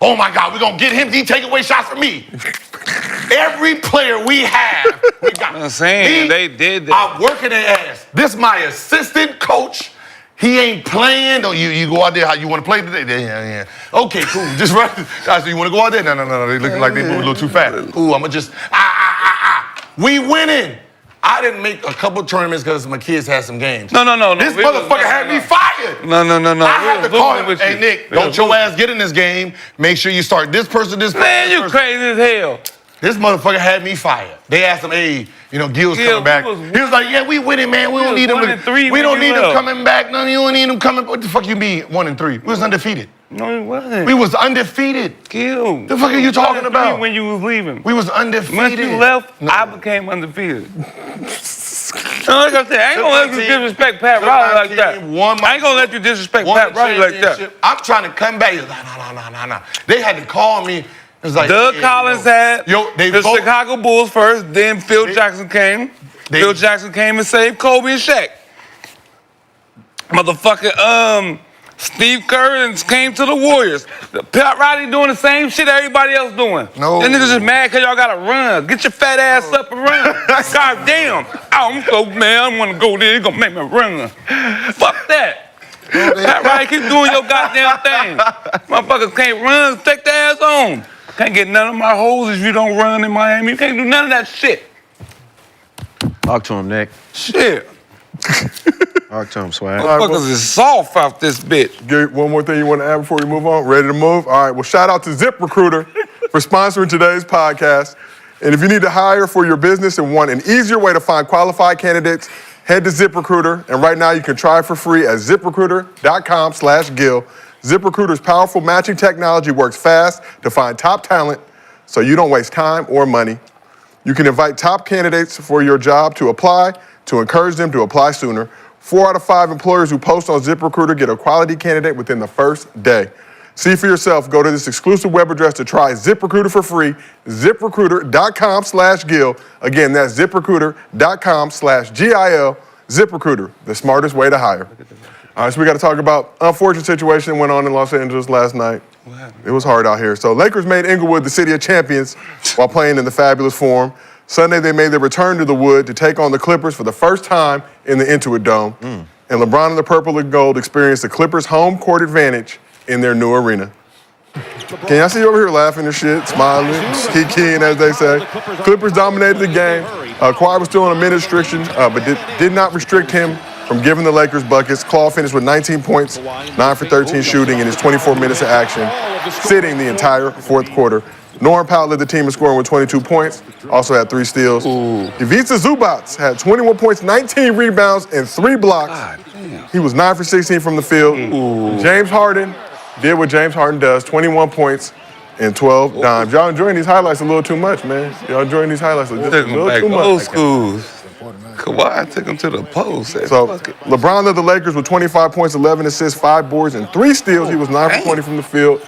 Oh my God, we gonna get him. He take away shots from me. Every player we have, we got. I'm saying they did that. I'm working their ass. This my assistant coach. He ain't playing. You go out there how you want to play today? Yeah. Okay, cool. Just right. So you want to go out there? No. They looking like they move a little too fast. Ooh, I'ma just We winning. I didn't make a couple tournaments because my kids had some games. No. This motherfucker had me fired. No. I had to call him. Hey, Nick, don't your ass get in this game. Make sure you start this person, this person. Man, you crazy as hell. This motherfucker had me fired. They asked him, hey, Gil's coming back. He was like, yeah, we winning, man. We don't need him. We don't need him coming back. No, you don't need him coming. What the fuck you mean 1-3? We was undefeated. No, it wasn't. We was undefeated. Gil. The fuck are you talking about? When you was leaving. We was undefeated. Once you left, I became undefeated. No, like I said, I ain't gonna let you disrespect Pat Riley like that. I ain't gonna let you disrespect Pat Riley like that. I'm trying to come back. No. They had to call me. It was like, Doug Collins had the Chicago Bulls first, then Phil Jackson came. Phil Jackson came and saved Kobe and Shaq. Motherfucker, Steve Kerr came to the Warriors. Pat Riley doing the same shit everybody else doing. No. That niggas just mad because y'all gotta run. Get your fat ass up and run. God damn. I'm so mad. I want to go there. He's gonna make me run. Fuck that. Pat Riley, keep doing your goddamn thing. Motherfuckers can't run. Take their ass on. Can't get none of my hoes if you don't run in Miami. You can't do none of that shit. Talk to him, Nick. Shit. Talk to him, Swag. Motherfuckers is soft out this bitch. Gil, one more thing you want to add before we move on? Ready to move? All right, well, shout out to ZipRecruiter for sponsoring today's podcast. And if you need to hire for your business and want an easier way to find qualified candidates, head to ZipRecruiter. And right now you can try for free at ZipRecruiter.com/Gil. ZipRecruiter's powerful matching technology works fast to find top talent so you don't waste time or money. You can invite top candidates for your job to apply to encourage them to apply sooner. 4 out of 5 employers who post on ZipRecruiter get a quality candidate within the first day. See for yourself. Go to this exclusive web address to try ZipRecruiter for free, ziprecruiter.com/Gil. Again, that's ziprecruiter.com/GIL. ZipRecruiter, the smartest way to hire. All right, so we got to talk about unfortunate situation that went on in Los Angeles last night. It was hard out here. So Lakers made Inglewood the city of champions while playing in the fabulous Forum. Sunday, they made their return to the Wood to take on the Clippers for the first time in the Intuit Dome. And LeBron and the Purple and Gold experienced the Clippers' home court advantage in their new arena. Can y'all see you over here laughing and shit, smiling, keying, as they say? Clippers dominated the game. Kawhi was still on a minute restriction, but did not restrict him from giving the Lakers buckets. Claw finished with 19 points, 9 for 13 shooting in his 24 minutes of action, sitting the entire fourth quarter. Norm Powell led the team in scoring with 22 points, also had 3 steals. Ivica Zubac had 21 points, 19 rebounds, and 3 blocks. He was 9 for 16 from the field. James Harden did what James Harden does, 21 points and 12 dimes. Y'all enjoying these highlights a little too much, man. Y'all enjoying these highlights a little too much. Old schools. Kawhi took him to the post. So LeBron led the Lakers with 25 points, 11 assists, 5 boards, and 3 steals. He was 9 for 20 from the field.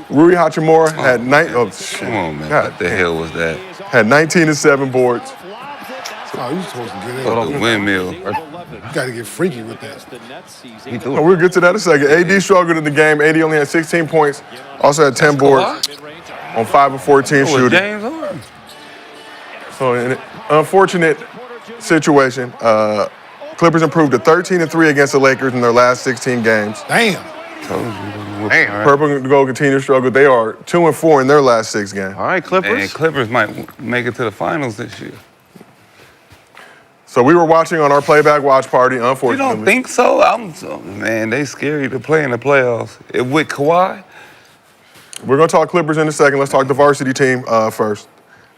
Rui Hachimura had 9. Oh, shit. Come on, man. God. What the hell was that? Had 19 and 7 boards. Oh, you supposed to get in. Oh, the windmill. You got to get freaky with that. Oh, we'll get to that in a second. AD struggled in the game. AD only had 16 points. Also had 10 boards on 5 of 14 shooting. James Harden. So in an unfortunate situation, Clippers improved to 13-3 against the Lakers in their last 16 games. Damn. Purple and Gold continue to struggle. They are 2-4 in their last 6 games. All right, Clippers. And Clippers might make it to the finals this year. So we were watching on our playback watch party, You unfortunately. don't think so? Man, they scary to play in the playoffs. With Kawhi? We're going to talk Clippers in a second. Let's talk the varsity team first.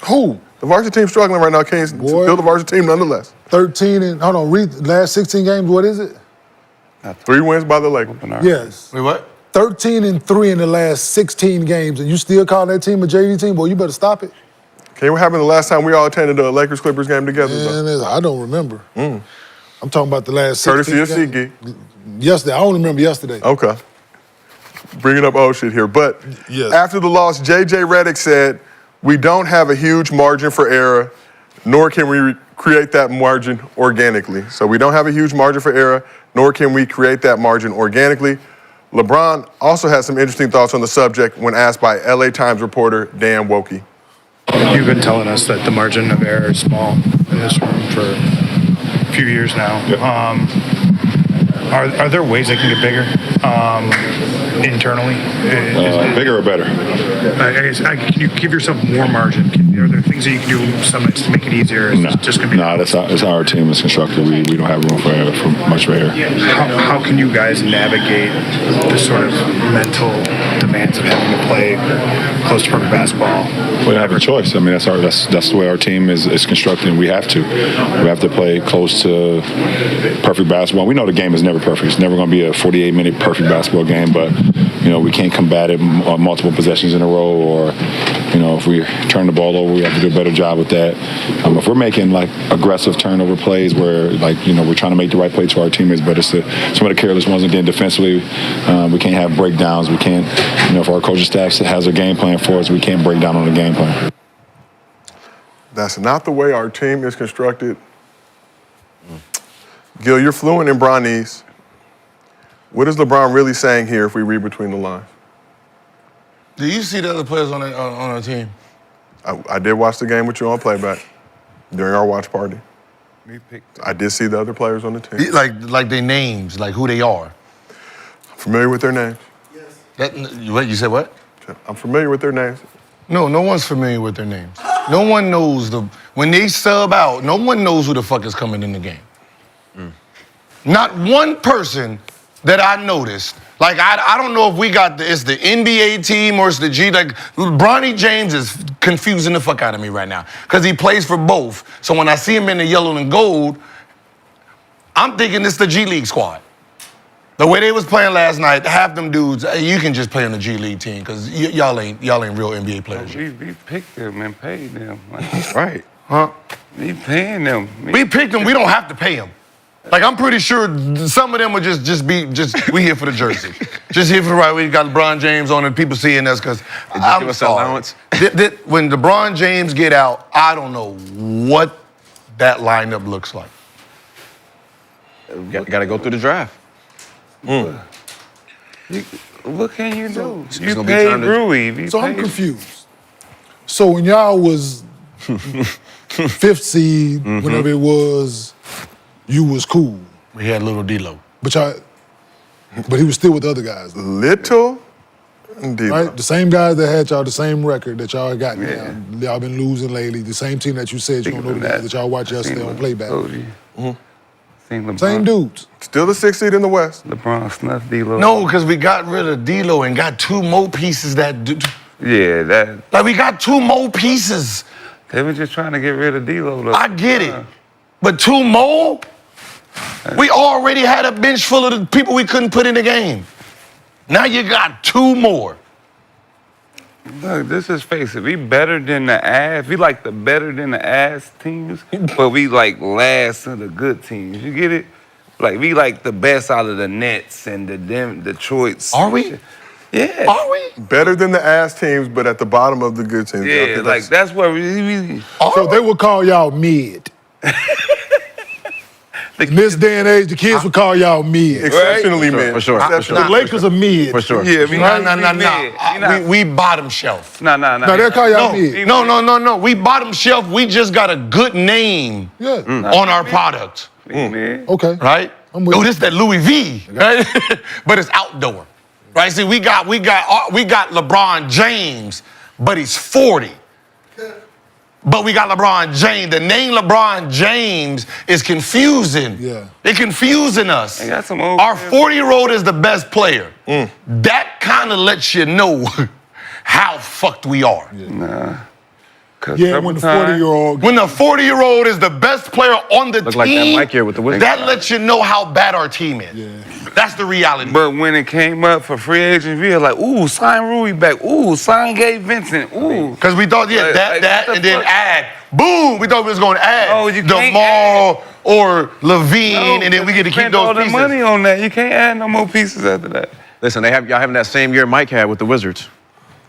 Who? The varsity team's struggling right now. Kane's still the varsity team nonetheless. 13 and, hold on, read the last 16 games, what is it? 3 wins by the Lakers. Yes. Wait, what? 13-3 in the last 16 games, and you still call that team a JV team? Boy, you better stop it. Okay, what happened the last time we all attended a Lakers-Clippers game together? Man, I don't remember. I'm talking about the last 16 Courtesy of games. SeatGeek. Yesterday, I only remember yesterday. Okay. Bringing up old shit here. But after the loss, J.J. Redick said, "We don't have a huge margin for error, nor can we create that margin organically." So we don't have a huge margin for error, nor can we create that margin organically. LeBron also had some interesting thoughts on the subject when asked by LA Times reporter Dan Wokey. You've been telling us that the margin of error is small in this room for a few years now. Are there ways they can get bigger internally? Bigger or better? Can you give yourself more margin? Are there things that you can do to make it easier? No, that's how our team is constructed. We don't have room for much for error. How can you guys navigate the sort of mental demands of having to play close to perfect basketball? We don't have a choice. I mean, that's the way our team is constructed, and we have to. We have to play close to perfect basketball. We know the game is never perfect. It's never going to be a 48-minute perfect basketball game, but we can't combat it on multiple possessions in a row, or if we turn the ball over, we have to do a better job with that. If we're making aggressive turnover plays where we're trying to make the right play to our teammates, but it's some of the careless ones. Again, defensively, we can't have breakdowns. We can't, if our coaching staff has a game plan for us, we can't break down on the game plan. That's not the way our team is constructed. Gil, you're fluent in Bronese. What is LeBron really saying here if we read between the lines? Do you see the other players on our team? I did watch the game with you on playback during our watch party. I did see the other players on the team. Like their names, like who they are. Familiar with their names? Yes. What, you said what? I'm familiar with their names. No one's familiar with their names. No one knows when they sub out, no one knows who the fuck is coming in the game. Not one person that I noticed. I don't know if it's the NBA team or it's the G. Bronny James is confusing the fuck out of me right now because he plays for both. So when I see him in the yellow and gold, I'm thinking it's the G League squad. The way they was playing last night, half them dudes, you can just play on the G League team because y'all ain't real NBA players. We picked them and paid them. Right. Huh? We paying them. We picked them. We don't have to pay them. Like, I'm pretty sure some of them would just we here for the jersey. Just here for the right. We got LeBron James on and people seeing us because I'm give us sorry. allowance. When LeBron James get out, I don't know what that lineup looks like. Got to go through the draft. What can you do? It's You gonna be paid time to- Rui. So I'm confused. So when y'all was 5th seed, whenever it was, you was cool. We had little D-Lo. But he was still with the other guys. Little D-Lo. Right? The same guys that had y'all the same record that y'all got now. Y'all been losing lately. The same team that you said you don't know the guys that y'all watch yesterday on playback. Same dudes. Still the 6th seed in the West. LeBron snuffed D-Lo. No, because we got rid of D-Lo and got 2 more pieces that do. Yeah, that. Like, we got 2 more pieces. They were just trying to get rid of D-Lo. Though. I get it. But 2 more? We already had a bench full of the people we couldn't put in the game. Now you got 2 more. Look, this is face it. We better than the ass. We like the better than the ass teams, but we like last of the good teams. You get it? Like we like the best out of the Nets and the Detroits. Are we? Yeah. Are we? Better than the ass teams, but at the bottom of the good teams. I Yeah, think like that's where we So they would call y'all mid. In this day and age, the kids would call y'all mid. exceptionally mid. For sure. The Lakers are mid. For sure. Yeah, we No. We bottom shelf. No. No, they'll call y'all mid. No. We bottom shelf. We just got a good name Yeah. on our product, Okay. right? I'm with Oh, you. this that Louis V, right? But it's outdoor, right? See, we got LeBron James, but he's 40. But we got LeBron James. The name LeBron James is confusing. Yeah. It's confusing us. They got some old Our players. 40-year-old is the best player. That kind of lets you know how fucked we are. Yeah, when the 40-year-old. When the 40-year-old is the best player on the Look team, like that Mike here with the Wizards. that lets you know how bad our team is. That's the reality. But when it came up for free agents, we were like, ooh, sign Rui back. Ooh, sign Gabe Vincent. Ooh. Because we thought, Like, that, what and the then fuck? add. Boom! We thought we was going to add Oh, you can't DeMar or Levine, and then we get to keep spend all those the pieces. money on that. You can't add no more pieces after that. Listen, y'all having that same year Mike had with the Wizards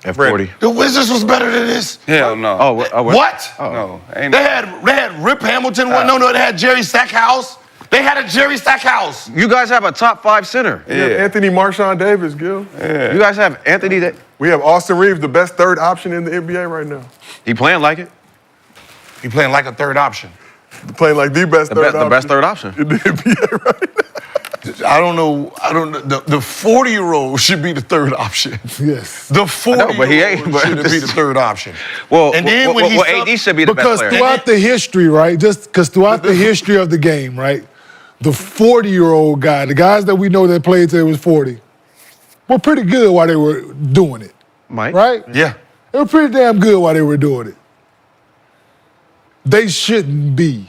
at 40. The Wizards was better than this. Hell no. What? No. Ain't They had Rip Hamilton. No, they had Jerry Stackhouse. They had a Jerry Stackhouse. You guys have a top 5 center. We have Anthony Marshawn Davis, Gil. You guys have Anthony. We have Austin Reeves, the best 3rd option in the NBA right now. He playing like it. He playing like a 3rd option. Playing like the best third option. The best 3rd option. in the NBA right now. I don't know. The 40-year-old should be the 3rd option. Yes. The 40-year-old but he ain't, but should be the 3rd option. Well, And then when he AD should be the best Because player. throughout the history, right? Just because throughout the history of the game, right? The 40-year-old guy, the guys that we know that played till they was 40, were pretty good while they were doing it. Mike? Right? Yeah. They were pretty damn good while they were doing it. They shouldn't be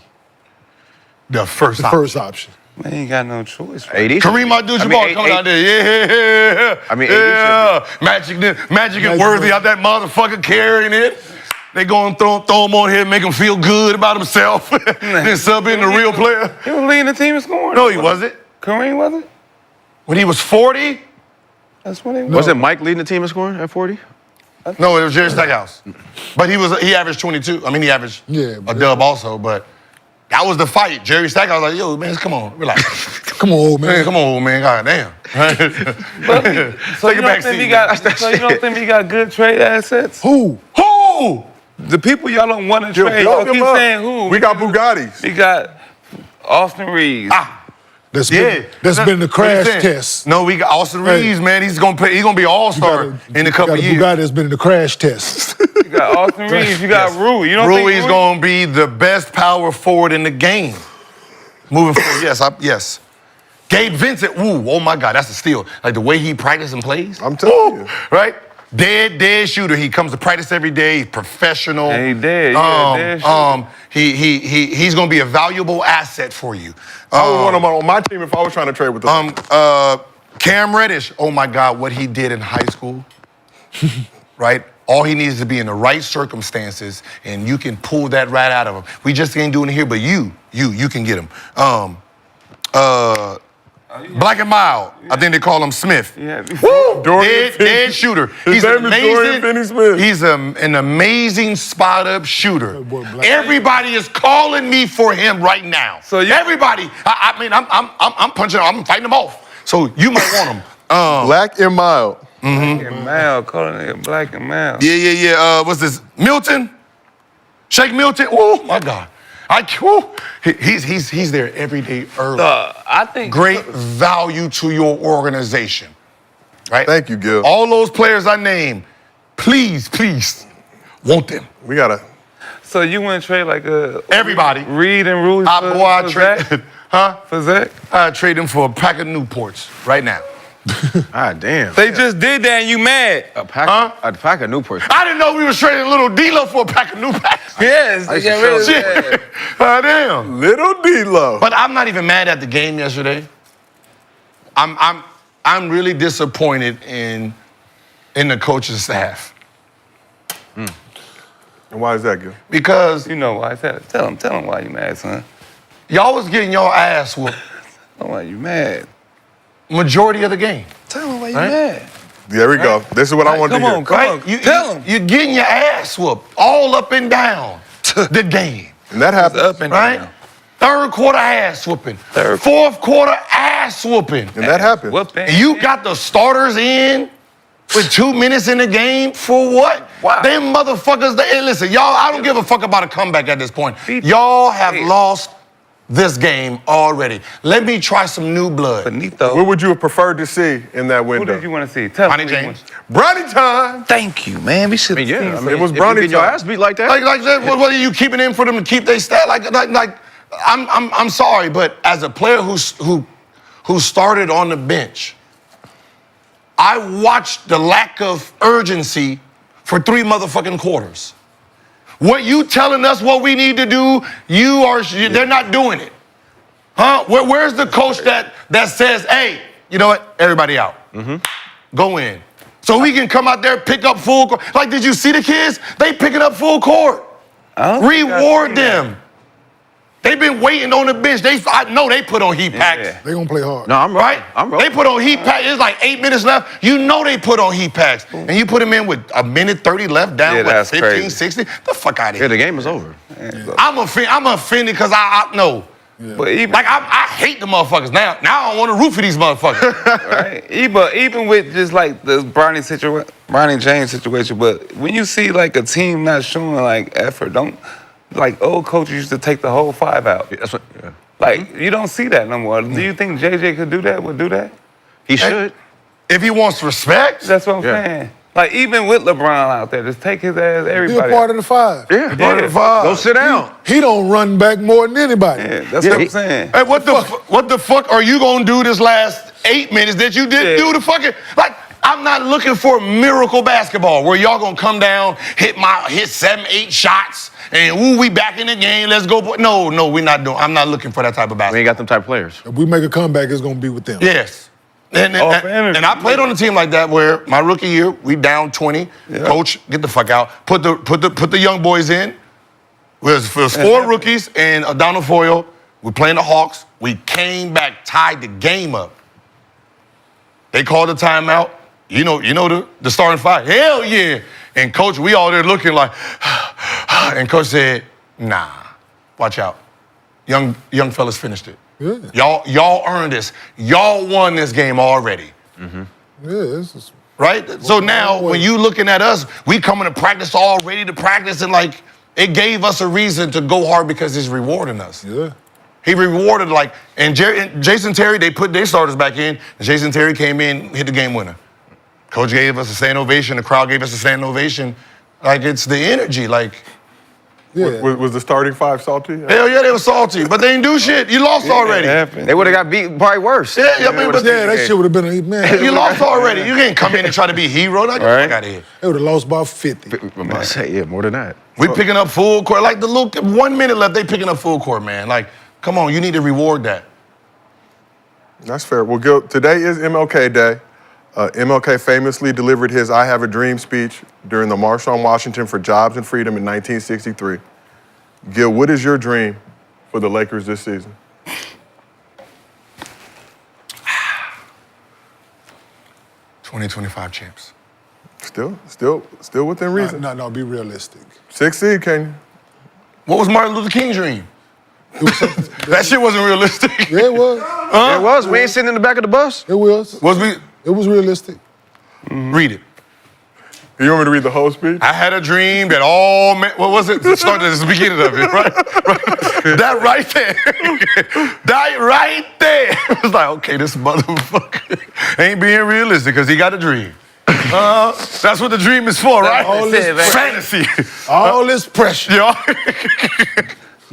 The first the option. first option. Man, ain't got no choice. AD. Kareem Abdul-Jabbar coming out there. Yeah. I mean, AD yeah. Magic and Worthy out that motherfucker carrying it. They going to throw him on here, make him feel good about himself. Then sub in the real player. He was leading the team in scoring. No, he wasn't. Kareem wasn't? When he was 40, That's when he was. Was it Mike leading the team in scoring at 40? no, it was Jerry Stackhouse. But he averaged 22. I mean, he averaged Yeah, a dub also, but that was the fight. Jerry Stackhouse was like, yo, man, come on, relax. Come on, old man. Man, come on, old man, goddamn. So Take you a don't back think seat. we got? So you don't think we got good trade assets? Who? Who? The people y'all don't want to trade. Look Y'all him keep up. saying who? We got Bugattis. We got Austin Reeves. That's Yeah. been the crash What you saying? test. No, we got Austin Hey. Reeves, man. He's gonna play. He's gonna be an all-star in a couple got years. Bugatti that's been in the crash test. You got Austin Reeves. You got Rui. You don't think Rui's gonna be the best power forward in the game. Moving forward, yes. Gabe Vincent, oh my God, that's a steal. Like the way he practices and plays. I'm telling you. Right? Dead shooter. He comes to practice every day. He's professional. Yeah, he dead. Yeah, dead shooter. He's gonna be a valuable asset for you. I would want him on my team if I was trying to trade with them. Cam Reddish, oh my God, what he did in high school, right? All he needs to be in the right circumstances, and you can pull that right out of him. We just ain't doing it here, but you can get him. Black and mild. I think they call him Smith. Yeah. Woo! Dorian Dead shooter. His name is Dorian Finney-Smith. He's an amazing spot-up shooter. Everybody is calling me for him right now. So everybody. I mean, I'm punching. I'm fighting them off. So you might want him. Black and mild. Black and mild, calling it black and mild. Yeah. What's this? Milton? Shake Milton? Oh my God. He's there every day early. I think great value to your organization. Right? Thank you, Gil. All those players I named, please, want them. We gotta. So you wouldn't trade like everybody Reed and Rui I for trade, Zach? huh? For Zach? I trade him for a pack of Newports right now. Ah, damn. They just did that and you mad. A pack of Newports. I didn't know we was trading little D-Lo for a pack of Newports. Yes. Damn. Little D-Lo. But I'm not even mad at the game yesterday. I'm really disappointed in the coaching staff. And why is that, Gil? Because you know why. Tell him why you mad, son. Y'all was getting your ass whooped. Why you mad? Majority of the game. Tell him why you mad. There we go. This is what I wanted to hear. Come on. Tell him. You're getting your ass whooped all up and down the game. And that happens. Up and right? down. Third quarter ass whooping. Fourth quarter ass whooping. And that happens. And you got the starters in with 2 minutes in the game for what? Wow. Them motherfuckers, listen, y'all, I don't give a fuck about a comeback at this point. Y'all have lost this game already. Let me try some new blood. Benito. What would you have preferred to see in that window? Who did you want to see? Tell Bronny me. James. Bronny time. Thank you, man. We should. It was If Bronny you get your time. ass beat like that. Like that, what are you keeping in for them to keep their stat? Like, I'm sorry, but as a player who started on the bench, I watched the lack of urgency for 3 motherfucking quarters. What you telling us what we need to do, they're not doing it. Huh? Where's the coach that says, hey, you know what? Everybody out. Go in. So we can come out there, pick up full court. Like, did you see the kids? They picking up full court. Reward them. They've been waiting on the bench. I know they put on heat packs. They gonna play hard. No, I'm right. They put on heat packs. It's like 8 minutes left. You know they put on heat packs. And you put them in with a minute 30 left, down Yeah, what, that's 15, crazy. 60? The fuck out of Yeah, here. the game is over. I'm offended because I know. But even, Like, I hate the motherfuckers. Now I don't want to root for these motherfuckers. right? Even with just like the Bronny James situation, but when you see like a team not showing like effort, like old coaches used to take the whole 5 out. That's what. Yeah. Like you don't see that no more. Do you think JJ could do that? Would do that? He should. If he wants respect, That's what I'm saying. Like even with LeBron out there, just take his ass. He Everybody. a part of the 5. Yeah. part of the vibe. Go sit down. He don't run back more than anybody. Yeah, that's what I'm saying. Hey, what the fuck are you gonna do this last 8 minutes that you didn't do the fucking like? I'm not looking for miracle basketball where y'all gonna come down, hit 7, 8 shots, and ooh, we back in the game. Let's go. No, we're not doing. I'm not looking for that type of We basketball. ain't got them type of players. If we make a comeback, it's gonna be with them. Yes. And I played on a team like that where my rookie year we down 20. Coach, get the fuck out. Put the young boys in. It was 4 rookies and Donald Foyle. We're playing the Hawks. We came back, tied the game up. They called a timeout. You know the starting 5. Hell yeah. And coach, we all there looking like, and coach said, nah, watch out. Young fellas finished it. Yeah. Y'all earned this. Y'all won this game already. Yeah, this is Right? So now when you looking at us, we coming to practice all ready to practice, and like it gave us a reason to go hard because it's rewarding us. yeah. He rewarded and Jayson Terry, they put their starters back in, and Jayson Terry came in, hit the game winner. Coach gave us a standing ovation, the crowd gave us a standing ovation. Like it's the energy, like. Yeah. Was the starting 5 salty? Hell yeah, they were salty, but they didn't do shit. You lost already. They would have got beat probably worse. Yeah, I mean, but Yeah, that shit would have been a man. you lost already. You can't come in and try to be a hero. Like, get the fuck out of here. They would have lost by 50. I say, yeah, more than that. We picking up full court. Like the little 1 minute left, they picking up full court, man. Like, come on, you need to reward that. That's fair. Well, Gil, today is MLK Day. MLK famously delivered his I Have a Dream speech during the March on Washington for Jobs and Freedom in 1963. Gil, what is your dream for the Lakers this season? 2025 champs. Still within reason. No, be realistic. 6 seed, Kenyon. What was Martin Luther King's dream? That shit wasn't realistic. Yeah, it was. It was. We ain't sitting in the back of the bus. It was. It was realistic. Read it. You want me to read the whole speech? I had a dream that all men, what was it? Start at the beginning of it, right? That right there. That right there. It was like, okay, this motherfucker ain't being realistic because he got a dream. That's what the dream is for, right? All this fantasy. All this pressure. All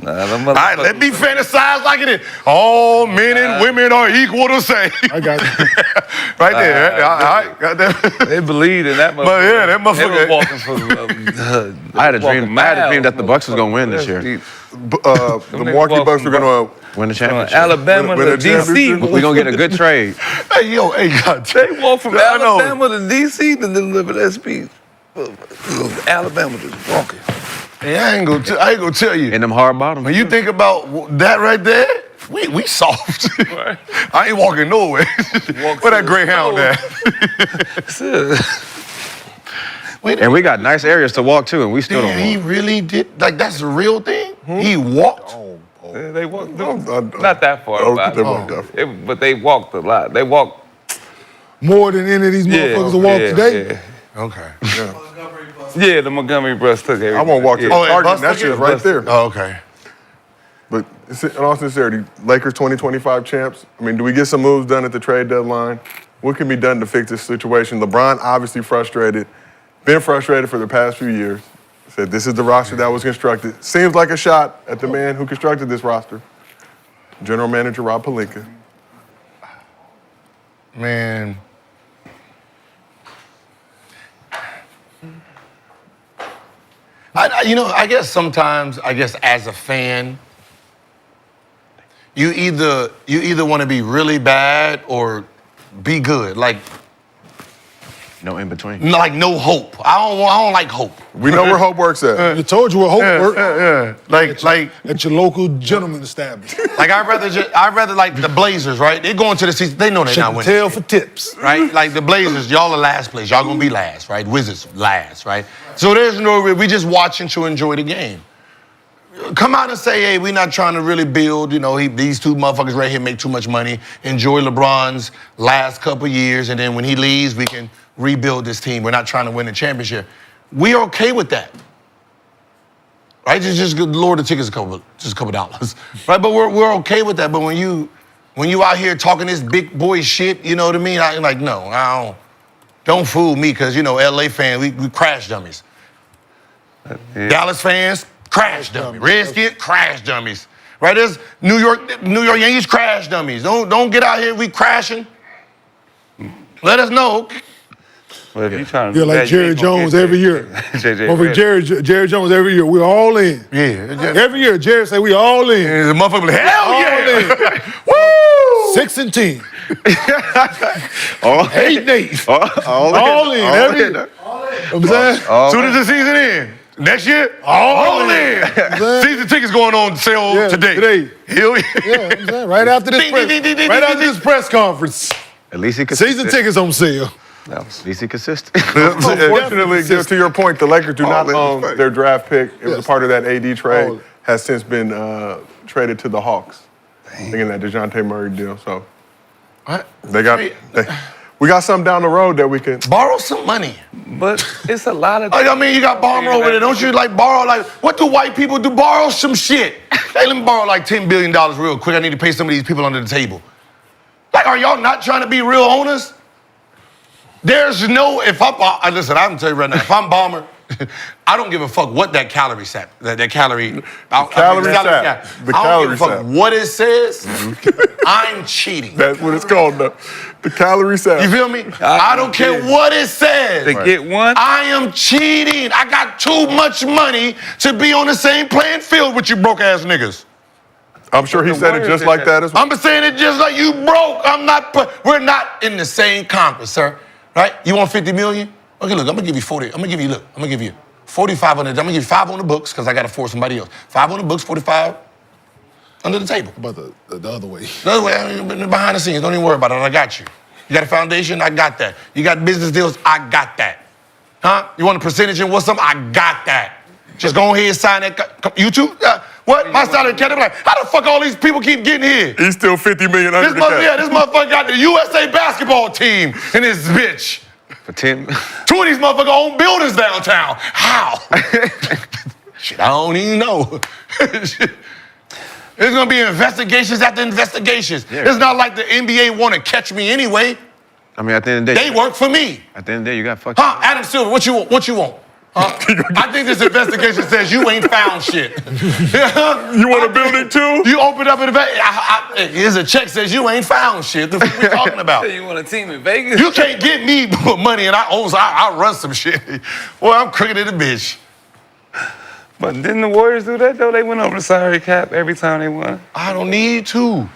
right, let me fantasize like it is. All men and women are equal to say. I got it. Right there. All right, got that. They believed in that motherfucker. But yeah, that motherfucker. They was walking for I had a dream that the Bucks was gonna win this year. The Milwaukee Bucks are gonna win the championship. Alabama Win to the championship. DC. We gonna get a good trade. Hey, yo, hey, God. They walked from I know. Alabama to DC to deliver that speech. Alabama just walking. Hey, I ain't gonna tell you. In them hard bottoms. When you think about that right there, we soft. I ain't walking nowhere. Where that Greyhound at? And we got nice areas to walk to, and we still Damn, don't he walk. really did. Like, that's the real thing? He walked? They walked not that far, but they walked a lot. They walked more than any of these motherfuckers that walk today. Yeah. Okay. Yeah, the Montgomery bus took everything. I won't walk to the Target. That took shit's it? right there. Oh, okay. But in all sincerity, Lakers 2025 champs. I mean, do we get some moves done at the trade deadline? What can be done to fix this situation? LeBron obviously been frustrated for the past few years. Said this is the roster that was constructed. Seems like a shot at the man who constructed this roster, General Manager Rob Pelinka. Man. I guess sometimes, as a fan, you either want to be really bad or be good. Like, No in between. like no hope. I don't like hope. We know where hope works at. I told you where hope works. Like At your local gentleman establishment. I'd rather like the Blazers, right? They're going to the season. They know they're not winning. Tail for tips. Right? Like the Blazers, y'all are last place. Y'all gonna be last, right? Wizards last, right? So there's no, we just watching to enjoy the game. Come out and say, hey, we're not trying to really build, these two motherfuckers right here make too much money. Enjoy LeBron's last couple years, and then when he leaves, we can rebuild this team. We're not trying to win the championship. We're okay with that. Right? Just lower the tickets just a couple dollars. Right? But we're okay with that. But when you out here talking this big boy shit, you know what I mean? I'm like, no, don't fool me, because LA fans, we crash dummies. Yeah. Dallas fans, crash dummies. Redskins, crash dummies. Right? There's New York Yankees, crash dummies. Don't get out here, we crashing. Let us know. Well, if you trying to Yeah, like Jerry Jones every year. Jerry Jones every year. We're all in. Yeah. Every year, Jerry say we all in. And the motherfucker like, hell yeah! Woo! 6 and 10. 8 and 8. All in. Every year. You know what I'm saying? Soon as the season ends, next year, all in. Season tickets going on sale today. Hell yeah. Yeah, I'm saying, right after this press conference. At least he could. Season tickets on sale. At least he consistent. Unfortunately, to your point, the Lakers do not own their draft pick. It was a part of that AD trade. Has since been traded to the Hawks. Thinking that DeJounte Murray deal. So we got something down the road that we can borrow some money. But it's a lot of. I mean, you got bomber over there. Don't you borrow what do white people do? Borrow some shit. Hey, let me borrow $10 billion real quick. I need to pay some of these people under the table. Are y'all not trying to be real owners? There's no, listen, I'm gonna tell you right now, if I'm Bomber, I don't give a fuck what that calorie sap, that calorie. I don't give a fuck what it says. I'm cheating. That's what it's called, the calorie sap. You feel me? I don't care what it says. To get one? I am cheating. I got too much money to be on the same playing field with you broke ass niggas. I'm sure he said it just like that as well. I'm saying it just like you broke. We're not in the same conference, sir. Right? You want 50 million? Okay, look, I'm gonna give you 40. I'm gonna give you 45 on the. I'm gonna give you 5 on the books because I gotta force somebody else. 5 on the books, 45 under the table. About the other way. The other way, behind the scenes. Don't even worry about it. I got you. You got a foundation? I got that. You got business deals? I got that. Huh? You want a percentage in what's something? I got that. Just go ahead and sign that. You too? What? My salary cap? Like, how the fuck all these people keep getting here? He's still $50 million under the cap. Yeah, this motherfucker got the USA basketball team in this bitch. For 10. 2 of these motherfuckers own buildings downtown. How? Shit, I don't even know. There's gonna be investigations after investigations. Yeah. It's not like the NBA want to catch me anyway. I mean, at the end of the day, They work for me. At the end of the day, you got fucked. Huh? Adam Silver, what you want? What you want? Huh? I think this investigation says you ain't found shit. You want a building too? You open up in the here's a check says you ain't found shit. The fuck we talking about? You want a team in Vegas? You can't get me money and I run some shit. Boy, I'm crooked as a bitch. But didn't the Warriors do that though? They went over the salary cap every time they won. I don't need to.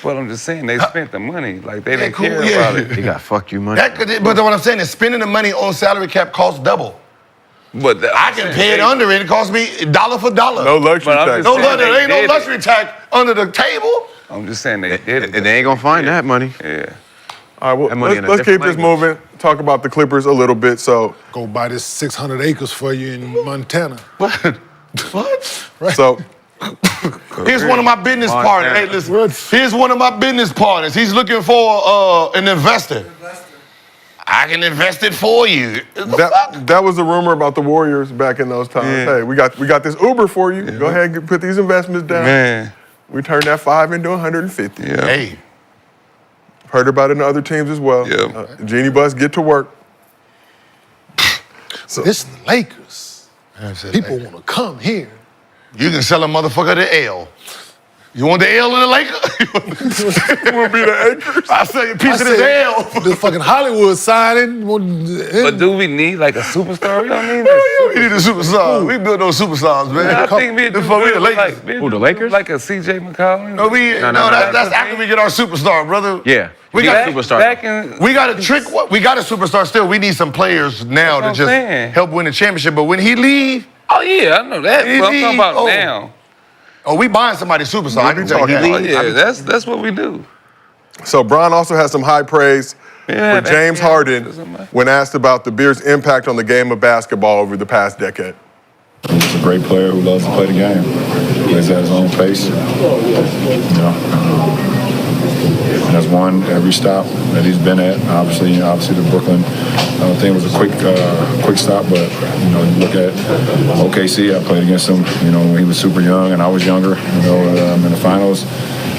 Well, I'm just saying they spent the money. Like they didn't cool, care yeah. about it. They got fuck you money. But what I'm saying is spending the money on salary cap costs double. But I can pay it under it. It costs me dollar for dollar. No luxury But I'm tax. just There ain't no They did luxury tax under the table. I'm just saying they did it. And they ain't gonna find that money. Yeah. All right, well, That money in a let's keep different this moving. Talk about the Clippers a little bit. So, Go buy this 600 acres for you in Montana. What? so Here's one of my business partners. Hey, listen. Here's one of my business partners. He's looking for an investor. I can invest it for you. that was the rumor about the Warriors back in those times. Yeah. Hey, we got this Uber for you. Go ahead and put these investments down. Man. We turned that 5 into 150. Yeah. Hey, Heard about it in other teams as well. Yeah. Genie Bus, get to work. This is the Lakers. People want to come here. you can sell a motherfucker the L. You want the L in the Laker? We'll be the anchors. I'll sell you a piece of this L. The fucking Hollywood signing. But do we need like a superstar? We don't need We need a superstar. We build those superstars, man. I think we the do. fuck, we the Like, Lakers. Who, the Lakers? Like a CJ McCollum. No, that's after we get our superstar, brother. Yeah. We He got a superstar. Back in, We got a trick. We got a superstar still. We need some players now to That's just what I'm saying. help win the championship. But when he leave, oh yeah, I know that. But I'm talking about now. we buying somebody's superstar. I can tell you Oh that. yeah, that's what we do. So Bron also has some high praise Yeah, for James Harden that's- when asked about the Bears' impact on the game of basketball over the past decade. He's a great player who loves to play the game. Plays at his own pace. Has won every stop that he's been at. Obviously the Brooklyn thing was a quick stop, but you look at OKC. I played against him, when he was super young and I was younger. In the finals.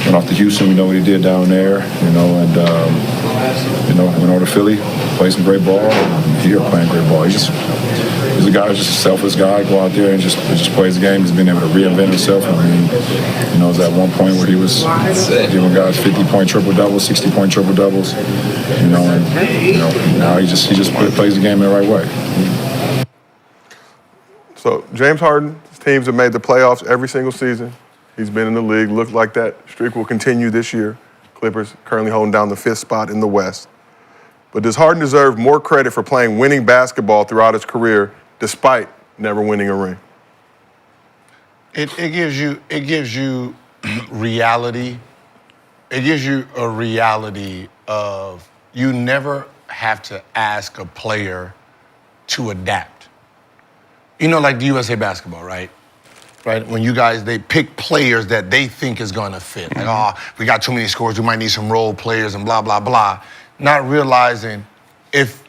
Went off to Houston. We know what he did down there. And went over to Philly, played some great ball. And here playing great ball. He's a guy who's just a selfless guy. Go out there and just plays the game. He's been able to reinvent himself. I mean, it was at one point where he was giving guys 50-point triple doubles, 60-point triple doubles. Now he just plays the game in the right way. So James Harden's teams have made the playoffs every single season. He's been in the league. Looked like that streak will continue this year. Clippers currently holding down the 5th spot in the West. But does Harden deserve more credit for playing winning basketball throughout his career, despite never winning a ring? It gives you reality. It gives you a reality of you never have to ask a player to adapt. Like the USA basketball, right? Right? When you guys, they pick players that they think is going to fit. Like, we got too many scores, we might need some role players and blah, blah, blah. Not realizing if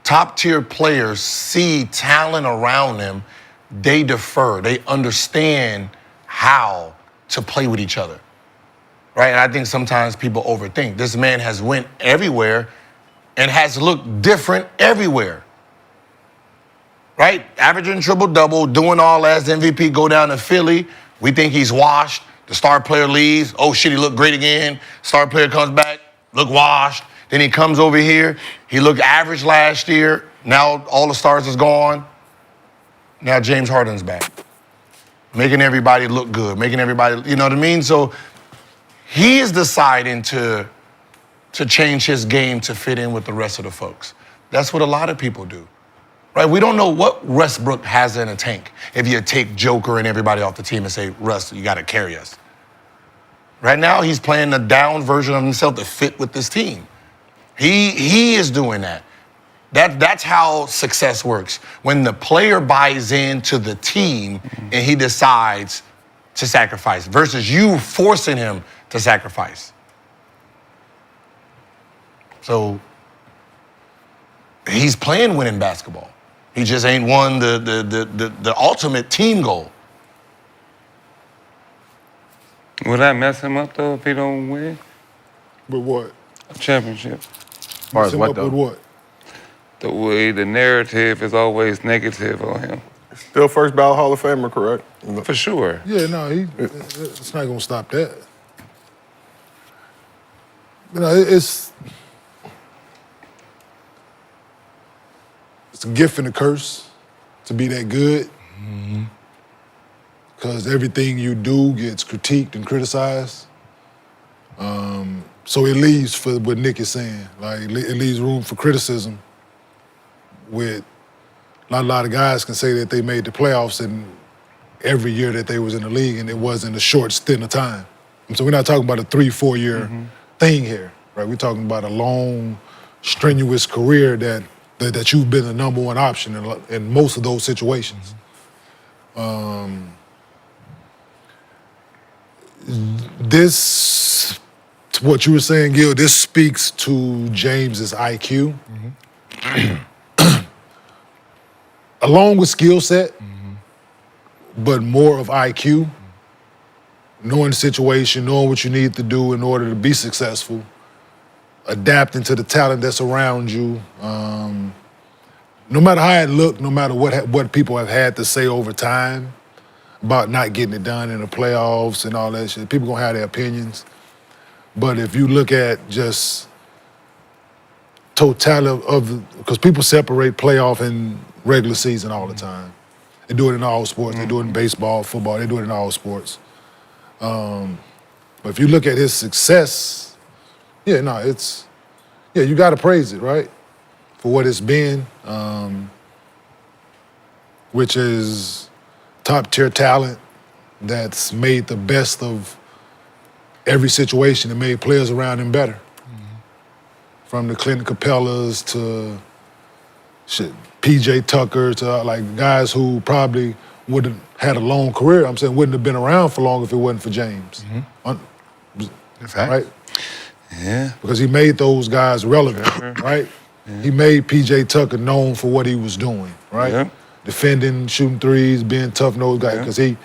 top-tier players see talent around them, they defer. They understand how to play with each other, right? And I think sometimes people overthink. This man has went everywhere and has looked different everywhere. Right? Averaging triple-double, doing all as MVP, go down to Philly. We think he's washed. The star player leaves. Oh, shit, he looked great again. Star player comes back, look washed. Then he comes over here. He looked average last year. Now all the stars is gone. Now James Harden's back. Making everybody look good. Making everybody, you know what I mean? So he is deciding to change his game to fit in with the rest of the folks. That's what a lot of people do. Right? We don't know what Westbrook has in a tank. If you take Joker and everybody off the team and say, Russ, you got to carry us. Right now, he's playing a down version of himself to fit with this team. He is doing that. That's how success works. When the player buys into the team and he decides to sacrifice versus you forcing him to sacrifice. So he's playing winning basketball. He just ain't won the ultimate team goal. Will that mess him up though if he don't win? With what? A championship. As far as Mess him what up though? With what? The way the narrative is always negative on him. Still first ballot Hall of Famer, correct? For sure. Yeah, no, it's not gonna stop that. You know, it's a gift and a curse to be that good. Because everything you do gets critiqued and criticized. So it leaves for what Nick is saying. Like, it leaves room for criticism with not a lot of guys can say that they made the playoffs in every year that they was in the league, and it wasn't a short stint of time. And so we're not talking about a 3-4 year thing here, right? We're talking about a long, strenuous career that you've been the number one option in most of those situations. This, what you were saying, Gil, this speaks to James's IQ. Along with skill set, but more of IQ, knowing the situation, knowing what you need to do in order to be successful, adapting to the talent that's around you. No matter how it looked, no matter what people have had to say over time about not getting it done in the playoffs and all that shit, people gonna have their opinions. But if you look at just totality because people separate playoff and regular season all the time. They do it in all sports. They do it in baseball, football. They do it in all sports. But if you look at his success, you got to praise it, right? For what it's been, which is top-tier talent that's made the best of every situation and made players around him better. From the Clinton Capellas to PJ Tucker to like guys who probably would have had a long career. I'm saying wouldn't have been around for long if it wasn't for James. Right? Yeah. Because he made those guys relevant, right? Yeah. He made PJ Tucker known for what he was doing, right? Yeah. Defending, shooting threes, being tough-nosed guy, because he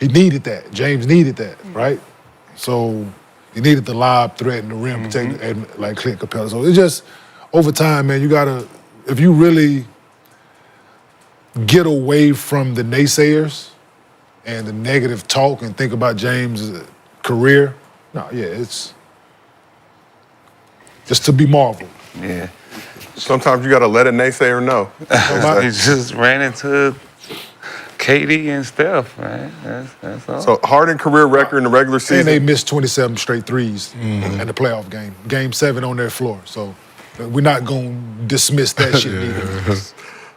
needed that. James needed that, right? So he needed the lob threat and the rim protect, like Clint Capella. So it's just, over time, man, you gotta, if you really get away from the naysayers and the negative talk and think about James' career, it's just to be marveled. Yeah. Sometimes you gotta let a naysayer know. He just ran into KD and Steph, man. That's all. So Harden career record in the regular season. And they missed 27 straight threes in the playoff game. Game 7 on their floor. So we're not gonna dismiss that shit either.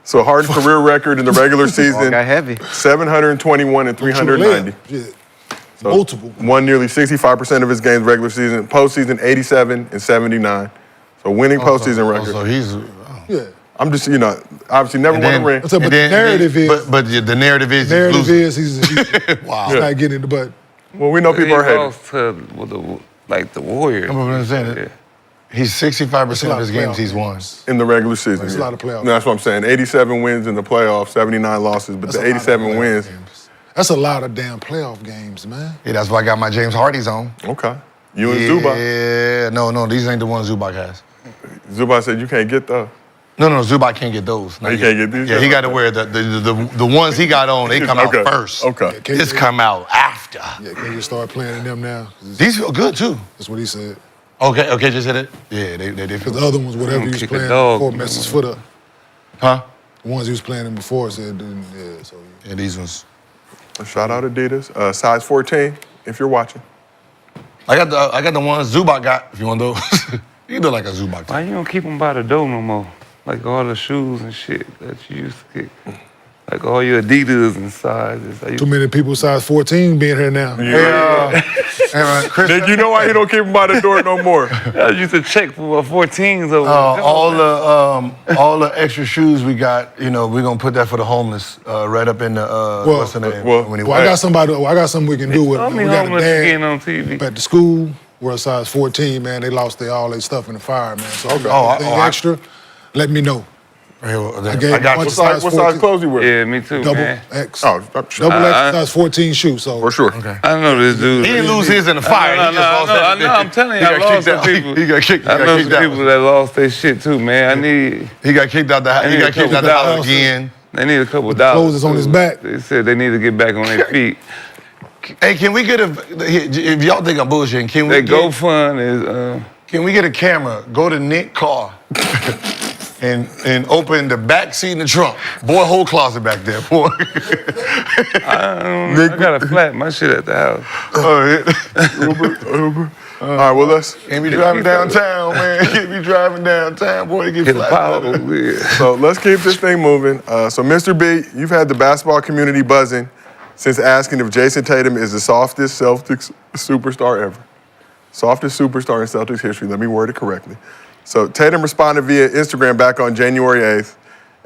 So Harden's career record in the regular season, got heavy. 721 and 390. Yeah. So Multiple. Won nearly 65% of his games regular season. Postseason, 87 and 79. So winning postseason record. So he's... Yeah. I'm just, obviously never won a ring. But the narrative is... But the narrative is he's wow. He's not getting it, but... Well, we know people are hating. The Warriors. I'm what I'm saying. Yeah. He's 65% of his games he's won. In the regular season. That's a lot of playoff No, that's what I'm saying. 87 wins in the playoffs, 79 losses, but That's the a lot of 87 playoff wins. games. That's a lot of damn playoff games, man. Yeah, that's why I got my James Hardys on. Okay. You and Zubac. Yeah, no, these ain't the ones Zubac has. Zubac said you can't get those. No, Zubac can't get those. You can't get these? Yeah, he got to wear the ones he got on. They come out first. Okay. This come out after. Yeah, can you start playing in them now? These feel good too. That's what he said. Okay, just hit it. Yeah, they feel Because the other ones, whatever he was kick a playing dog. before, messed his foot up. Huh? The ones he was playing in before said, yeah, so... Yeah, these ones. Shout out Adidas. Size 14, if you're watching. I got the ones Zubac got. If you want those, you look like a Zubac. Why you don't keep them by the door no more? Like all the shoes and shit that you used to get. Like all your Adidas and sizes. Too many people size 14 being here now. Yeah. Nick, you know why he don't keep him by the door no more? I used to check for 14s over all the extra shoes we got, we're gonna put that for the homeless, right up in the what's the name? I got something we can do with it. Told me We got a homeless dad again on TV. at the school. We're a size 14, man. They lost all their stuff in the fire, man. So anything extra, let me know. I got what size clothes you wear? Yeah, me too, Double man. X. Oh, Double X size 14 shoe. So for sure. I know this dude. He didn't lose his in the fire. I know. I'm telling you, I lost some people. He got kicked. I know some people that lost their shit too, man. He got kicked out the house. He got kicked out the house again. They need a couple of dollars. clothes is on his back. They said they need to get back on their feet. Hey, can we get if y'all think I'm bullshitting, can we That GoFund is. Can we get a camera? Go to Nick's car and open the back seat in the trunk. Boy, whole closet back there, boy. I got a flat. My shit at the house. Uber. All right, well, let's. Can't be driving downtown, man. Can't be driving downtown, boy. Get flat. So let's keep this thing moving. So, Mr. B, you've had the basketball community buzzing since asking if Jayson Tatum is the softest Celtics superstar ever. Softest superstar in Celtics history. Let me word it correctly. So Tatum responded via Instagram back on January 8th.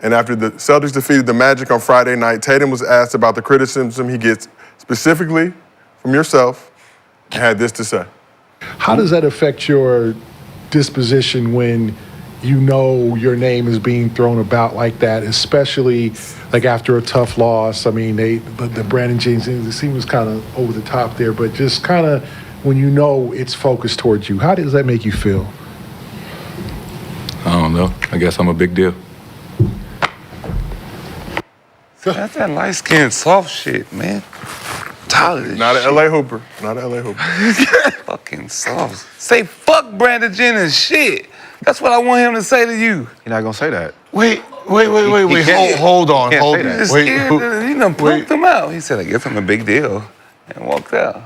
And after the Celtics defeated the Magic on Friday night, Tatum was asked about the criticism he gets specifically from yourself and had this to say. How does that affect your disposition when you know your name is being thrown about like that, especially like after a tough loss? I mean, the Brandon Jennings, it seems kind of over the top there, but just kind of when you know it's focused towards you, how does that make you feel? I don't know. I guess I'm a big deal. That's that light-skinned soft shit, man. Tired of this Not shit. an LA Hooper. Not an LA Hooper. Fucking soft. Say fuck Brandon Jennings shit. That's what I want him to say to you. You're not gonna say that. Wait. can't- Hold on. Can't Hold say that. on. He done punked him out. He said, I guess I'm a big deal. And walked out.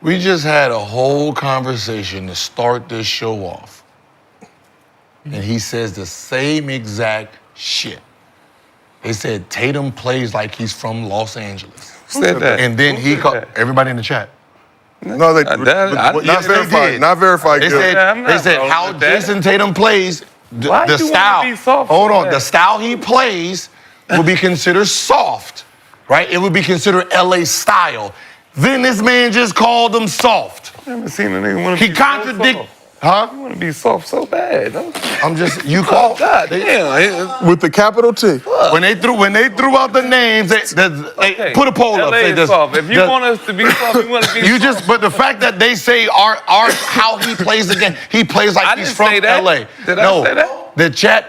We just had a whole conversation to start this show off. And he says the same exact shit. They said Tatum plays like he's from Los Angeles. Who said that? And then he called everybody in the chat. No, they Yes, not they verified. did. Not verified. They Gil. said how Jayson Tatum plays, Why the you wanna style. be soft Hold so on, bad? the style he plays will be considered soft, right? It would be considered LA style. Then this man just called him soft. I haven't seen a nigga want to He be contradicted. Huh? You want to be soft so bad. Don't I'm just you call. God damn. With the capital T. When they threw out the names, they put a poll up. LA Say is this- soft. If you the- want us to be soft, you want to be You soft. but the fact that they say how he plays the game, he plays like I he's didn't from say that. LA. Did I No, say that?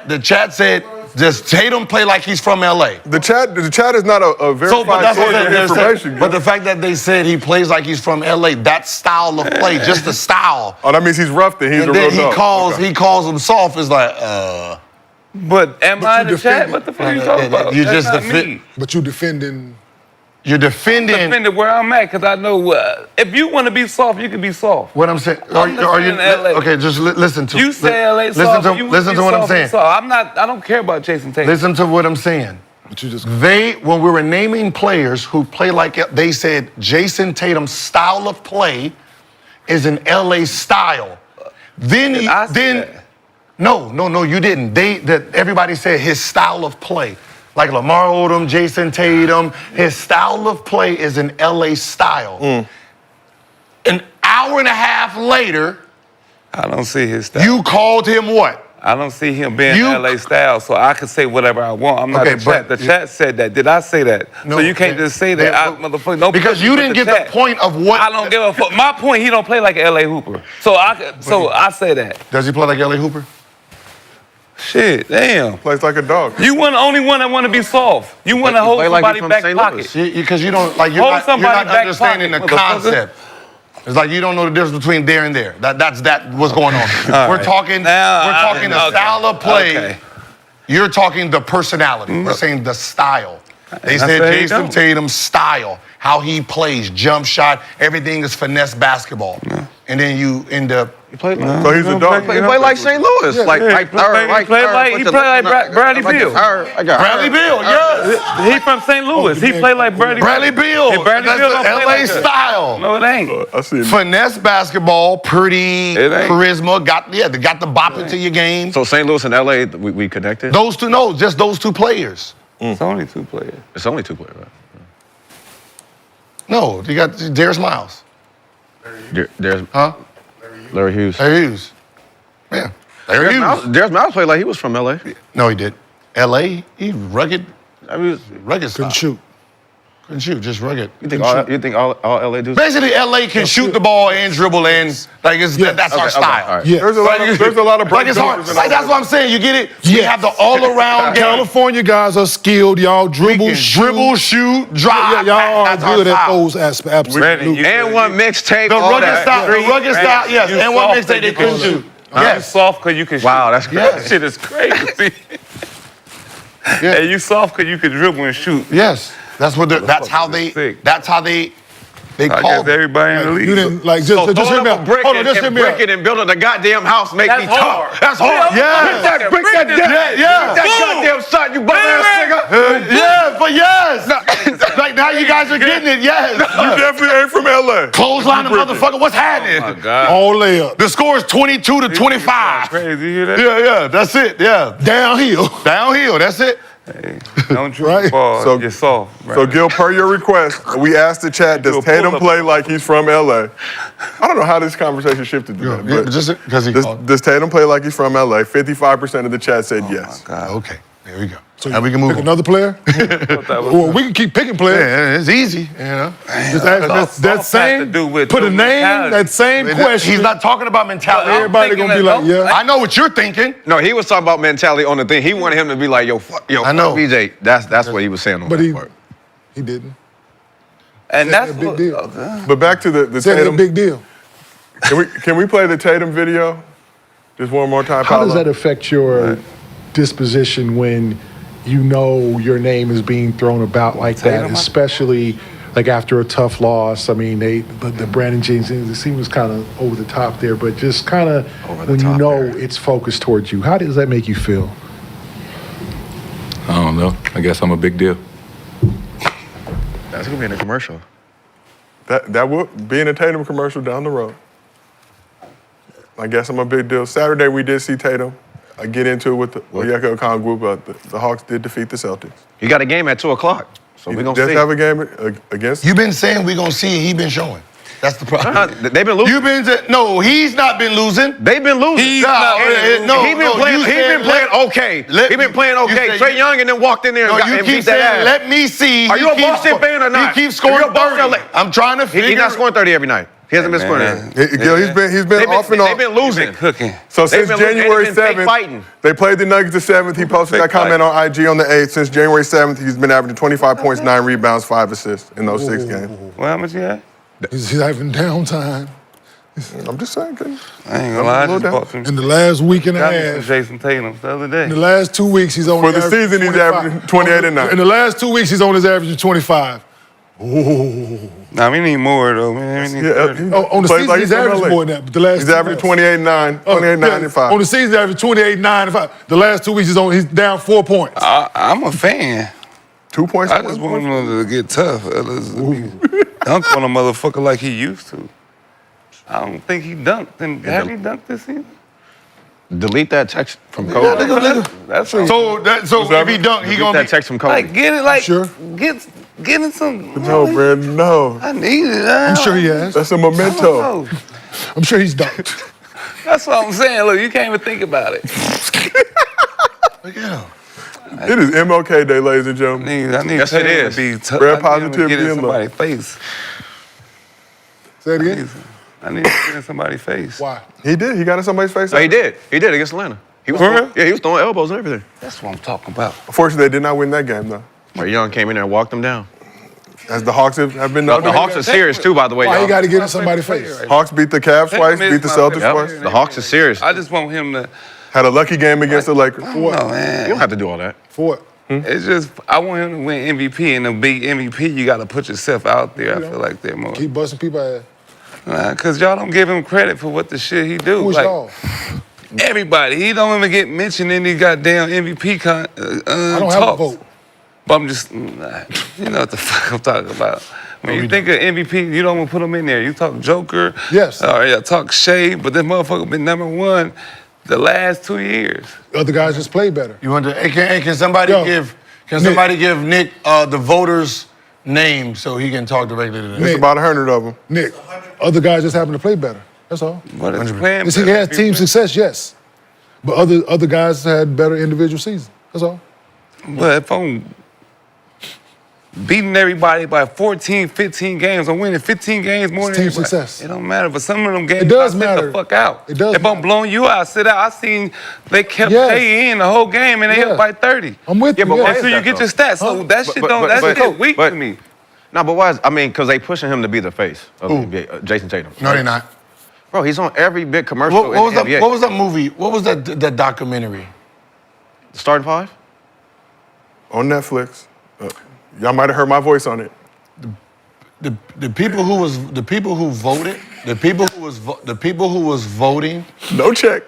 The chat said, does Tatum play like he's from LA? The chat is not a verified source of information. But the fact that they said he plays like he's from LA, that style of play, just the style. Oh, that means he's rough then. He's And a then real dog. he calls him soft. Is like, But am I the chat? What the fuck are you talking about? You That's just not me. But you defending. You're defending. Defending where I'm at, because I know if you want to be soft, you can be soft. What I'm saying. I'm Are you defending LA. okay? Just listen to. You say LA listen soft. to you listen to what I'm saying. I'm not. I don't care about Jayson Tatum. Listen to what I'm saying. But you just When we were naming players who play like, they said Jayson Tatum's style of play is an LA style. Then no, you didn't. Everybody said his style of play. Like Lamar Odom, Jayson Tatum, his style of play is an LA style. An hour and a half later, I don't see his style. you called him what? I don't see him being LA style, so I can say whatever I want. I'm not Okay, the chat. The chat said that. Did I say that? No, so you can't just say that. Motherfucker. No, Because you didn't get the point of what. I don't give a fuck. My point, he don't play like an LA Hooper. So I say that. Does he play like LA Hooper? Shit, damn. Plays like a dog. You want the only one that want to be soft. You want to hold somebody back pocket. Because you don't like you're Hold not somebody back understanding pocket, the motherfucker. concept. It's like you don't know the difference between there and there. That's what's going on. We're talking the style of play. Okay. You're talking the personality. We're saying the style. They I said said he Jayson don't. Tatum's style, how he plays, jump shot, everything is finesse basketball. and then you end up. He played like. So he's a dog. He played like St. Louis, like third. He played like Bradley Beal. Bradley Beal, yes. He from St. Louis. He played like Bradley Beal. Hey, Bradley That's Beal the don't play LA like that. style. No, it ain't. I see him. Finesse basketball, pretty, charisma, got the bop into your game. So St. Louis and LA, we connected. Those two, no, just those two players. It's only two players. It's only two players, right? No, you got Darius Myles. There's Huh? Larry Hughes. Larry Hughes. Yeah. Larry Hughes. Darius Myles played like he was from LA. No, he did. LA, he rugged. I mean, rugged Couldn't style. shoot. Couldn't shoot, just rugged. You think all LA dudes? Basically, LA can shoot the ball and dribble and that's our style. all right. Yeah. There's a lot of Like it's hard. Like that's what I'm saying. You get it? We have the all-around game. California guys are skilled. Y'all dribble, shoot, drive. Y'all are That's our good at style. those aspects. Absolutely. And one mixtape. The all rugged that. style, yes. You And one soft mixtape that they you couldn't can shoot. You Yes. soft because you can shoot. Wow, that's crazy. That shit is crazy. Hey, you soft because you can dribble and shoot. Yes. That's how they I call guess it. everybody in the league. You didn't like So just hear throwing me up a out. brick Hold on, just hear and me out. bricking and building a goddamn house make That's me hard. tough. That's hard. Yeah. Brick that down. Yeah. That goddamn son, you bum ass nigga. Yeah, but yes. Like now you guys are getting it, yes. You definitely ain't from LA. Clothesline the motherfucker, what's happening? Oh my God. All layup. The score is 22-25. Crazy, you hear that? Yeah, that's it, yeah. Downhill. Downhill, that's it. Hey, don't dribble Right. the ball. So- You're soft. So, Gil, per your request, we asked the chat, Do does a Tatum pull-up. play like he's from LA? I don't know how this conversation shifted to that, but Just because he called. does Tatum play like he's from LA? 55% of the chat said yes. Okay, there we go. So now we can move pick on. another player. Well, we can keep picking players. Yeah, it's easy, you know. Just ask that same. Put a name. That same question. He's not talking about mentality. Everybody gonna be like, yeah. I know what you're thinking. No, he was talking about mentality on the thing. He wanted him to be like, yo, fuck I know. BJ. That's what he was saying on But that he part. didn't. And that's a big what- deal. okay. But back to the Said it's a Tatum. big deal. Can we play the Tatum video just one more time? How does Paolo? that affect your disposition when you know your name is being thrown about like that, especially like after a tough loss? I mean, the Brandon Jennings, it seems kind of over the top there, but just kind of when you know it's focused towards you, how does that make you feel? I don't know. I guess I'm a big deal. That's gonna be in a commercial. That will be in a Tatum commercial down the road. I guess I'm a big deal. Saturday we did see Tatum get into it with the Oyeka Okon group. The Hawks did defeat the Celtics. He got a game at 2:00, so we're gonna Just see. have a game against. You've been saying we're gonna see, he been showing. That's the problem. They've been losing. You've been no, he's not been losing. They've been losing. He's not been losing. He been playing. He been playing okay. He been playing okay. Trey Young and then walked in there and, you and keep beat that saying, ass. let me see. Are you a Boston fan or not? He keeps scoring Are you a Boston 30. I'm trying to figure. He's not scoring 30 every night. He hasn't been scoring. Gil, he's been off and on. They've been losing. Cooking. So They've since been losing. January They've been fake 7th, fighting. they played the Nuggets the 7th. He posted that comment on IG on the 8th. Since January 7th, he's been averaging 25 points, 9 rebounds, 5 assists in those 6 games. Well, how much you had? He's having downtime. I'm just saying. I ain't gonna lie. I just bought some. In the last week and a Got me some half. Jason Tatum the other day. In the last 2 weeks, he's on For the season, he's averaging 28 and 9. In the last 2 weeks, he's on his average of 25. Ooh. Nah, we need more though, man. We need 30. On the season, he's averaging more than that. But the last He's 2 averaging months. 28 and 9, 28 9 and 5. On the season, he's averaging 28, 9, and 5. The last 2 weeks, he's down 4 points. I'm a fan. 2 points. I just want him to get tough. Dunk on a motherfucker like he used to. I don't think he dunked. Have he dunked this season? Delete that text from Kobe. That's So if he dunk, he Delete gonna that be. text from Kobe. like get it like Sure. get in some. No, Brandon, no. I need it. I'm sure he has. That's a memento. I'm sure he's dunked. That's what I'm saying. Look, you can't even think about it. Yeah. It is MLK Day, ladies and gentlemen. I need Yes, it Tatum is. to be tough. Spread I need him to positivity get in and love. somebody's face. Say it again. I need to get in somebody's face. Why? He did. He got in somebody's face. No, he did. He did against Atlanta. He was For throwing, real? yeah, he was throwing elbows and everything. That's what I'm talking about. Unfortunately, they did not win that game, though. Trey Young came in there and walked him down. As the Hawks have been The Hawks are serious too, by the way, Why y'all. you got to get in somebody's face? Hawks beat the Cavs twice, beat the Celtics twice. The Hawks are serious. I just want him to. Had a lucky game against the Lakers. No, man. You don't have to do all that. For what? It's just I want him to win MVP, and to be MVP, you got to put yourself out there. I feel like they're more. Keep busting people ass. Because y'all don't give him credit for what the shit he do. Who's like, y'all? everybody. He don't even get mentioned in these goddamn MVP I don't have a talks. vote. But I'm just, you know what the fuck I'm talking about. When you think of MVP, you don't want to put him in there. You talk Joker. Yes. Or you talk Shea, but this motherfucker been #1 the last 2 years. Other guys just play better. You want to? Hey, can somebody give Nick the voters' name so he can talk directly to them? It's about 100 of them. Nick, other guys just happen to play better. That's all. But it's playing He has team success, yes. But other guys had better individual seasons. That's all. But if I'm beating everybody by 14, 15 games, I'm winning 15 games more than team everybody. success. It don't matter. But some of them games, It does I matter. sit the fuck out. It does If I'm blowing you out, I sit out. I seen they kept paying the whole game and they hit by 30. I'm with you. but why is So you that, get your though? stats. So that shit don't. That shit weak to me. No, but why is, I mean, because they pushing him to be the face of the NBA, Jayson Tatum. No, they're not. Bro, he's on every big commercial What was in the NBA. what was that movie? What was that documentary? Starting Five? On Netflix. Y'all might have heard my voice on it. The people who voted, the people who was voting. No check.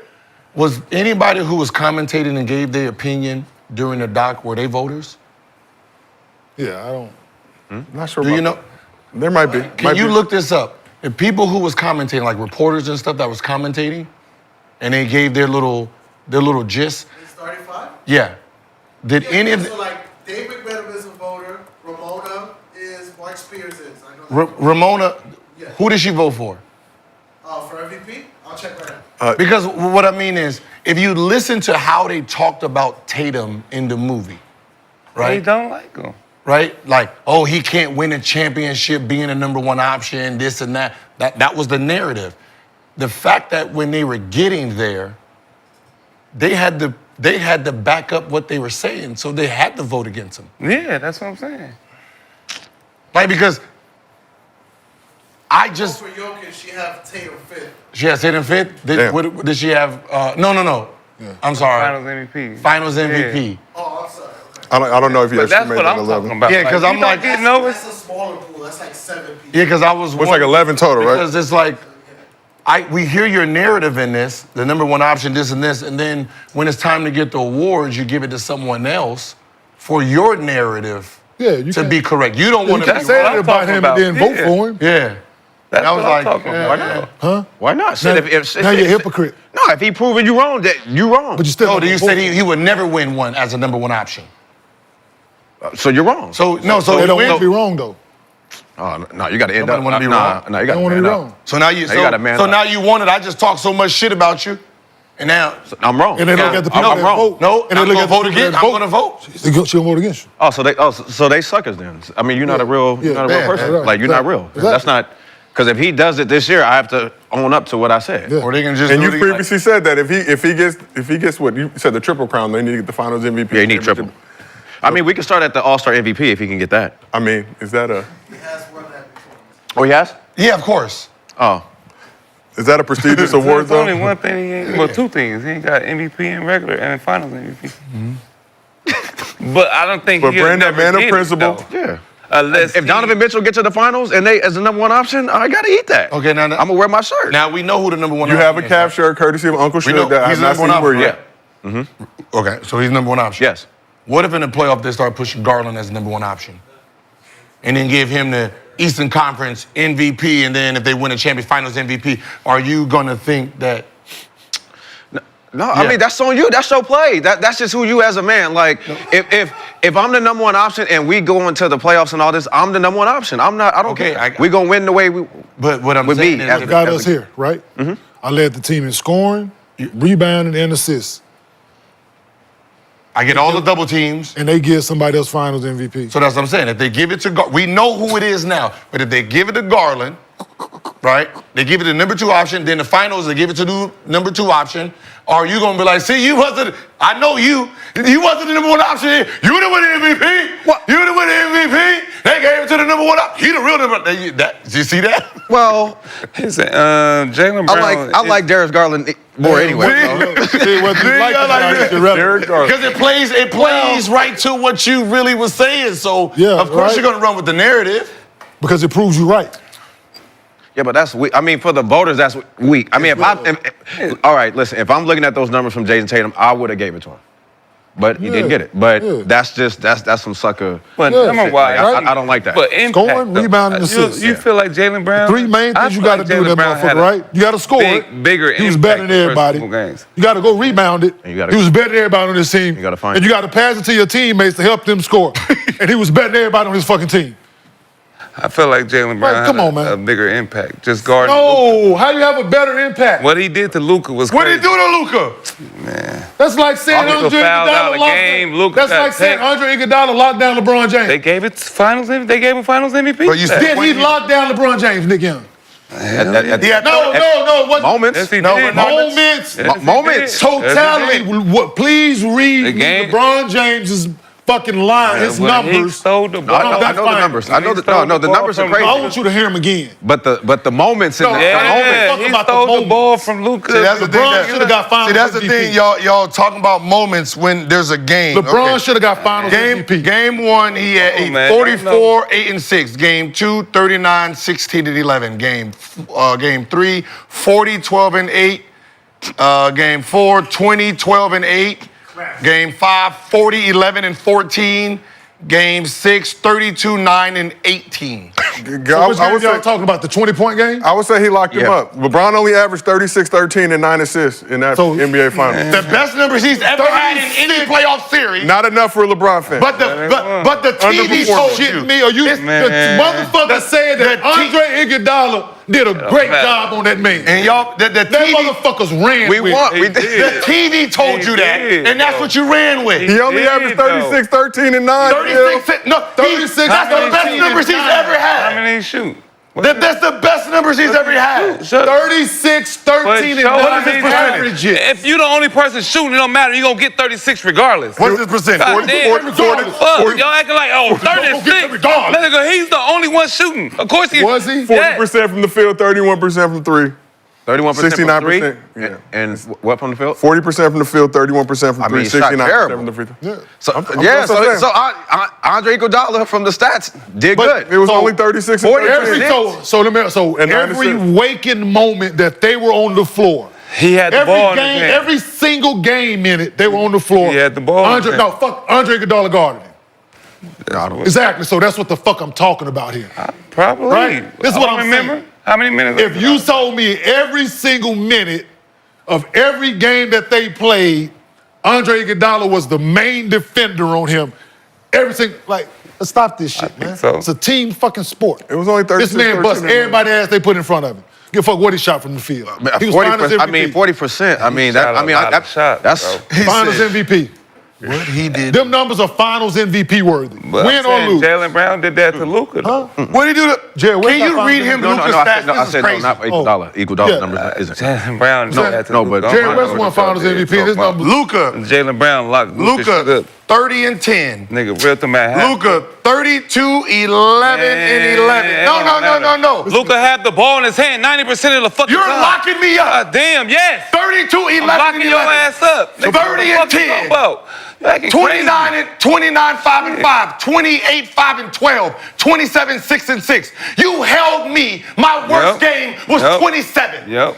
Was anybody who was commentating and gave their opinion during the doc, were they voters? Yeah, I don't. Not sure. Do you know? There might be. Can you look this up? The people who was commentating, like reporters and stuff that was commentating, and they gave their little gist. It's 35? Yeah. Did any of So like Dave McMenamin is a voter, Ramona is, Mark Spears is. I know that. Ramona, who did she vote for? For MVP? I'll check right now. Because what I mean is, if you listen to how they talked about Tatum in the movie, right? They don't like him. Right? Like, oh, he can't win a championship being a #1 option, this and that. That was the narrative. The fact that when they were getting there, they had to back up what they were saying, so they had to vote against him. Yeah, that's what I'm saying. Like, because I just... For Jokic, she have Tatum 5th. She has Tatum 5th? What did she have? No. Yeah. I'm sorry. Finals MVP. Finals MVP. Yeah. Oh, I'm sorry. I don't know if he But actually that's made what that I'm 11. talking about. Yeah, because I'm like... That's a smaller pool. That's like 7 people. Yeah, because I was... It's like 11 total, right? Because it's like... we hear your narrative in this, the #1 option, this and this, and then when it's time to get the awards, you give it to someone else for your narrative to be correct. You don't want to can't say that about him and then vote for him. Yeah. That's I was what I'm like, talking about. Why not? Huh? Why not? Now, Shit, now you're a hypocrite. No, if he proving you wrong, that you wrong. But you still. No, you said he would never win one as a #1 option. So you're wrong. So They don't want to be wrong though. Oh, no, you got to end Nobody up. wanna be nah, wrong. nah, you They got don't to want to man be up. wrong. So now you, Now you gotta man so up. now you want it. I just talked so much shit about you, and now I'm wrong. And they look at the people I'm that wrong. vote. no, And I'm they look gonna at the vote people again. that I'm gonna vote. She'll vote against you. So they suckers then. I mean, you're not a real, you're not a real yeah, person. right, Like you're not real. exactly. That's not. Because if he does it this year, I have to own up to what I said. Yeah. Or they can just. And do you it again. previously said that if he gets what you said, the triple crown, they need to get the Finals MVP. Yeah, he need triple. I mean, we can start at the All-Star MVP if he can get that. I mean, is that a He has won that before. Oh, he has? Yeah, of course. Oh. is that a prestigious award There's only though? one thing he ain't, well, two things. He ain't got MVP and regular and Finals MVP. But I don't think But he'll Brandon, never man of get it, principle. though. Yeah. Unless If Donovan Mitchell gets to the finals and they as the #1 option, I gotta eat that. Okay, now I'm gonna wear my shirt. now we know who the #1. You have a option is, calf right? shirt courtesy of Uncle We know Suge that I he's have the not #1 seen you wear option, yet. Okay, so he's #1 option. Yes. What if in the playoff they start pushing Garland as the #1 option, and then give him the Eastern Conference MVP, and then if they win a championship Finals MVP, are you gonna think that? No, I mean that's on you. That's your play. That's just who you as a man. Like if I'm the #1 option and we go into the playoffs and all this, I'm the #1 option. I'm not. I don't care. We gonna win the way we. But what I'm with saying me is, as I got us here, right? I led the team in scoring, rebounding, and assists. I get all the double teams. And they give somebody else Finals MVP. So that's what I'm saying. If they give it to we know who it is now. But if they give it to Garland, right? They give it the #2 option. Then the Finals they give it to the #2 option. Are you gonna be like, see, you wasn't? I know you. You wasn't the #1 option. You would have won the MVP. What? You would have won the MVP. They gave it to the #1 option. He the real #1. Did you see that? Well, he said, Jaylen Brown. I like Darius Garland more anyway. See, whether you like it or not, it's irrelevant. Because it plays right to what you really was saying. So Yeah, of course right. you're gonna run with the narrative. Because it proves you right. Yeah, but that's weak. I mean, for the voters, that's weak. I mean, all right, listen, if I'm looking at those numbers from Jayson Tatum, I would have gave it to him. But he didn't get it. But that's some sucker. But number wise, I don't like that. But impact, Scoring, rebounding, assists. You feel like Jaylen Brown? Three main things you got to do, that motherfucker, right? You got to score it. Bigger he was better than everybody. You got to go rebound it. He was better than everybody on this team. You got to find. And you got to pass it to your teammates to help them score. And he was better than everybody on his fucking team. I feel like Jaylen Brown had a bigger impact. Just guarding. No, how you have a better impact? What he did to Luka was What crazy. did he do to Luka? Man. That's like saying Luka Andre fouled out Iguodala a locked game. down. Luka That's got like saying taken. Andre Iguodala locked down LeBron James. They gave it finals. They gave him finals MVP. But you Did he lock down LeBron James, Nick Young? No. What? Moments. Yes, he No, did. moments. Yes, he Moments. did. Totality. Yes, he What? Please read The game- LeBron James's fucking line. His When he numbers. stole the ball. I know the numbers. I know the numbers are I crazy. want you to hear him again. But the moments in the Yeah, Talk he about the stole the moment. ball from Luka. See, that's the thing. LeBron should have got finals See, that's the MVP. thing. Y'all talking about moments when there's a game. LeBron should have got finals MVP. Game 1, he had Come on, man. 44, 8 and 6. Game 2, 39, 16 and 11. Game 3, 40, 12 and 8. Game 4, 20, 12 and 8. Game 5, 40, 11 and 14. Game 6, 32, 9 and 18. So which game y'all talking about? The 20-point game? I would say he locked him up. LeBron only averaged 36, 13, and 9 assists in that NBA Finals. The best numbers he's ever had in any playoff series. Not enough for a LeBron fan. But the TV told you. Me or you? The motherfucker said that Andre Iguodala did a great job on that man. And y'all, the that TV, motherfuckers ran with. The TV told you that, and that's what you ran with. He only averaged 36, 13, and 9. 36, no, 36. That's the best numbers he's ever How had. many he shoot? That's the best numbers he's ever had. 36, 13, and 9 average it. If you the only person shooting, it don't matter. You gonna get 36 regardless. What's his percentage? God damn. Fuck, y'all acting like, oh, 36. Nigga, he's the only one shooting. Of course he Was he? 40% from the field, 31% from 3. 31% from 3. 69%. Yeah. And what from the field? 40% from the field, 31% from 3, he shot 69% terrible. from the free throw. Yeah. So Andre Iguodala from the stats did good. It was only 36 and 13. So And every 96. waking moment that they were on the floor, He had the ball in his hand. every single game minute they were on the floor. He had the ball in his hand. Andre Iguodala guarded him. Exactly. So that's what the fuck I'm talking about here. Probably. Right? This is what I'm remember. saying. How many minutes? If you told me every single minute of every game that they played, Andre Iguodala was the main defender on him. Everything, like, let's stop this shit, man. so. It's a team fucking sport. It was only 36. This man bust everybody ass they put in front of him. Give a fuck what he shot from the field. He was finals 40%. MVP. I mean, 40%. I mean, that's Finals MVP. What he did. Them numbers are finals MVP worthy. But Win or lose. Jaylen Brown did that to Luka. Huh? What did he do to? Jared, Can you read him Luka's stats? I said no, not Iguodala. Iguodala numbers isn't. Jaylen Brown did that to No, Luka. but Jared West won finals MVP. His numbers. Luka. Jaylen Brown locked Luka, 30 and 10. Nigga, ripped him at half. Luka, 32, 11, and 11. No. Luka had the ball in his hand 90% of the fucking You're time. locking me up. God damn, yes. 32, 11, I'm locking and your 11. ass up. Nigga, 30 and what the fuck you 10. talking about? You acting 29, 5 and 5, 28, 5 and 12, 27, 6 and 6. You held me. My worst game was 27. Yep.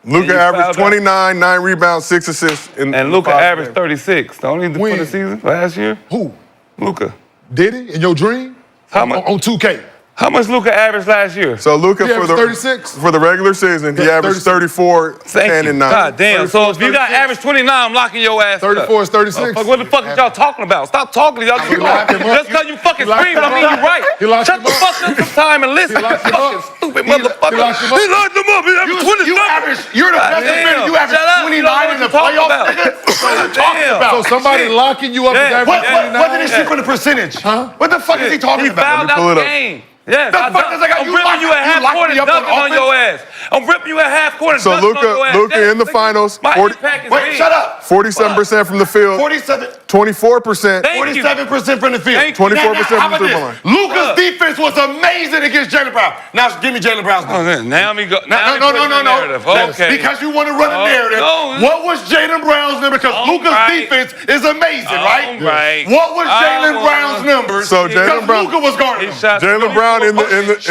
Luka averaged 29, 9 rebounds, 6 assists. And Luka averaged 36. The only for the season last year. Who? Luka. Did he? In your dream? How much? On 2K. How much Luka averaged last year? So Luka He for averaged the 36. for the regular season, he averaged 34, 10, and 9. God damn. So if you got average 29, I'm locking your ass 34 is 36. up. What the fuck is y'all talking about? Stop talking to y'all. Just because you fucking locked scream, I him mean up. you right. He locked Shut him the up. fuck up sometime and listen. He locked him Fucking up. stupid He motherfucker. locked him up. He locked him up. He averaged 27. You're the best defender. You averaged 29 in the playoffs, nigga. What are you talking about? So somebody locking you up is Yeah. averaging What did he shoot for the percentage? Huh? What the fuck is he talking He about? fouled out the game. Yes, The fuck does that got- I'm you ripping locked- you at you half locked court me and up on dunking on your ass. I'm ripping you at half court and So dunking on your ass. Luka in the finals, My 40 impact is Wait, big. shut up. 47% from the field, 47. 24%. 47% from the field. 24% How from about three this? point line. Luka's defense was amazing against Jaylen Brown. Now give me Jaylen Brown's numbers. Now we go. No. Okay. Because you want to run a narrative. no. What was Jaylen Brown's number? Because Luka's defense is amazing, right? Right. What was Jaylen Brown's numbers? So Jaylen Brown, Luka was guarding him. Jaylen Brown in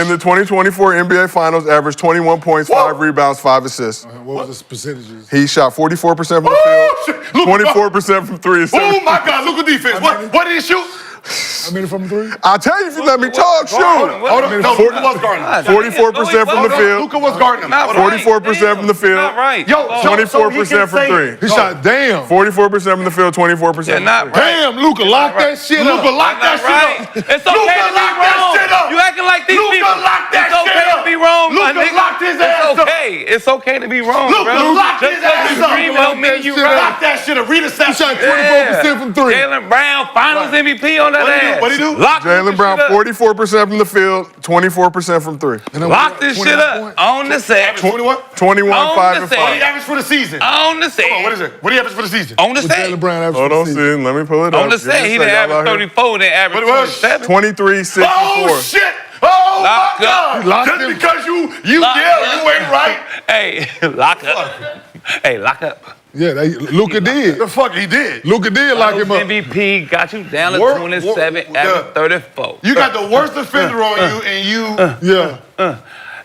the 2024 NBA Finals averaged 21 points, 5 rebounds, 5 assists. What was his percentages? He shot 44% from the field, 24% from 3. Oh my God, Luka defense. What did he shoot? How many from 3? I'll tell you if you let me talk. Shoot. Hold on. No, Luka was guarding him. 44% from the field. Luka was guarding him. 44% from the field. Not right. Yo, 24% from 3. He shot damn. 44% from the field, 24%. Yeah, not right. Damn, Luka, lock that shit up. Luka, lock that shit up. It's okay Luka, to be lock that wrong. shit up. You acting like these Luka, people. lock that It's shit okay up. to be wrong, my Luka nigga. locked his ass It's up. okay. It's okay to be wrong, Luka bro. locked his ass up. Dream don't mean you right. Lock that shit up. Read the stats. He shot 24% from 3. Jaylen Brown, Finals MVP on that ass. What'd he do? Lock Jaylen this Brown, shit up. 44% from the field, 24% from 3. Lock this shit up. On the set. 21? 21, On 5, the and set. What did he 5. average for the season? On the set. Come on, what is it? What did he average for the season? On the What set. Jaylen Brown averaged Hold for on, the season? see. Let me pull it up. On the set. He didn't average 34, then average What it was? 27. 23, 64. Oh, shit. Oh, Lock my up. God. Just because you ain't right. Hey, lock up. Hey, lock up. Yeah, Luka did. The fuck he did. Luka did lock him up. MVP got you down to Work- 27, work- average 34. You got the worst defender on you, and you. Yeah.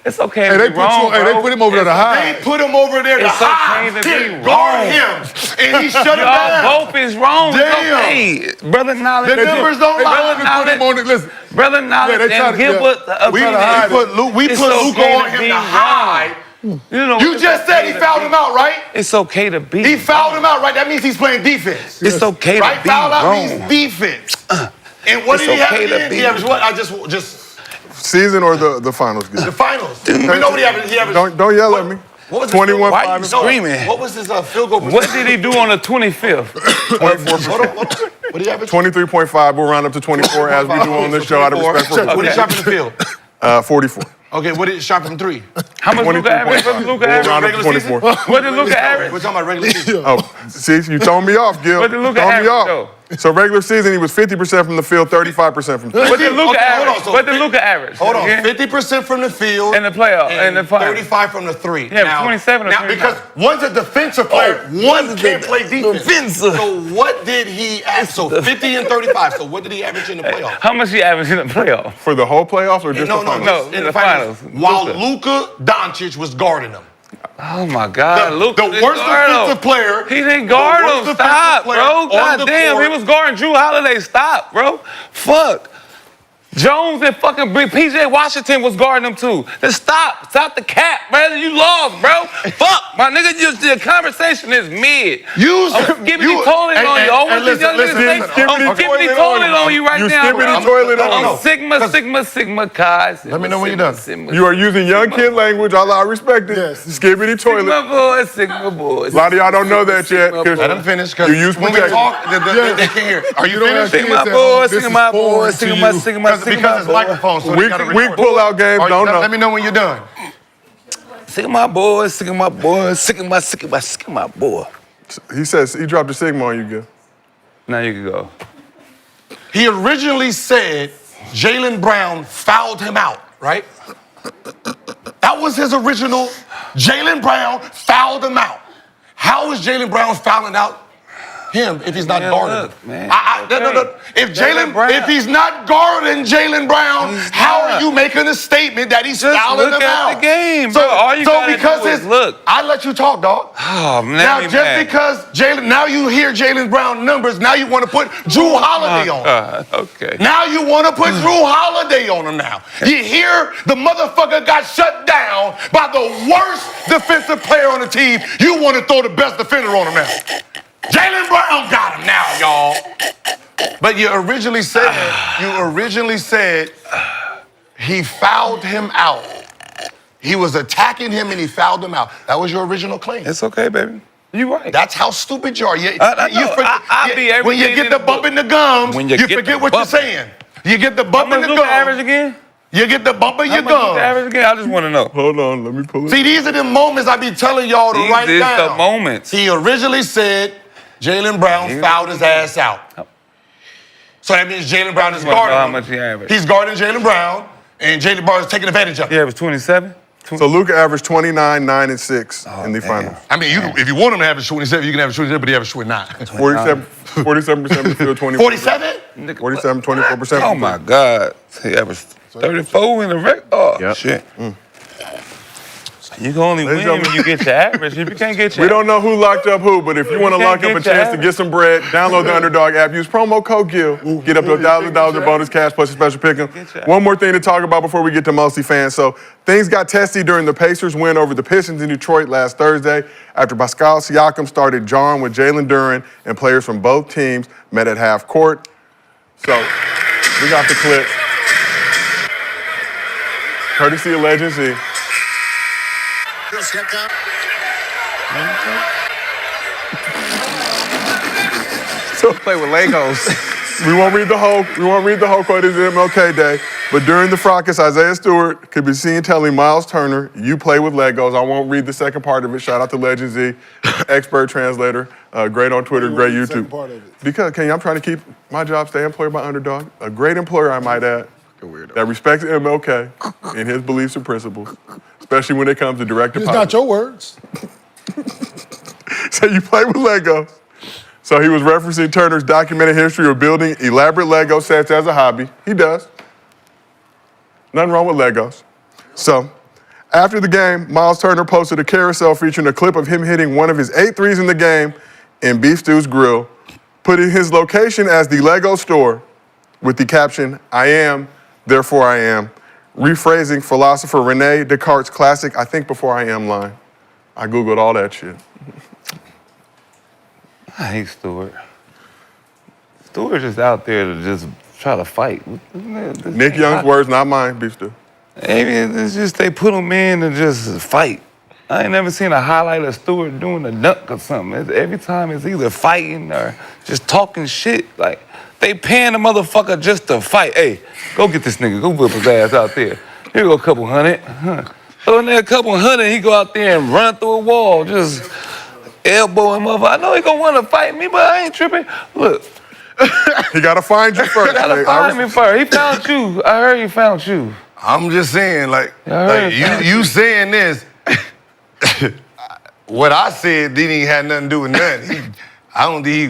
It's okay Hey, to they be put wrong, they bro. put him over there to They hide. put him over there to It's hide. okay to be Guard wrong. him, and he shut it Y'all down. both is wrong. Damn. It's okay. Brother Knowledge. The numbers don't lie. They put him on it. Listen, Brother Knowledge they try and to- Gilbert. We put It's Luka okay on to him be to hide. You know, You it's just said okay he to fouled be- him out, right? It's okay to be. He fouled him out, right? That means he's playing defense. It's okay Right? to be Foul out wrong. means defense. And what It's did he have okay to again? be- He averaged what? I just Season or the finals? the finals. We know what he averaged. He averaged. Don't yell at me. What was 21, Why 5, you and screaming? What was his field goal percentage? What did he do on the 25th? 24%. Hold on. What did he average? 23.5. We'll round up to 24 as we do on this show out of respect for What did he shot from the field? 44. Okay, what did he shot from 3? How much Luka average? What did Luka We'll round average? up to 24. What did Luka average? We're talking about regular season. Oh, see, you throwing me off, Gil. What did Luka Throwing me average, off. So regular season, he was 50% from the field, 35% from 3. What did Luka Okay, hold on, average? so What did Luka average? Hold on, Again? 50% from the field. In the playoff, in the final. 35 from the 3. Yeah, now, 27 or now 29. because one's a defensive player, one can't play defense. defensive. So what did he average? So 50 and 35. So what did he average in the playoff? How much he averaged in the playoff? For the whole playoffs or just No, the no, finals? No, just in the finals. While Luka. Luka Doncic was guarding him. Oh my God, Luka. The worst defensive player. He didn't guard the worst him. defensive Stop, player bro. on God the damn, court. he was guarding Drew Holiday. Stop, bro. Fuck. Jones and fucking PJ Washington was guarding him too. Then stop. Stop the cap, brother. You lost, bro. Fuck, my nigga. The conversation is mid. I'm skippity toilet on you. All these young niggas say, I'm skippity toilet on you right now, bro. skippity toilet on I'm him. Sigma Chi. Let me know when you're done. You are using young kid language. I respect it. Yes. Skibbity toilet. Sigma boys. A lot of y'all don't know that yet. Sigma 'cause Let him finish, because You use when we protection. talk, they can't hear. Are you You don't finished? have Sigma kids at boys, home. This is Sigma boys, foreign to Sigma, you. Sigma, Because Sigma it's boys. microphone, so they gotta Weak record. pull-out games, All right, don't know. Let me know when you're done. Sigma boys, Sigma boys, Sigma boy. He says he dropped a sigma on you, Gil. Now you can go. He originally said Jaylen Brown fouled him out, right? That was his original. Jaylen Brown fouled him out. How is Jaylen Brown fouling out him if he's not Man, guarding look, him? man, No. If Jaylen Brown- if he's not guarding Jaylen Brown, how are you making a statement that he's Just fouling look him at out? the game, bro. All you gotta do is look. I let you talk, dog. Oh man. Now, just because now you hear Jaylen Brown numbers, now you want to put Drew Holiday on. Okay. Now you want to put Drew Holiday on him now. You hear the motherfucker got shut down by the worst defensive player on the team. You want to throw the best defender on him now. Jaylen Brown got him now, y'all. But you originally said he fouled him out. He was attacking him and he fouled him out. That was your original claim. It's okay, baby. You right. That's how stupid you are. I know. When you get the bump in the gums, When you you get forget the what you're bump. saying. You get the bump How in much the Luka gums. average again? You get the bump in How your much Luka gums. average again? I just want to know. Hold on, let me pull it. See, these are the moments I be telling y'all to These write is down. the moments. He originally said Jaylen Brown fouled his ass out. So that means Jaylen Brown is guarding how him. much he averaged. He's guarding Jaylen Brown, and Jaylen Brown is taking advantage of it. Yeah, it was 27. So Luka averaged 29, 9, and 6 in the finals. I mean, if you want him to average 27, you can average 27, but he averaged 29. 47% of the field, 20. 47? 47, 24%. Oh my God. He averaged 34 in the record. Oh, shit. You can only win when you get your average. If you can't get your We don't know who locked up who, but if you want to lock up a chance to get some bread, download the Underdog app. Use promo code GIL. Get up to $1,000 in bonus cash plus a special pick'em. One more thing to talk about before we get to Mostly Fans. So things got testy during the Pacers win over the Pistons in Detroit last Thursday after Pascal Siakam started jarring with Jalen Duren and players from both teams met at half court. So we got the clip. Courtesy of Legend Z. So play with Legos. We won't read the whole quote. It's MLK Day. But during the fracas, Isaiah Stewart could be seen telling Myles Turner, "You play with Legos." I won't read the second part of it. Shout out to Legend Z, expert translator, great on Twitter, great YouTube. Because Kenyon, I'm trying to keep my job, stay employed by Underdog. A great employer, I might add, that respects MLK and his beliefs and principles, especially when it comes to direct deposit. It's not your words. So you play with Legos. So he was referencing Turner's documented history of building elaborate Lego sets as a hobby. He does. Nothing wrong with Legos. So after the game, Myles Turner posted a carousel featuring a clip of him hitting one of his 8 threes in the game in Beef Stew's Grill, putting his location as the Lego store with the caption, "I am, therefore I am," rephrasing philosopher Rene Descartes' classic, "I think before I am" line. I Googled all that shit. I hate Stewart. Stewart's just out there to just try to fight. Nick Young's words, not mine, Beef Stew. Maybe it's just they put him in to just fight. I ain't never seen a highlight of Stewart doing a dunk or something. Every time it's either fighting or just talking shit. Like, they paying the motherfucker just to fight. Hey, go get this nigga. Go whip his ass out there. Here go a couple hundred. So in there a couple hundred, he go out there and run through a wall, just elbow him up. I know he gonna want to fight me, but I ain't tripping. Look. He gotta find you first. He gotta find me first. He found you. I heard he found you. I'm just saying, you saying this. What I said didn't even have nothing to do with nothing. I don't think he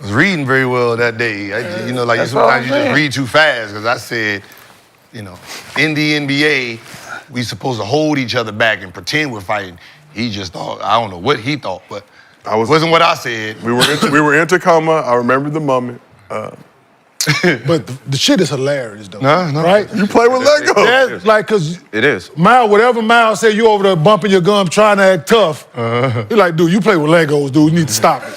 was reading very well that day. Sometimes you just read too fast, because I said, in the NBA, we supposed to hold each other back and pretend we're fighting. He just thought, I don't know what he thought, but wasn't what I said. We were in Tacoma. I remember the moment. But the shit is hilarious, though. No. Right? You play with Legos. That's like, because It is. Myles, whatever Myles said, you over there bumping your gum trying to act tough. You're like, dude, you play with Legos, dude. You need to stop it.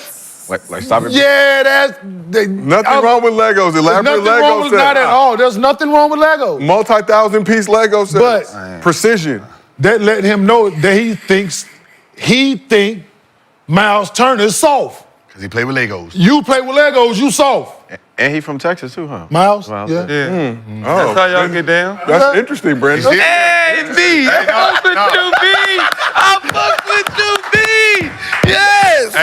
Like stop it. Yeah, Nothing wrong with Legos. Elaborate Lego sets. Not at all. There's nothing wrong with Legos. Multi-thousand-piece Lego sets. But precision. That let him know that he think Myles Turner is soft. Because he played with Legos. You play with Legos, you soft. And he from Texas too, huh? Myles? Myles, Yeah. That's how y'all get down. That's interesting, Brandon. Hey, B! I fuck with you, B! I fuck with you, B! Yes!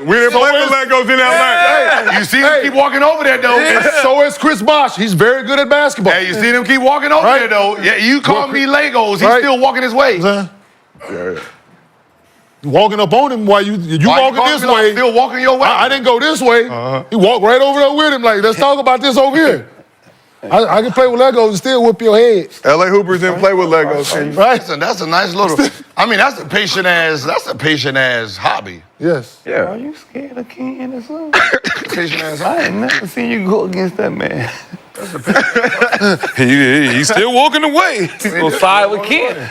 We didn't play with Legos in LA. You see him keep walking over there, though. And so is Chris Bosh. He's very good at basketball. Hey, you see him keep walking over there, though. Yeah, you call me Legos. He's still walking his way. You walking up on him while you walking this way. Still walking your way. I didn't go this way. He walked right over there with him. Like, let's talk about this over here. I can play with Legos and still whip your head. LA Hoopers didn't play with Legos. Right? That's a nice little. I mean, that's a patient ass hobby. Yes. Yeah. Are you scared of Kenyon or something? Patient ass I hobby. ain't never seen you go against that man. He's still walking away. He's gonna side with Ken.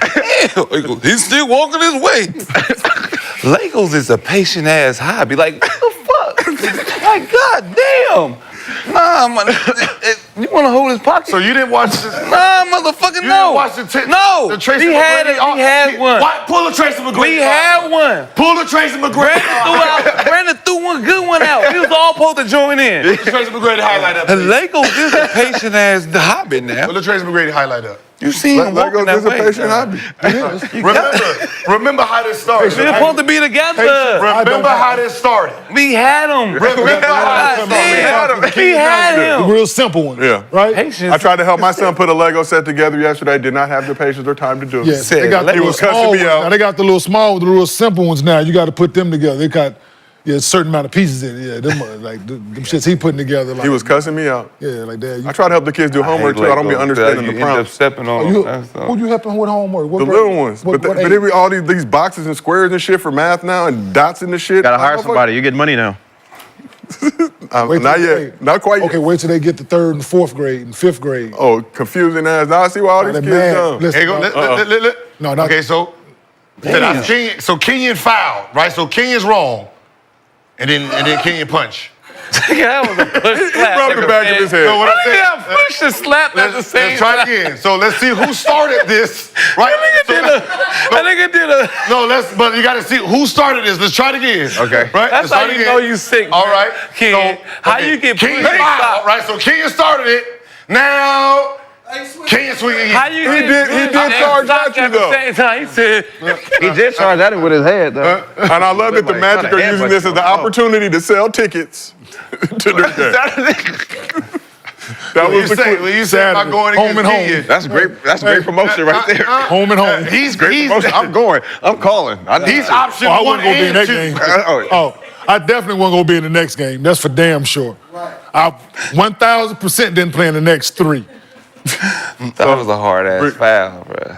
He's still walking his way. Legos is a patient ass hobby. Like, what the fuck? Like, goddamn. Nah, man. You want to hold his pocket? So you didn't watch this? Nah, motherfucker, no. Didn't watch the no. Tracy He had one. Pull the Tracy McGrady. We had one. Pull the Tracy McGrady. Brandon threw one good one out. We was all supposed to join in. Tracy McGrady highlight up. Legos is a patient ass hobby now. Pull the Tracy McGrady highlight up. You seen him walking that way. Patient hobby. Remember how this started. We're supposed to be together. Remember how this started. We had him. Remember how this started. We had The him. real simple one. Yeah. Right? I tried to help my son put a Lego set together yesterday. Did not have the patience or time to do it. Yeah, they got the He little was cussing small me ones. out. Now they got the little small, the real simple ones now. You got to put them together. They got a certain amount of pieces in it. Yeah, them like them shits he putting together. Like, He was cussing me out. Yeah, like that. I try to help the kids do homework too. I don't be understanding the prompts. Stepping on Who you helping with homework? What The grade? little ones. What But age? they be all these boxes and squares and shit for math now and dots in the shit. Gotta hire somebody. You get money now. Wait Not till yet. they- Not quite yet. Okay, wait till they get to 3rd and 4th grade and 5th grade. Oh, confusing ass. Now I see why all these They're kids mad. dumb. Listen, Here you go. No, not Okay, so Kenyon fouled, right? So Kenyon's wrong, and then Kenyon punch. That was a push slap. rubbed the back of his head. No, what I'm saying? Yeah, push and slap at the same Let's try time. it again. So let's see who started this, right? That nigga did a. No, but you got to see who started this. Let's try it again. Okay. Right? That's Let's how try it you again. know you sick. All right. Ken, how you get Kenyon pushed? fouled, right? So Kenyon started it. Now Kenyon swinging again. How you He did charge at you, though. the same time. He said, He did charge at it with his head, though. And I love that the Like, Magic kinda are using headbutt this you. as an opportunity to sell tickets to their game. That was the When you say about going Home against and home. Kenyon. That's great. That's great promotion right there. home and home. He's I'm going. I'm calling. He's option I one wasn't gonna be in and that two. game. Oh, I definitely wasn't gonna be in the next game. That's for damn sure. I 1,000% didn't play in the next 3. that was a hard ass foul, bro.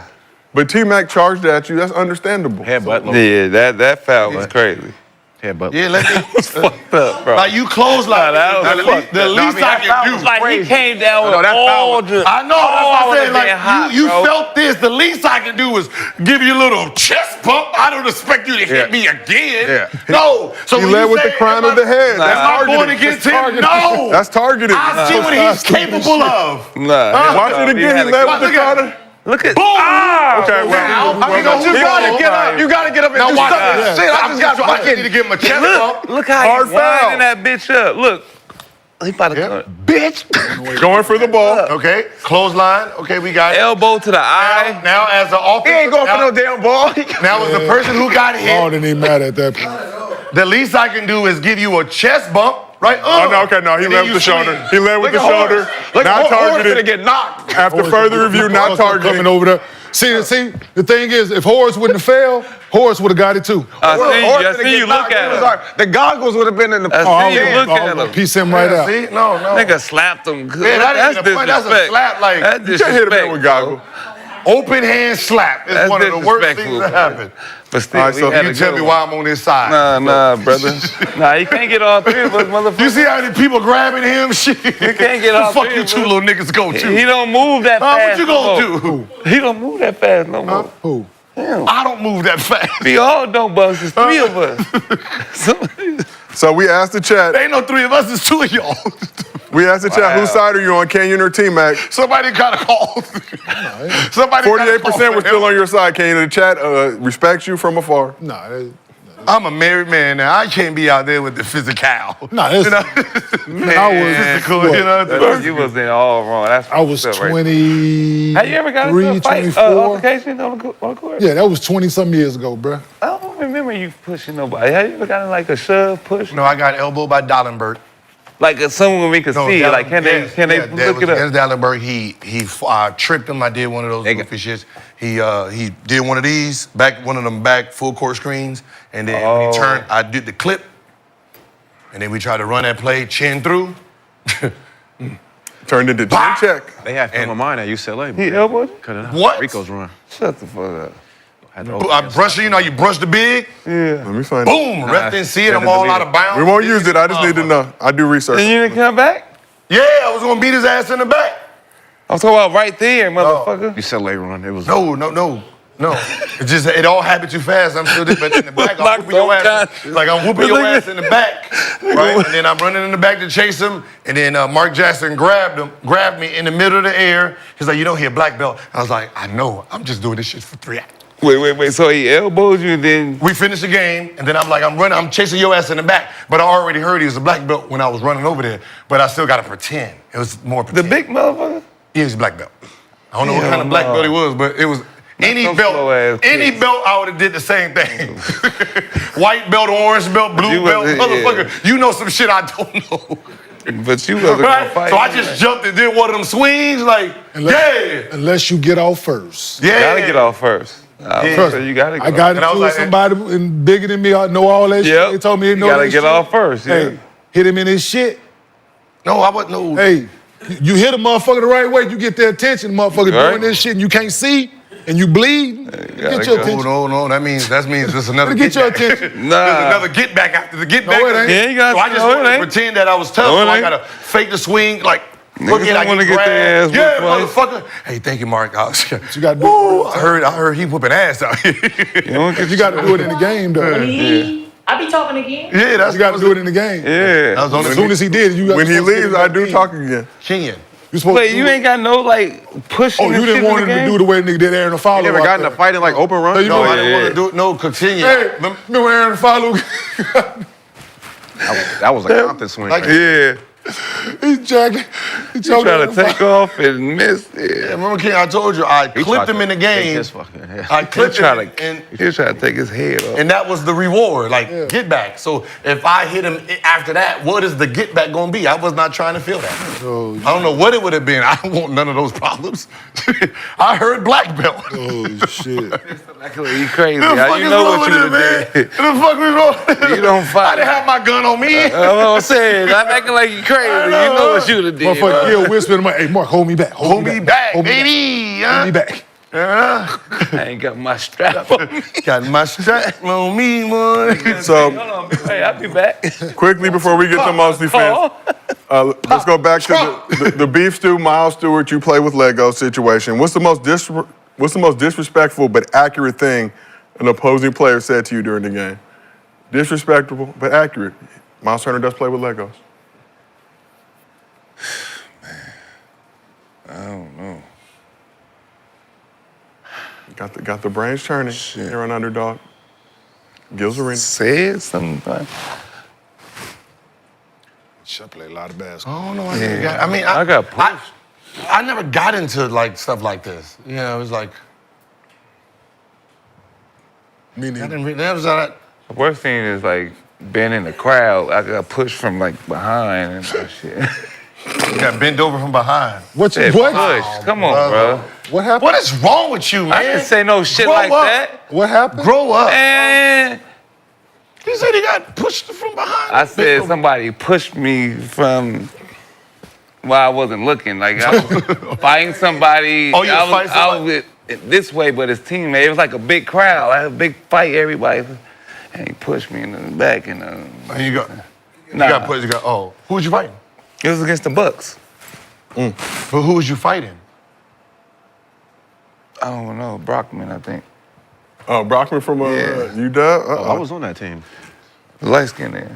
But T-Mac charged at you. That's understandable. Headbutt. Yeah, that foul was crazy. Headbutt. Yeah, let me. Fucked up, bro. Like you close like Nah, that was fucked the least I can do. Like he came down with No, that foul all was- the. I know. That's what all I said. the Like damn hot, you bro. felt this. The least I can do is give you a little chest bump. I don't expect you to hit me again. Yeah. No. So He when led you with say, the crown am of the head. I- That's Am I targeted. going against him? No. That's targeted. I see what he's capable of. Nah, Watch it again. He led with the Look at crown. Look at. Boom. Okay, Now, well, I mean, don't You you gotta get up. You gotta get up and Now do watch something. this. Shit, I just got I need to give him a chest bump. Look how Hard he's winding foul. that bitch up. Look. He about to come. Bitch. Going for the ball. Okay, clothesline. Okay, we got it. Elbow to the eye. Now as the offensive, He ain't going for no damn ball. Now as the person who got Ball hit, didn't even matter at that point. the least I can do is give you a chest bump, right? Oh, no, okay, no. He And led then with the you shoulder. swing. He led with the shoulder. Not targeted. get knocked. After further review, not Coming targeted. over there. See, the thing is, if Horace wouldn't have failed, Horace would have got it too. I see you look at him. The goggles would have been in the. I see you look at him. Piece him right out. See? No. Nigga slapped him good. Yeah, that That's ain't a point. That's a disrespect. slap, like- That's You can't hit him disrespect. in with goggle. Open hand slap is That's one of the worst things disrespectful. that happen. But still, All right, so we had You a tell good me one. why I'm on this side. Nah, brother. Nah, you can't get all three of us, motherfucker. You see how many people grabbing him? Shit. You can't get all Fuck three you of two us. little niggas go to. He don't move that What fast. you gonna do? He don't move that fast no more. Who? I don't move that fast. We all don't bust. It's three of us. So we asked the chat. There ain't no three of us, it's two of y'all. We asked the chat, whose side are you on, Kenyon or T-Mac? Somebody gotta call. Somebody gotta call 48% were for still him. on your side, Kenyon. The chat respects you from afar. Nah, I'm a married man now. I can't be out there with the physical. nah, that's, You know? I was, Physical, what? you know? You was in all wrong. That's I was what's up, right? 20. Have you ever got into a fight, 24. altercation on the court? Yeah, that was 20-some years ago, bruh. I don't remember you pushing nobody. Have you ever gotten like a shove push? No, I got elbowed by Dallenberg. Like someone we could see. Like can they look it up? Against Dallenberg, he tripped him. I did one of those goofy shits. He did one of these, one of them back full court screens, and then when he turned, I did the clip, and then we tried to run that play, chin through. Turned into chin check. They had film of mine at UCLA. He elbowed you? Cut it out. What? Rico's run. Shut the fuck up. I brushed it, you know, you brush the big, Yeah. Let me find it. boom, ref didn't see it, I'm all out of bounds. We won't use it. I just need to know. I do research. And you didn't come back? Yeah, I was gonna beat his ass in the back. I'm talking about right there, motherfucker. UCLA run. It was. No. It all happened too fast. I'm still but in the back. I'm whooping your ass. Like I'm whooping your ass in the back, right? And then I'm running in the back to chase him. And then Mark Jackson grabbed me in the middle of the air. He's like, you know, he a black belt. I was like, I know. I'm just doing this shit for 3 hours. Wait. So he elbowed you, then We finished the game, and then I'm like, I'm chasing your ass in the back. But I already heard he was a black belt when I was running over there. But I still got to pretend. It was more the pretend. big motherfucker. Yeah, he's a black belt. I don't know what kind of black belt he was, but it was any belt. Any belt, I would have did the same thing. White belt, orange belt, blue belt, motherfucker. You know some shit I don't know. But you wasn't gonna fight. So I just jumped and did one of them swings, like, Unless you get off first. You gotta get off first. You gotta get I got into it with somebody bigger than me. I know all that shit. They told me, you gotta get off first. Hey, hit him in his shit. No, I wasn't. No. Hey, you hit a motherfucker the right way, you get their attention. Motherfucker doing this shit and you can't see and you bleed. Get your attention. No, that means there's another get your attention. There's another get back after the get back. No, it ain't. Yeah, you gotta so I just wanted to pretend that I was tough. So I gotta fake the swing, like look at I wanna get get their ass yeah, whooped motherfucker. Hey, thank you, Mark. You gotta do it. I heard he whooping ass out here. You gotta do it in the game though. I be talking again. Yeah, that's you gotta do it in the game. Yeah. As soon as he did, you got when he leaves, I do talk again. Kenyon. Wait, you ain't got no like pushing. Oh, you didn't want him to do the way nigga did Aaron Follow. You never got in a fight in like open run? No, I didn't want to do it. No, continue. Hey, remember Aaron Follow? That was a Compton swing. Yeah. He jacked. He trying to take off and miss. Yeah, remember, Ken, I told you I clipped him in the game. I clipped him, he was trying to take his head off. and that was the reward, like get back. So if I hit him after that, what is the get back gonna be? I was not trying to feel that. I don't know what it would have been. I don't want none of those problems. I heard black belt. Oh shit! You crazy? How you know what you would have did? The fuck we wrong? You don't fight. I didn't have my gun on me. That's what I'm saying. I'm acting like you crazy. You know what you would have did. Motherfucker, Gil whispered, "Hey, Mark, hold me back. Hold me back, baby. Hold me back." I ain't got my strap on me. Got my strap on me, boy. So, Hold on, hey, I'll be back. quickly before we get to Mostly Fans, let's go back to the beef stew, Myles Stewart, you play with Lego situation. What's the most disrespectful but accurate thing an opposing player said to you during the game? Disrespectful but accurate. Myles Turner does play with Legos. I don't know. Got the brains turning here on Underdog. Gil's Arena. Said something. I play a lot of basketball. I don't know. Yeah. I mean, I got pushed. I never got into like stuff like this. You know, it was like. Me neither. I didn't really. That was that. The worst thing is like being in the crowd. I got pushed from like behind and that shit. You got bent over from behind. What? Push. Come on, bro. What happened? What is wrong with you, man? I didn't say no shit Grow like up. that. What happened? Grow up. And He said he got pushed from behind. I said somebody pushed me from while I wasn't looking. Like I was fighting somebody. Oh, you was fighting somebody? I was this way, but his teammate. It was like a big crowd. I had a big fight. Everybody, and he pushed me in the back. And you got pushed. Who was you fighting? It was against the Bucks. But who was you fighting? I don't know, Brockman, I think. Oh, Brockman from UW? I was on that team. Light skin there.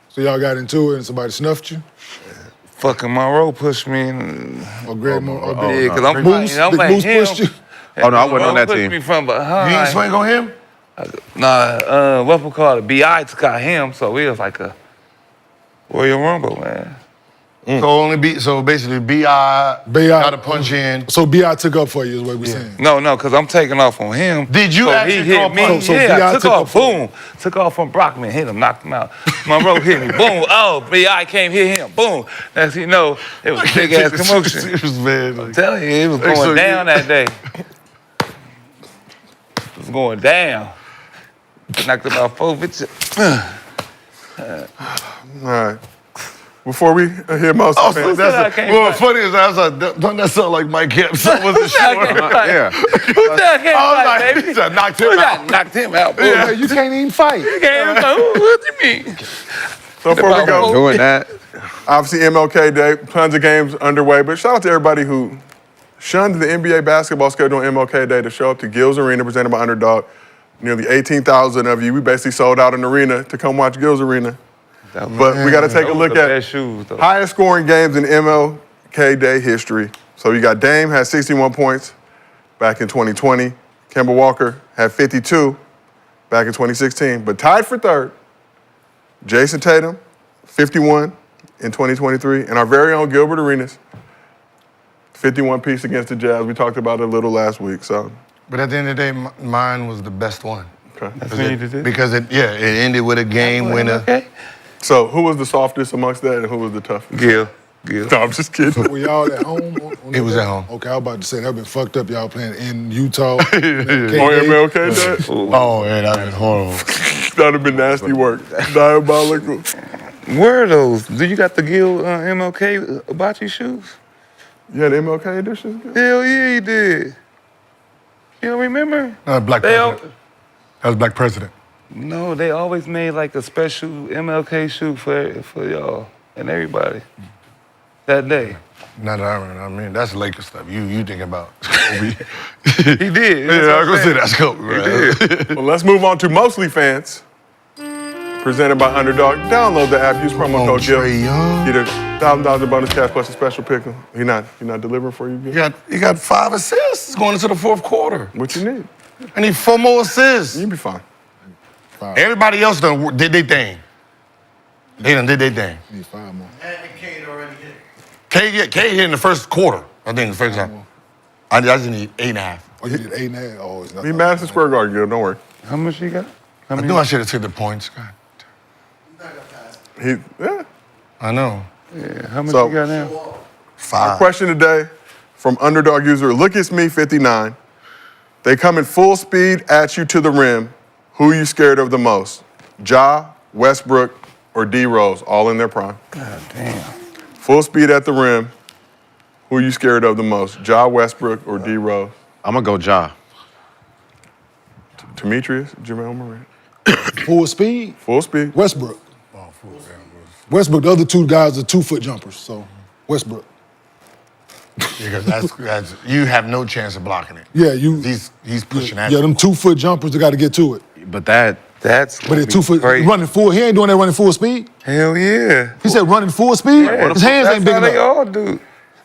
So y'all got into it and somebody snuffed you? Fucking Monroe pushed me. And, Or Greg Monroe? yeah, because I'm Moose, fighting. I'm Big like Moose him. pushed you? Oh, no, I wasn't on that pushed team. me from behind. You didn't swing on him? Nah, what we call it? BI took out him, so we was like a Royal Rumble, man. So basically B.I. got to punch in. So B.I. took up for you is what we're saying. No, because I'm taking off on him. Did you so actually he hit throw a me? punch? So Yeah, B.I. I took took off, up for you. boom. Took off from Brockman, hit him, knocked him out. Monroe hit me, boom. Oh, B.I. came hit him, boom. Next thing you know, it was a big ass commotion. I'm telling you, it was going down that day. It was going down. Knocked about 4 bitches. All right. Before we hear most Oh, fans, funny is I was like, don't that sound like Mike Kemp? So I wasn't sure. Yeah. Who's that? I was like, he said, knocked him out. Knocked him out, boom. Yeah, you can't even fight. You can't even fight. What do you mean? so before we go, Doing that. obviously MLK Day, tons of games underway, but shout out to everybody who shunned the NBA basketball schedule on MLK Day to show up to Gil's Arena presented by Underdog. Nearly 18,000 of you. We basically sold out an arena to come watch Gil's Arena. But we got to take a look at highest scoring games in MLK Day history. So you got Dame had 61 points back in 2020. Kemba Walker had 52 back in 2016. But tied for third, Jayson Tatum, 51 in 2023. And our very own Gilbert Arenas, 51 piece against the Jazz. We talked about it a little last week. So, But at the end of the day, mine was the best one. Okay. That's what you did. Because it ended with a game winner. Okay. So who was the softest amongst that, and who was the toughest? Gil. No, I'm just kidding. Were y'all at home? It was at home. Okay, I was about to say that been fucked up. Y'all playing in Utah. On MLK Day? Oh, yeah, that was horrible. That'd have been nasty work. Diabolical. Where are those? Do you got the Gil MLK Abachi shoes? Yeah, the MLK editions? Hell yeah, you did. You don't remember? Black President. That was Black President. No, they always made like a special MLK shoe for y'all and everybody that day. Not that I remember. I mean, that's Lakers stuff. You thinking about Kobe. He did. Yeah, I was gonna say that's Kobe, right? Well, let's move on to MostlyFans. Presented by Underdog. Download the app. Use promo code Gil. Get a $1,000 bonus cash plus a special pickle. He not delivering for you, Gil? He got 5 assists going into the fourth quarter. What you need? I need 4 more assists. You'll be fine. Everybody else done did their thing. They done did their thing. Need 5 more. And Cade already hit. K hit in the first quarter. I think the first time. I just need 8.5. Oh, you did 8.5? Oh, it's not. Be Madison Square Garden, Gil. Don't worry. How much you got? I knew I should have took the points. God. Yeah. I know. Yeah, how much So- you got now? Our 5. question today from Underdog user, Look It's Me 59. They come in full speed at you to the rim. Who are you scared of the most? Ja, Westbrook, or D Rose, all in their prime? God damn. Full speed at the rim. Who are you scared of the most? Ja, Westbrook, or D Rose? I'm gonna go Ja. Demetrius, Jamal Murray. Full speed? Full speed. Westbrook. Westbrook, the other two guys are 2-foot jumpers, so Westbrook. Because that's you have no chance of blocking it. Yeah, He's pushing at Yeah, you. them 2-foot jumpers, they got to get to it. But that's But at 2-foot, running full, he ain't doing that running full speed. Hell yeah. He said running full speed. Yeah, His hands ain't big That's how they enough. all do.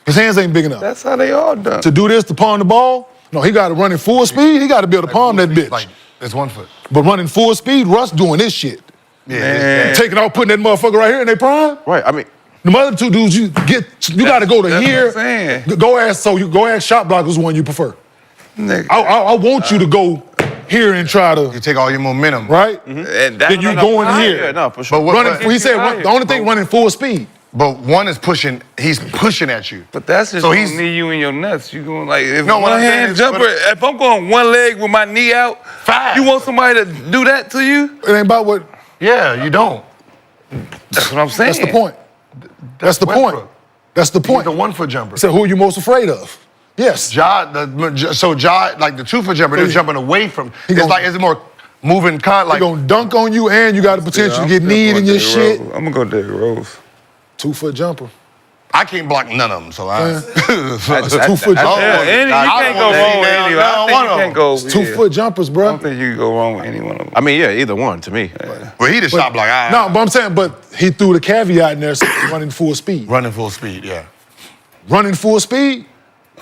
His hands ain't big enough. That's how they all done. To do this, to palm the ball, no, he got to run in full speed. He got to be able to palm that bitch. Like, it's 1 foot. But running full speed, Russ doing this shit. Yeah. Taking out, putting that motherfucker right here in their prime. right. I mean, The other two dudes, you got to go to That's here. what I'm saying. Go ask shot blockers one you prefer. Nigga. I want you to go here and try to You take all your momentum. right. And Then you go in here. Yeah, no, for sure. But what, Running, he said the only thing running full speed. but one is pushing. He's pushing at you. But that's just So gonna he's- need you in your nuts. You going like if No, what one I'm saying hand is- jumper. If I'm going one leg with my knee out, Fast. you want somebody to do that to you? It ain't about what. Yeah, you don't. That's what I'm saying. That's the point. That's the point. Westbrook. That's the He's point. the 1 foot jumper. He said, "Who are you most afraid of?" Yes. Ja, like the 2 foot jumper, they're jumping away from. He It's gonna- like it's more moving He like. gonna dunk on you, and you got the potential to get kneed in your shit. I'm gonna go Derrick Rose. 2-foot jumper. I can't block none of them, so I. It's 2-foot Yeah, jumpers. you can't go wrong with any. I think you can't go. It's 2-foot jumpers, I bro. don't think you can go wrong with any one of them. I mean, yeah, either one to me. Well, he the shot block. No, but I'm saying, but he threw the caveat in there, so running full speed. Running full speed, yeah. Running full speed?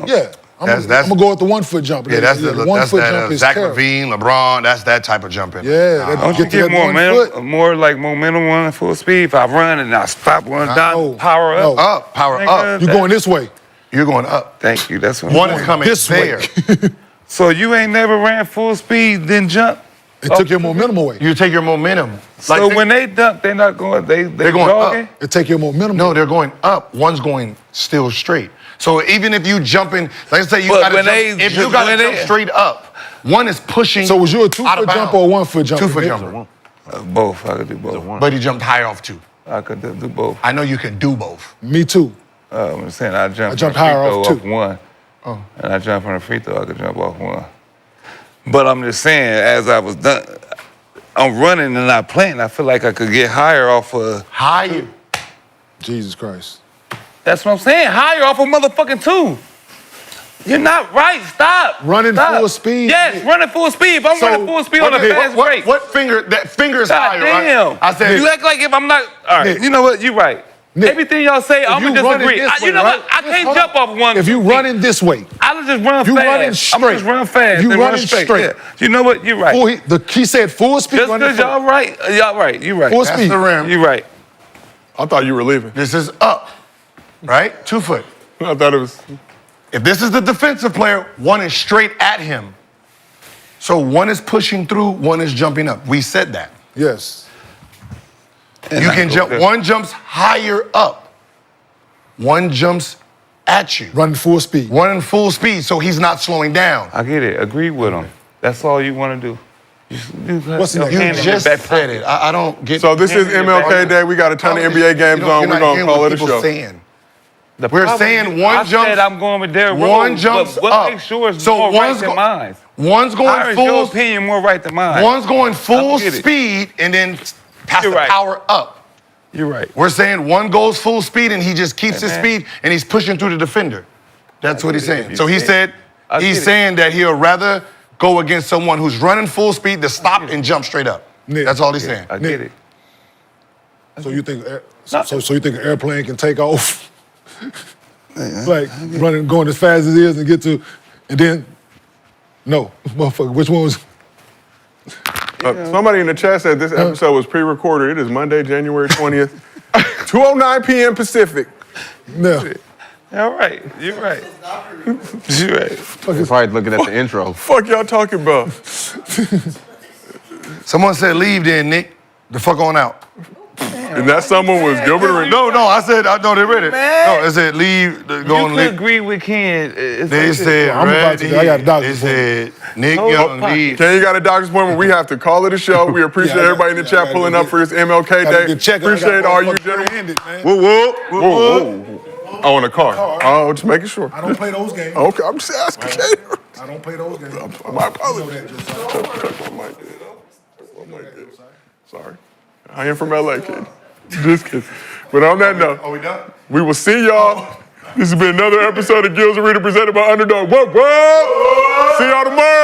Yeah. I'm That's- gonna go with the 1-foot jumper. Yeah, that's the the 1-foot jump is Zach terrible. LaVine, LeBron. That's that type of jumping. Yeah, that Don't you get to get that more 1 momentum, foot. more like momentum running full speed? If I run and I stop running No. down, power up. No. Up, power Nigga, up. You going this way? You're going up. Thank you. That's what One I'm is doing. coming This there. way. So you ain't never ran full speed, then jump. It took your momentum away. You take your momentum. So when they dunk, they're not going. They're going jogging. up. It take your momentum. No, they're going up. One's going still straight. So even if you jumping, like I say, you But got to when jump. they- If you got to when jump they- straight up, one is pushing. So was you a out of 2-foot bounds. jumper or a 1-foot jumper? 2-foot jumper. Both. I could do both. But he jumped higher off too. I could do both. I know you can do both. Me too. I'm saying I jumped jumped from the free higher throw off, off too. one. And I jumped from the free throw, I could jump off one. But I'm just saying, as I was done, I'm running and not playing, I feel like I could get higher off of. Higher. Jesus Christ. That's what I'm saying, higher off of motherfucking 2. You're not right, stop. Running Stop. full speed? Yes, running full speed. If I'm So, running full speed on a okay, fast break. What finger? That finger is God higher, damn. right? I said. You act like if I'm not. All right, Nick. you know what? You're right. Nick, Everything y'all say, I'm you gonna running disagree. this You way, know right? what? I Just can't hold jump off one. If you running this way, I'll just run you fast. running I'm straight. just run fast. You and running run straight. straight. Yeah. You know what? You're right. He said full speed Just running. because y'all right, y'all right. You're right. Full That's speed. the rim. You're right. I thought you were leaving. This is up, right? 2 foot. I thought it was. If this is the defensive player, one is straight at him. So one is pushing through, one is jumping up. We said that. Yes. You can jump. One jumps higher up. One jumps at you. Running full speed. Running full speed, so he's not slowing down. I get it. Agree with him. That's all you want to do. What's the You just said it. I don't get. So this is MLK Day. We got a ton of NBA games on. We're gonna call it a show. We're saying one jumps. I said I'm going with Derrick Rose. One jumps but what up. makes sure it's So more one's right than mine? One's going How is full. your opinion more right than mine? One's going full I get it. speed and then has You're to right. power up. You're right. We're saying one goes full speed and he just keeps his man. speed and he's pushing through the defender. That's what he's saying. So he said I he's get it. saying that he'll rather go against someone who's running full speed to stop and jump straight up. Nick. That's all he's saying. I get it. So you think so you think an airplane can take off? Like running, going as fast as it is and get to, and then no, motherfucker. Which one was? Somebody in the chat said this episode was pre-recorded. It is Monday, January 20th, 2:09 p.m. Pacific. No. All right. You're right. You're right. You're probably looking at the intro. Fuck y'all talking about? Someone said leave then, Nick. The fuck on out. And that someone was Gilbert. No, I said, no, they read it. No, it said leave, go You and could leave. agree with Ken. They said, I'm about to. I got a they doctor's said, Nick Hold Young, up, leave. Ken, you got a doctor's appointment. We have to call it a show. We appreciate Yeah, I got- everybody in the yeah, I chat gotta pulling go up for this MLK Day. Appreciate all you gentlemen. Whoa, whoa, whoa, whoa. Oh, in the car. Oh, just making sure. I don't play those games. Okay, I'm just asking. I don't play those games. My apologies. Sorry. I am from LA, kid. Just kidding. But on that note, Are we done? we will see y'all. This has been another episode of Gil's Arena presented by Underdog. Whoa, whoa! See y'all tomorrow.